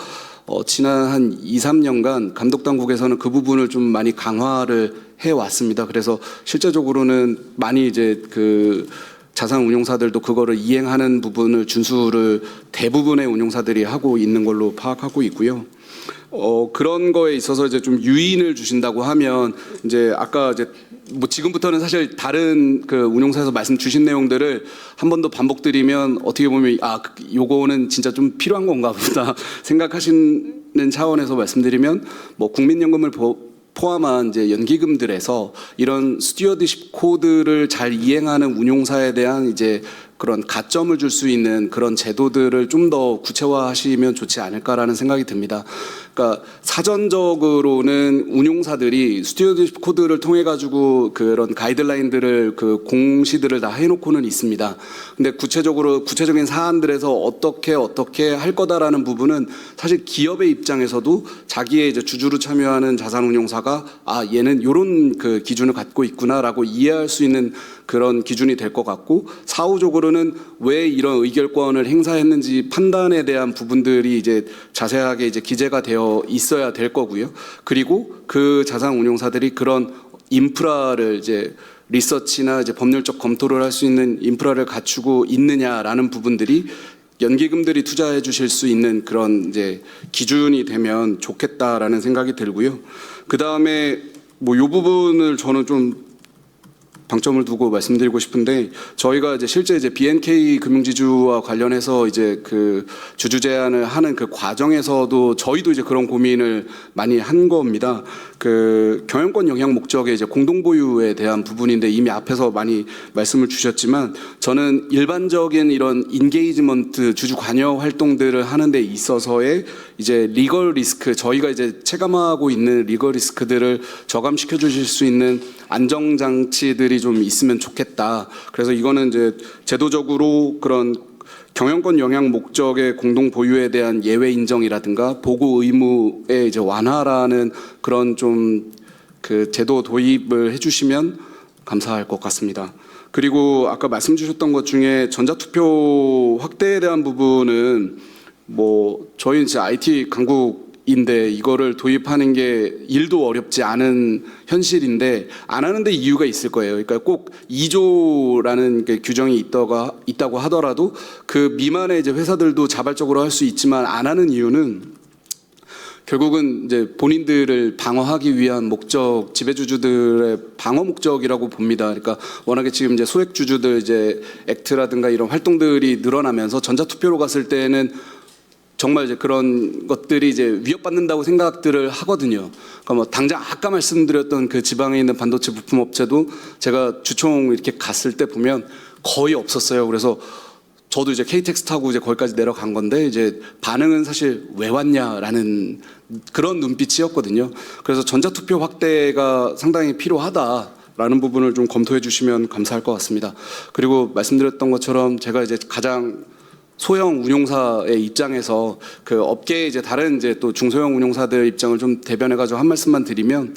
지난 한 2, 3년간 감독 당국에서는 그 부분을 좀 많이 강화를 해 왔습니다. 그래서 실제적으로는 많이 이제 그 자산 운용사들도 그거를 이행하는 부분을 준수를 대부분의 운용사들이 하고 있는 걸로 파악하고 있고요. 그런 거에 있어서 이제 좀 유인을 주신다고 하면 이제 아까 이제 뭐 지금부터는 사실 다른 그 운용사에서 말씀 주신 내용들을 한 번 더 반복드리면 어떻게 보면 요거는 진짜 좀 필요한 건가 보다 생각하시는 차원에서 말씀드리면 뭐 국민연금을 포함한 이제 연기금들에서 이런 스튜어드십 코드를 잘 이행하는 운용사에 대한 이제 그런 가점을 줄 수 있는 그런 제도들을 좀 더 구체화하시면 좋지 않을까라는 생각이 듭니다. 그러니까 사전적으로는 운용사들이 스튜어드십 코드를 통해 가지고 그런 가이드라인들을 그 공시들을 다 해놓고는 있습니다. 근데 구체적인 사안들에서 어떻게 할 거다라는 부분은 사실 기업의 입장에서도 자기의 이제 주주로 참여하는 자산운용사가 얘는 이런 그 기준을 갖고 있구나라고 이해할 수 있는 그런 기준이 될 것 같고 사후적으로는 왜 이런 의결권을 행사했는지 판단에 대한 부분들이 이제 자세하게 이제 기재가 되어 있어야 될 거고요. 그리고 그 자산 운용사들이 그런 인프라를 이제 리서치나 이제 법률적 검토를 할 수 있는 인프라를 갖추고 있느냐라는 부분들이 연기금들이 투자해 주실 수 있는 그런 이제 기준이 되면 좋겠다라는 생각이 들고요. 그 다음에 뭐 이 부분을 저는 좀 방점을 두고 말씀드리고 싶은데 저희가 이제 실제 이제 BNK 금융지주와 관련해서 이제 그 주주 제안을 하는 그 과정에서도 저희도 이제 그런 고민을 많이 한 겁니다. 그 경영권 영향 목적의 이제 공동 보유에 대한 부분인데 이미 앞에서 많이 말씀을 주셨지만 저는 일반적인 이런 인게이지먼트 주주 관여 활동들을 하는 데 있어서의 이제 리걸 리스크 저희가 이제 체감하고 있는 리걸 리스크들을 저감시켜 주실 수 있는 안정 장치들이 좀 있으면 좋겠다. 그래서 이거는 이제 제도적으로 그런 경영권 영향 목적의 공동 보유에 대한 예외 인정이라든가 보고 의무의 이제 완화라는 그런 좀 그 제도 도입을 해주시면 감사할 것 같습니다. 그리고 아까 말씀 주셨던 것 중에 전자투표 확대에 대한 부분은 뭐 저희는 이제 IT 강국인데 이거를 도입하는 게 일도 어렵지 않은 현실인데 안 하는데 이유가 있을 거예요. 그러니까 꼭 2조라는 그 규정이 있다고 하더라도 그 미만의 이제 회사들도 자발적으로 할 수 있지만 안 하는 이유는 결국은 이제 본인들을 방어하기 위한 목적, 지배주주들의 방어 목적이라고 봅니다. 그러니까 워낙에 지금 이제 소액주주들 이제 액트라든가 이런 활동들이 늘어나면서 전자투표로 갔을 때는 정말 이제 그런 것들이 이제 위협받는다고 생각들을 하거든요. 그러니까 뭐 당장 아까 말씀드렸던 그 지방에 있는 반도체 부품 업체도 제가 주총 이렇게 갔을 때 보면 거의 없었어요. 그래서 저도 이제 KTX 타고 이제 거기까지 내려간 건데 이제 반응은 사실 왜 왔냐라는 그런 눈빛이었거든요. 그래서 전자투표 확대가 상당히 필요하다라는 부분을 좀 검토해 주시면 감사할 것 같습니다. 그리고 말씀드렸던 것처럼 제가 이제 가장 소형 운용사의 입장에서 그 업계의 이제 다른 이제 또 중소형 운용사들 입장을 좀 대변해가지고 한 말씀만 드리면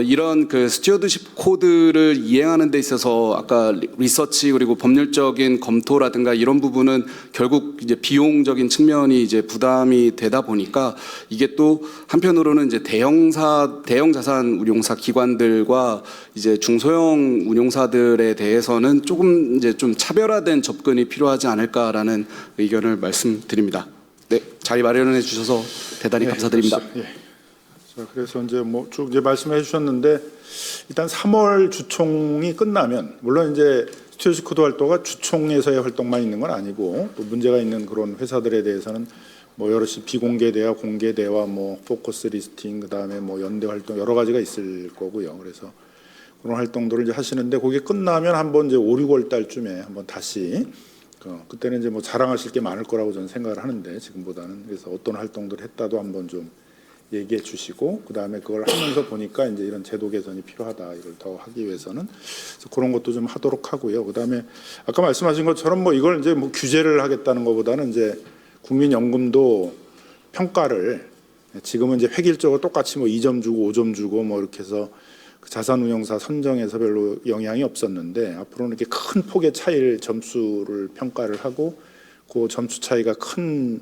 이런 그 스튜어드십 코드를 이행하는 데 있어서 아까 리서치 그리고 법률적인 검토라든가 이런 부분은 결국 이제 비용적인 측면이 이제 부담이 되다 보니까 이게 또 한편으로는 이제 대형 자산 운용사 기관들과 이제 중소형 운용사들에 대해서는 조금 이제 좀 차별화된 접근이 필요하지 않을까라는 의견을 말씀드립니다. 네, 자리 마련해 주셔서 대단히 감사드립니다. 자, 그래서 이제 뭐 쭉 이제 말씀해 주셨는데 일단 3월 주총이 끝나면 물론 이제 스튜어드십 코드 활동가 주총에서의 활동만 있는 건 아니고 또 문제가 있는 그런 회사들에 대해서는 뭐 여럿이 비공개 대화, 공개 대화, 뭐 포커스 리스팅, 그다음에 뭐 연대 활동 여러 가지가 있을 거고요. 그래서 그런 활동들을 이제 하시는데 그게 끝나면 한번 이제 5, 6월 달쯤에 한번 다시 그때는 이제 뭐 자랑하실 게 많을 거라고 저는 생각을 하는데 지금보다는 그래서 어떤 활동들을 했다도 한번 좀 얘기해 주시고 그다음에 그걸 하면서 보니까 이제 이런 제도 개선이 필요하다 이걸 더 하기 위해서는 그래서 그런 것도 좀 하도록 하고요. 그다음에 아까 말씀하신 것처럼 뭐 이걸 이제 뭐 규제를 하겠다는 것보다는 이제 국민연금도 평가를 지금은 이제 획일적으로 똑같이 뭐 2점 주고 5점 주고 뭐 이렇게 해서 그 자산운용사 선정에서 별로 영향이 없었는데 앞으로는 이렇게 큰 폭의 차이를 점수를 평가를 하고 그 점수 차이가 큰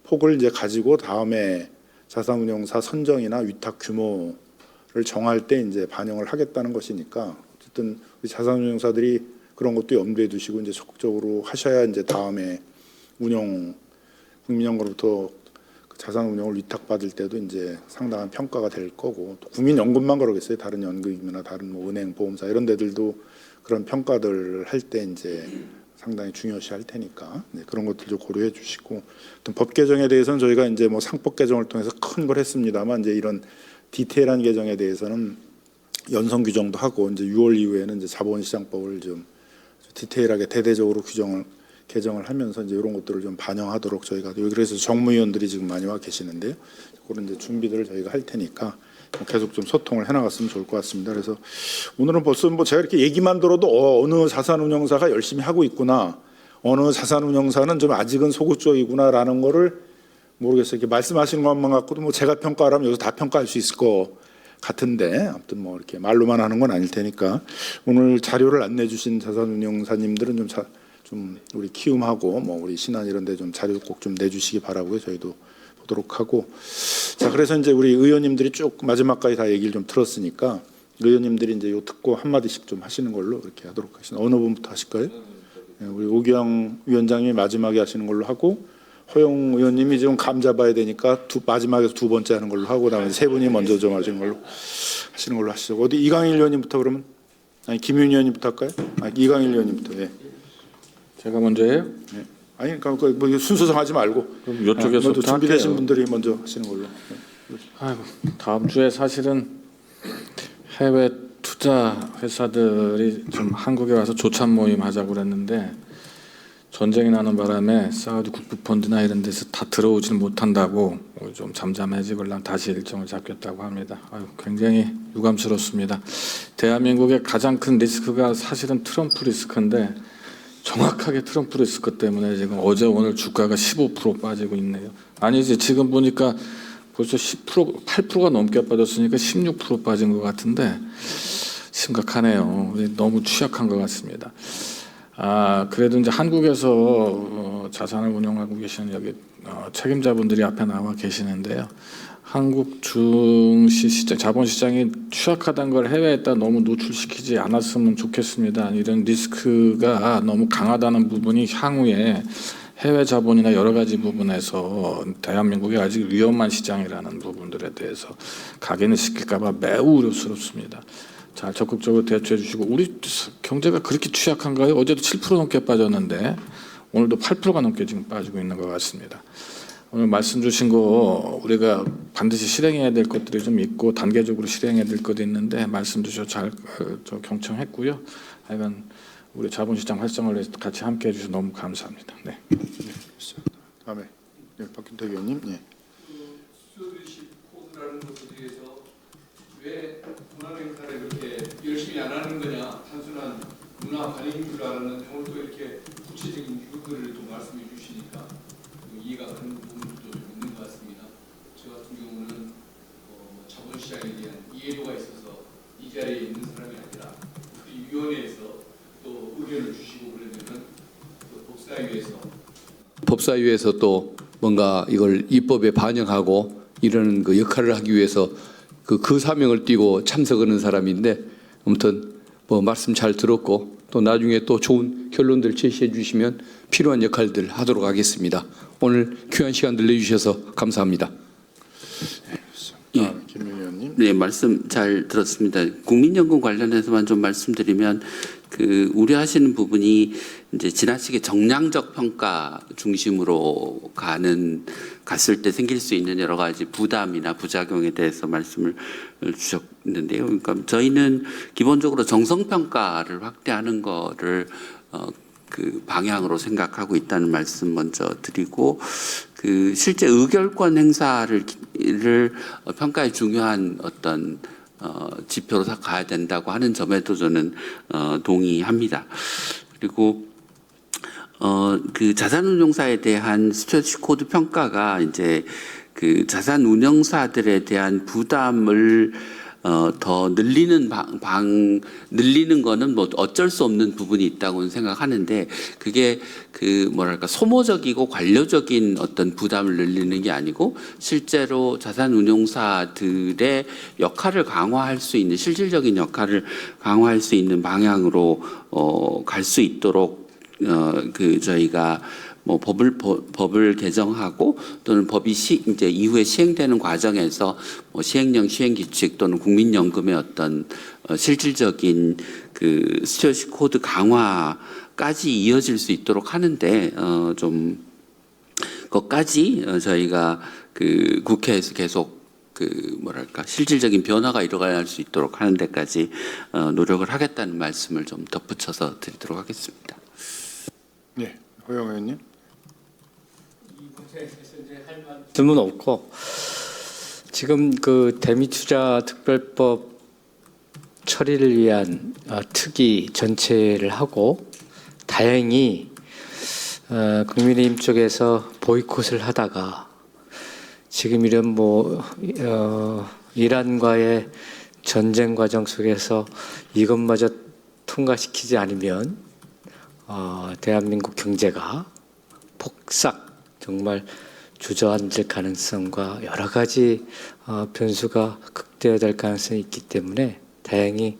폭을 이제 가지고 다음에 자산운용사 선정이나 위탁 규모를 정할 때 이제 반영을 하겠다는 것이니까 어쨌든 우리 자산운용사들이 그런 것도 염두에 두시고 이제 적극적으로 하셔야 이제 다음에 국민연금으로부터 자산운용을 위탁받을 때도 이제 상당한 평가가 될 거고 또 국민연금만 그러겠어요. 다른 연금이나 다른 뭐 은행, 보험사 이런 데들도 그런 평가들을 할 때 이제 상당히 중요시할 테니까 그런 것들도 고려해 주시고 법 개정에 대해서는 저희가 이제 뭐 상법 개정을 통해서 큰 걸 했습니다만 이제 이런 디테일한 개정에 대해서는 연성 규정도 하고 이제 6월 이후에는 이제 자본시장법을 좀 디테일하게 대대적으로 개정을 하면서 이제 이런 것들을 좀 반영하도록 저희가 그래서 정무위원들이 지금 많이 와 계시는데요. 그런 이제 준비들을 저희가 할 테니까 계속 좀 소통을 해나갔으면 좋을 것 같습니다. 그래서 오늘은 벌써 뭐 제가 이렇게 얘기만 들어도 어느 자산운용사가 열심히 하고 있구나, 어느 자산운용사는 좀 아직은 소극적이구나라는 거를 모르겠어요. 이렇게 말씀하시는 것만 갖고도 뭐 제가 평가하라면 여기서 다 평가할 수 있을 것 같은데 아무튼 뭐 이렇게 말로만 하는 건 아닐 테니까 오늘 자료를 안 내주신 자산운용사님들은 좀 우리 키움하고 뭐 우리 신한 이런 데 좀 자료 꼭 좀 내주시기 바라고요. 저희도 보도록 하고 자 그래서 이제 우리 의원님들이 쭉 마지막까지 다 얘기를 좀 들었으니까 의원님들이 이제 요 듣고 한 마디씩 좀 하시는 걸로 이렇게 하도록 하겠습니다. 어느 분부터 하실까요? 네, 우리 오규영 위원장님이 마지막에 하시는 걸로 하고 허용 의원님이 지금 감 잡아야 되니까 마지막에서 두 번째 하는 걸로 하고 그다음에 세 분이 먼저 좀 하시는 걸로 하시죠. 어디 이강일 의원님부터 그러면 아니 김윤희 의원님부터 할까요? 이광일 의원님부터. 예. 제가 먼저예요? 네. 아니 그러니까 뭐 순서상 하지 말고 그럼 이쪽에서 먼저 준비되신 할게요. 분들이 먼저 하시는 걸로. 네. 아이고, 다음 주에 사실은 해외 투자 회사들이 좀 한국에 와서 조찬 모임 하자고 그랬는데 전쟁이 나는 바람에 사우디 국부펀드나 이런 데서 다 들어오지는 못한다고 좀 잠잠해지걸랑 다시 일정을 잡겠다고 합니다. 아유, 굉장히 유감스럽습니다. 대한민국의 가장 큰 리스크가 사실은 트럼프 리스크인데 정확하게 트럼프 리스크 때문에 지금 어제 오늘 주가가 15% 빠지고 있네요. 아니지 지금 보니까 벌써 10% 8%가 넘게 빠졌으니까 16% 빠진 것 같은데 심각하네요. 너무 취약한 것 같습니다. 그래도 이제 한국에서 자산을 운용하고 계시는 여기 책임자분들이 앞에 나와 계시는데요. 한국 증시 시장, 자본시장이 취약하다는 걸 해외에다 너무 노출시키지 않았으면 좋겠습니다. 이런 리스크가 너무 강하다는 부분이 향후에 해외 자본이나 여러 가지 부분에서 대한민국이 아직 위험한 시장이라는 부분들에 대해서 각인을 시킬까 봐 매우 우려스럽습니다. 잘 적극적으로 대처해 주시고 우리 경제가 그렇게 취약한가요? 어제도 7% 넘게 빠졌는데 오늘도 8%가 넘게 지금 빠지고 있는 것 같습니다. 오늘 말씀 주신 거 우리가 반드시 실행해야 될 것들이 좀 있고 단계적으로 실행해야 될 것도 있는데 말씀 주셔서 잘 경청했고요. 하여간 우리 자본시장 활성화를 위해서 같이 함께해 주셔서 너무 감사합니다. 네. 다음에 박균택 의원님. 예. 스튜어드십 코드라는 것에 대해서 왜 문화 행사를 이렇게 열심히 안 하는 거냐, 단순한 문화 관행인 줄 알았는데 오늘 또 이렇게 구체적인 이유들을 좀 말씀해 주시니까 이해가 가는 부분도 좀 있는 것 같습니다. 저 같은 경우는 자본시장에 대한 이해도가 있어서 이 자리에 있는 사람이 아니라 우리 위원회에서 또 의견을 주시고 그러면은 또 법사위에서 또 뭔가 이걸 입법에 반영하고 이러는 그 역할을 하기 위해서 그 사명을 띠고 참석하는 사람인데 아무튼 뭐 말씀 잘 들었고 또 나중에 또 좋은 결론들 제시해 주시면 필요한 역할들 하도록 하겠습니다. 오늘 귀한 시간들 내주셔서 감사합니다. 예. 김윤희 의원님. 네, 말씀 잘 들었습니다. 국민연금 관련해서만 좀 말씀드리면 우려하시는 부분이 이제 지나치게 정량적 평가 중심으로 갔을 때 생길 수 있는 여러 가지 부담이나 부작용에 대해서 말씀을 주셨는데요. 그러니까 저희는 기본적으로 정성 평가를 확대하는 거를 방향으로 생각하고 있다는 말씀 먼저 드리고 실제 의결권 행사를 평가에 중요한 어떤 지표로 가야 된다고 하는 점에도 저는 동의합니다. 그리고 자산운용사에 대한 스튜어드십 코드 평가가 이제 자산운용사들에 대한 부담을 더 늘리는 늘리는 거는 뭐 어쩔 수 없는 부분이 있다고는 생각하는데 그게 소모적이고 관료적인 어떤 부담을 늘리는 게 아니고 실제로 자산운용사들의 역할을 강화할 수 있는 실질적인 역할을 강화할 수 있는 방향으로 갈 수 있도록 저희가 뭐 법을 개정하고 또는 법이 이제 이후에 시행되는 과정에서 뭐 시행령 시행규칙 또는 국민연금의 어떤 실질적인 스튜어드십 코드 강화까지 이어질 수 있도록 하는데 좀 그것까지 저희가 국회에서 계속 실질적인 변화가 일어날 수 있도록 하는 데까지 노력을 하겠다는 말씀을 좀 덧붙여서 드리도록 하겠습니다. 네, 허영 의원님. 질문 없고 지금 대미투자 특별법 처리를 위한 특위 전체를 하고 다행히 국민의힘 쪽에서 보이콧을 하다가 지금 이런 이란과의 전쟁 과정 속에서 이것마저 통과시키지 않으면 대한민국 경제가 폭삭 정말 주저앉을 가능성과 여러 가지 변수가 극대화될 가능성이 있기 때문에 다행히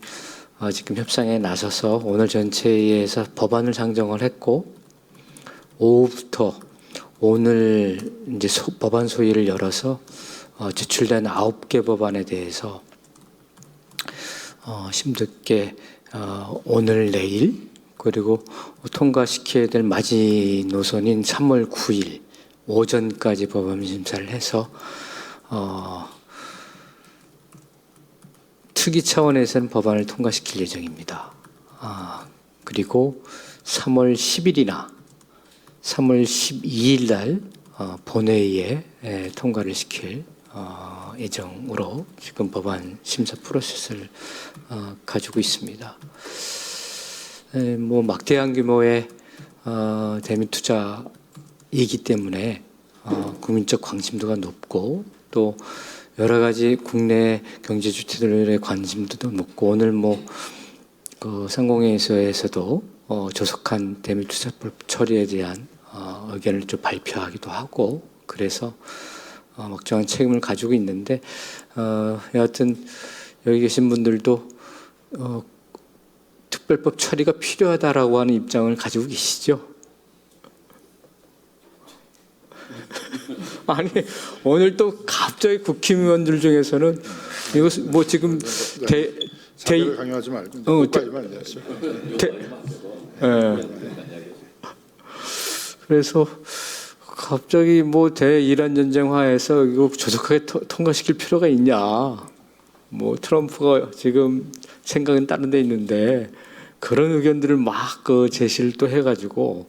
지금 협상에 나서서 오늘 전체회의에서 법안을 상정을 했고 오후부터 오늘 이제 법안 소위를 열어서 제출된 9개 법안에 대해서 심득게 오늘 내일 그리고 통과시켜야 될 마지노선인 3월 9일 오전까지 법안 심사를 해서 특위 차원에서는 법안을 통과시킬 예정입니다. 그리고 3월 10일이나 3월 12일 날 본회의에 통과를 시킬 예정으로 지금 법안 심사 프로세스를 가지고 있습니다. 뭐 막대한 규모의 대미 투자이기 때문에 국민적 관심도가 높고 또 여러 가지 국내 경제 주체들의 관심도도 높고 오늘 뭐 그 상공회의소에서도 조속한 대미 투자법 처리에 대한 의견을 좀 발표하기도 하고 그래서 막중한 책임을 가지고 있는데 여하튼 여기 계신 분들도 특별법 처리가 필요하다라고 하는 입장을 가지고 계시죠? 아니 오늘 또 갑자기 국힘의원들 중에서는 이거 뭐 지금 사회를 강요하지 말고 끝까지만 얘기하시죠. 그래서 갑자기 뭐 대이란 전쟁 화해에서 이거 조속하게 통과시킬 필요가 있냐? 뭐 트럼프가 지금 생각은 다른 데 있는데 그런 의견들을 막 제시를 또 해가지고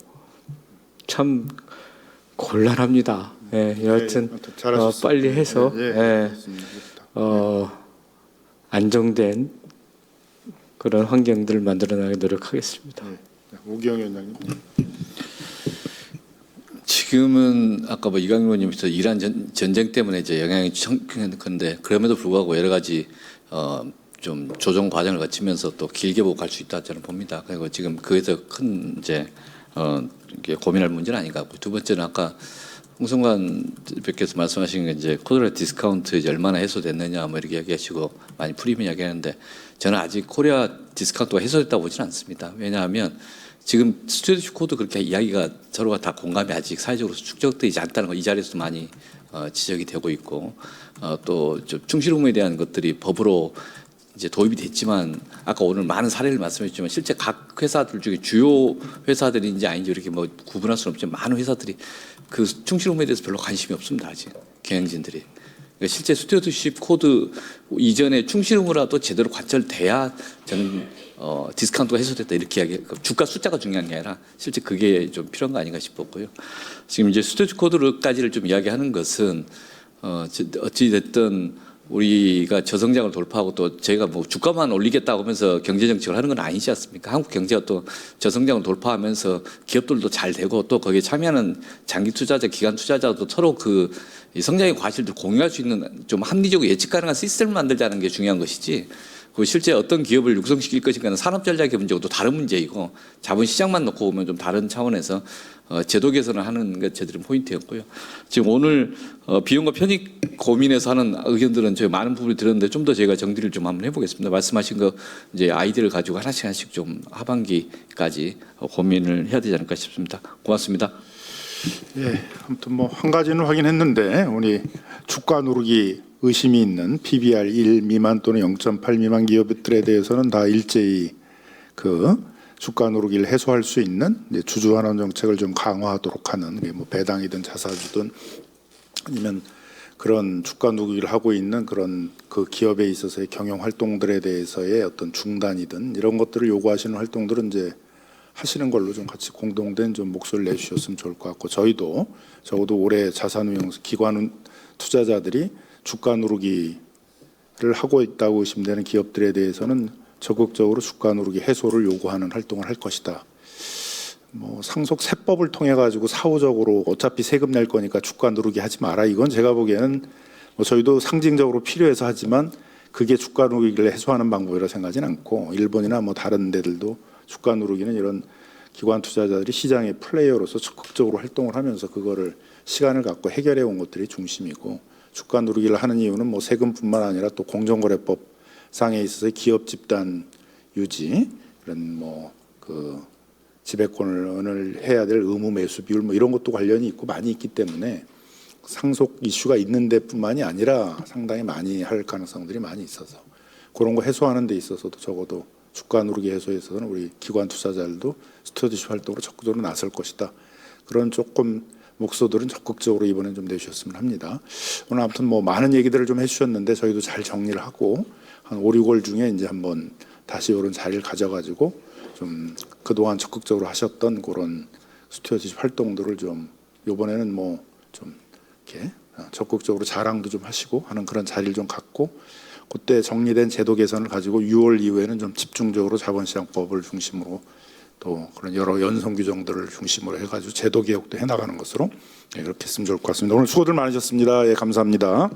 참 곤란합니다. 여하튼 빨리 해서 안정된 그런 환경들을 만들어나가게 노력하겠습니다. 우기영 위원장님. 지금은 아까 뭐 이강민 의원님께서 이란 전쟁 때문에 이제 영향이 큰데 그럼에도 불구하고 여러 가지 좀 조정 과정을 거치면서 또 길게 보고 갈 수 있다 저는 봅니다. 그리고 지금 그에서 큰 이제 이게 고민할 문제는 아닌가 하고 두 번째는 아까 홍성관 대표께서 말씀하신 게 이제 코리아 디스카운트 이제 얼마나 해소됐느냐 뭐 이렇게 얘기하시고 많이 프리미엄 이야기하는데 저는 아직 코리아 디스카운트가 해소됐다고 보지는 않습니다. 왜냐하면 지금 스튜어디십 코드 그렇게 이야기가 서로가 다 공감이 아직 사회적으로 축적되지 않다는 거 이 자리에서도 많이 지적이 되고 있고 또 충실 의무에 대한 것들이 법으로 이제 도입이 됐지만 아까 오늘 많은 사례를 말씀해주지만 실제 각 회사들 중에 주요 회사들인지 아닌지 이렇게 뭐 구분할 수는 없지만 많은 회사들이 그 충실 의무에 대해서 별로 관심이 없습니다. 아직 경영진들이. 그러니까 실제 스튜어디십 코드 이전에 충실 의무라도 제대로 관철돼야 저는 디스카운트가 해소됐다 이렇게 이야기. 주가 숫자가 중요한 게 아니라 실제 그게 좀 필요한 거 아닌가 싶었고요. 지금 이제 스튜어디십 코드까지를 좀 이야기하는 것은 어찌 됐든 우리가 저성장을 돌파하고 또 저희가 뭐 주가만 올리겠다고 하면서 경제 정책을 하는 건 아니지 않습니까? 한국 경제가 또 저성장을 돌파하면서 기업들도 잘 되고 또 거기에 참여하는 장기 투자자, 기간 투자자도 서로 그 성장의 과실들 공유할 수 있는 좀 합리적으로 예측 가능한 시스템을 만들자는 게 중요한 것이지. 그 실제 어떤 기업을 육성시킬 것인가는 산업 전략의 문제고 또 다른 문제이고 자본 시장만 놓고 보면 좀 다른 차원에서 제도 개선을 하는 게 저들은 포인트였고요. 지금 오늘 비용과 편익 고민해서 하는 의견들은 저희 많은 부분을 들었는데 좀 더 제가 정리를 좀 한번 해보겠습니다. 말씀하신 거 이제 아이디어를 가지고 하나씩 좀 하반기까지 고민을 해야 되지 않을까 싶습니다. 고맙습니다. 예, 아무튼 뭐 한 가지는 확인했는데 우리 주가 누르기 의심이 있는 PBR 1 미만 또는 0.8 미만 기업들에 대해서는 다 일제히 그 주가 누르기를 해소할 수 있는 주주 환원 정책을 좀 강화하도록 하는 뭐 배당이든 자사주든 아니면 그런 주가 누르기를 하고 있는 그런 그 기업에 있어서의 경영 활동들에 대해서의 어떤 중단이든 이런 것들을 요구하시는 활동들은 이제 하시는 걸로 좀 같이 공동된 좀 목소리를 내주셨으면 좋을 것 같고 저희도 적어도 올해 자산운용 기관 투자자들이 주가 누르기를 하고 있다고 의심되는 기업들에 대해서는 적극적으로 주가 누르기 해소를 요구하는 활동을 할 것이다. 뭐 상속 세법을 통해 가지고 사후적으로 어차피 세금 낼 거니까 주가 누르기 하지 마라. 이건 제가 보기에는 뭐 저희도 상징적으로 필요해서 하지만 그게 주가 누르기를 해소하는 방법이라 생각하지는 않고 일본이나 뭐 다른 데들도 주가 누르기는 이런 기관 투자자들이 시장의 플레이어로서 적극적으로 활동을 하면서 그거를 시간을 갖고 해결해 온 것들이 중심이고 주가 누르기를 하는 이유는 뭐 세금뿐만 아니라 또 공정거래법 상에 있어서 기업 집단 유지 이런 뭐 그 지배권을 해야 될 의무 매수 비율 뭐 이런 것도 관련이 있고 많이 있기 때문에 상속 이슈가 있는 데뿐만이 아니라 상당히 많이 할 가능성들이 많이 있어서 그런 거 해소하는 데 있어서도 적어도 주가 누르기 해소에서는 우리 기관 투자자들도 스튜어드십 활동으로 적극적으로 나설 것이다. 그런 조금 목소들은 적극적으로 이번에 좀 내주셨으면 합니다. 오늘 아무튼 뭐 많은 얘기들을 좀 해주셨는데 저희도 잘 정리를 하고 한 5, 6월 중에 이제 한번 다시 이런 자리를 가져가지고 좀 그동안 적극적으로 하셨던 그런 스튜어드십 활동들을 좀 이번에는 뭐 좀 이렇게 적극적으로 자랑도 좀 하시고 하는 그런 자리를 좀 갖고 그때 정리된 제도 개선을 가지고 6월 이후에는 좀 집중적으로 자본시장법을 중심으로 또 그런 여러 연성 규정들을 중심으로 해가지고 제도 개혁도 해나가는 것으로 그렇게 했으면 좋을 것 같습니다. 오늘 수고들 많으셨습니다. 예, 감사합니다.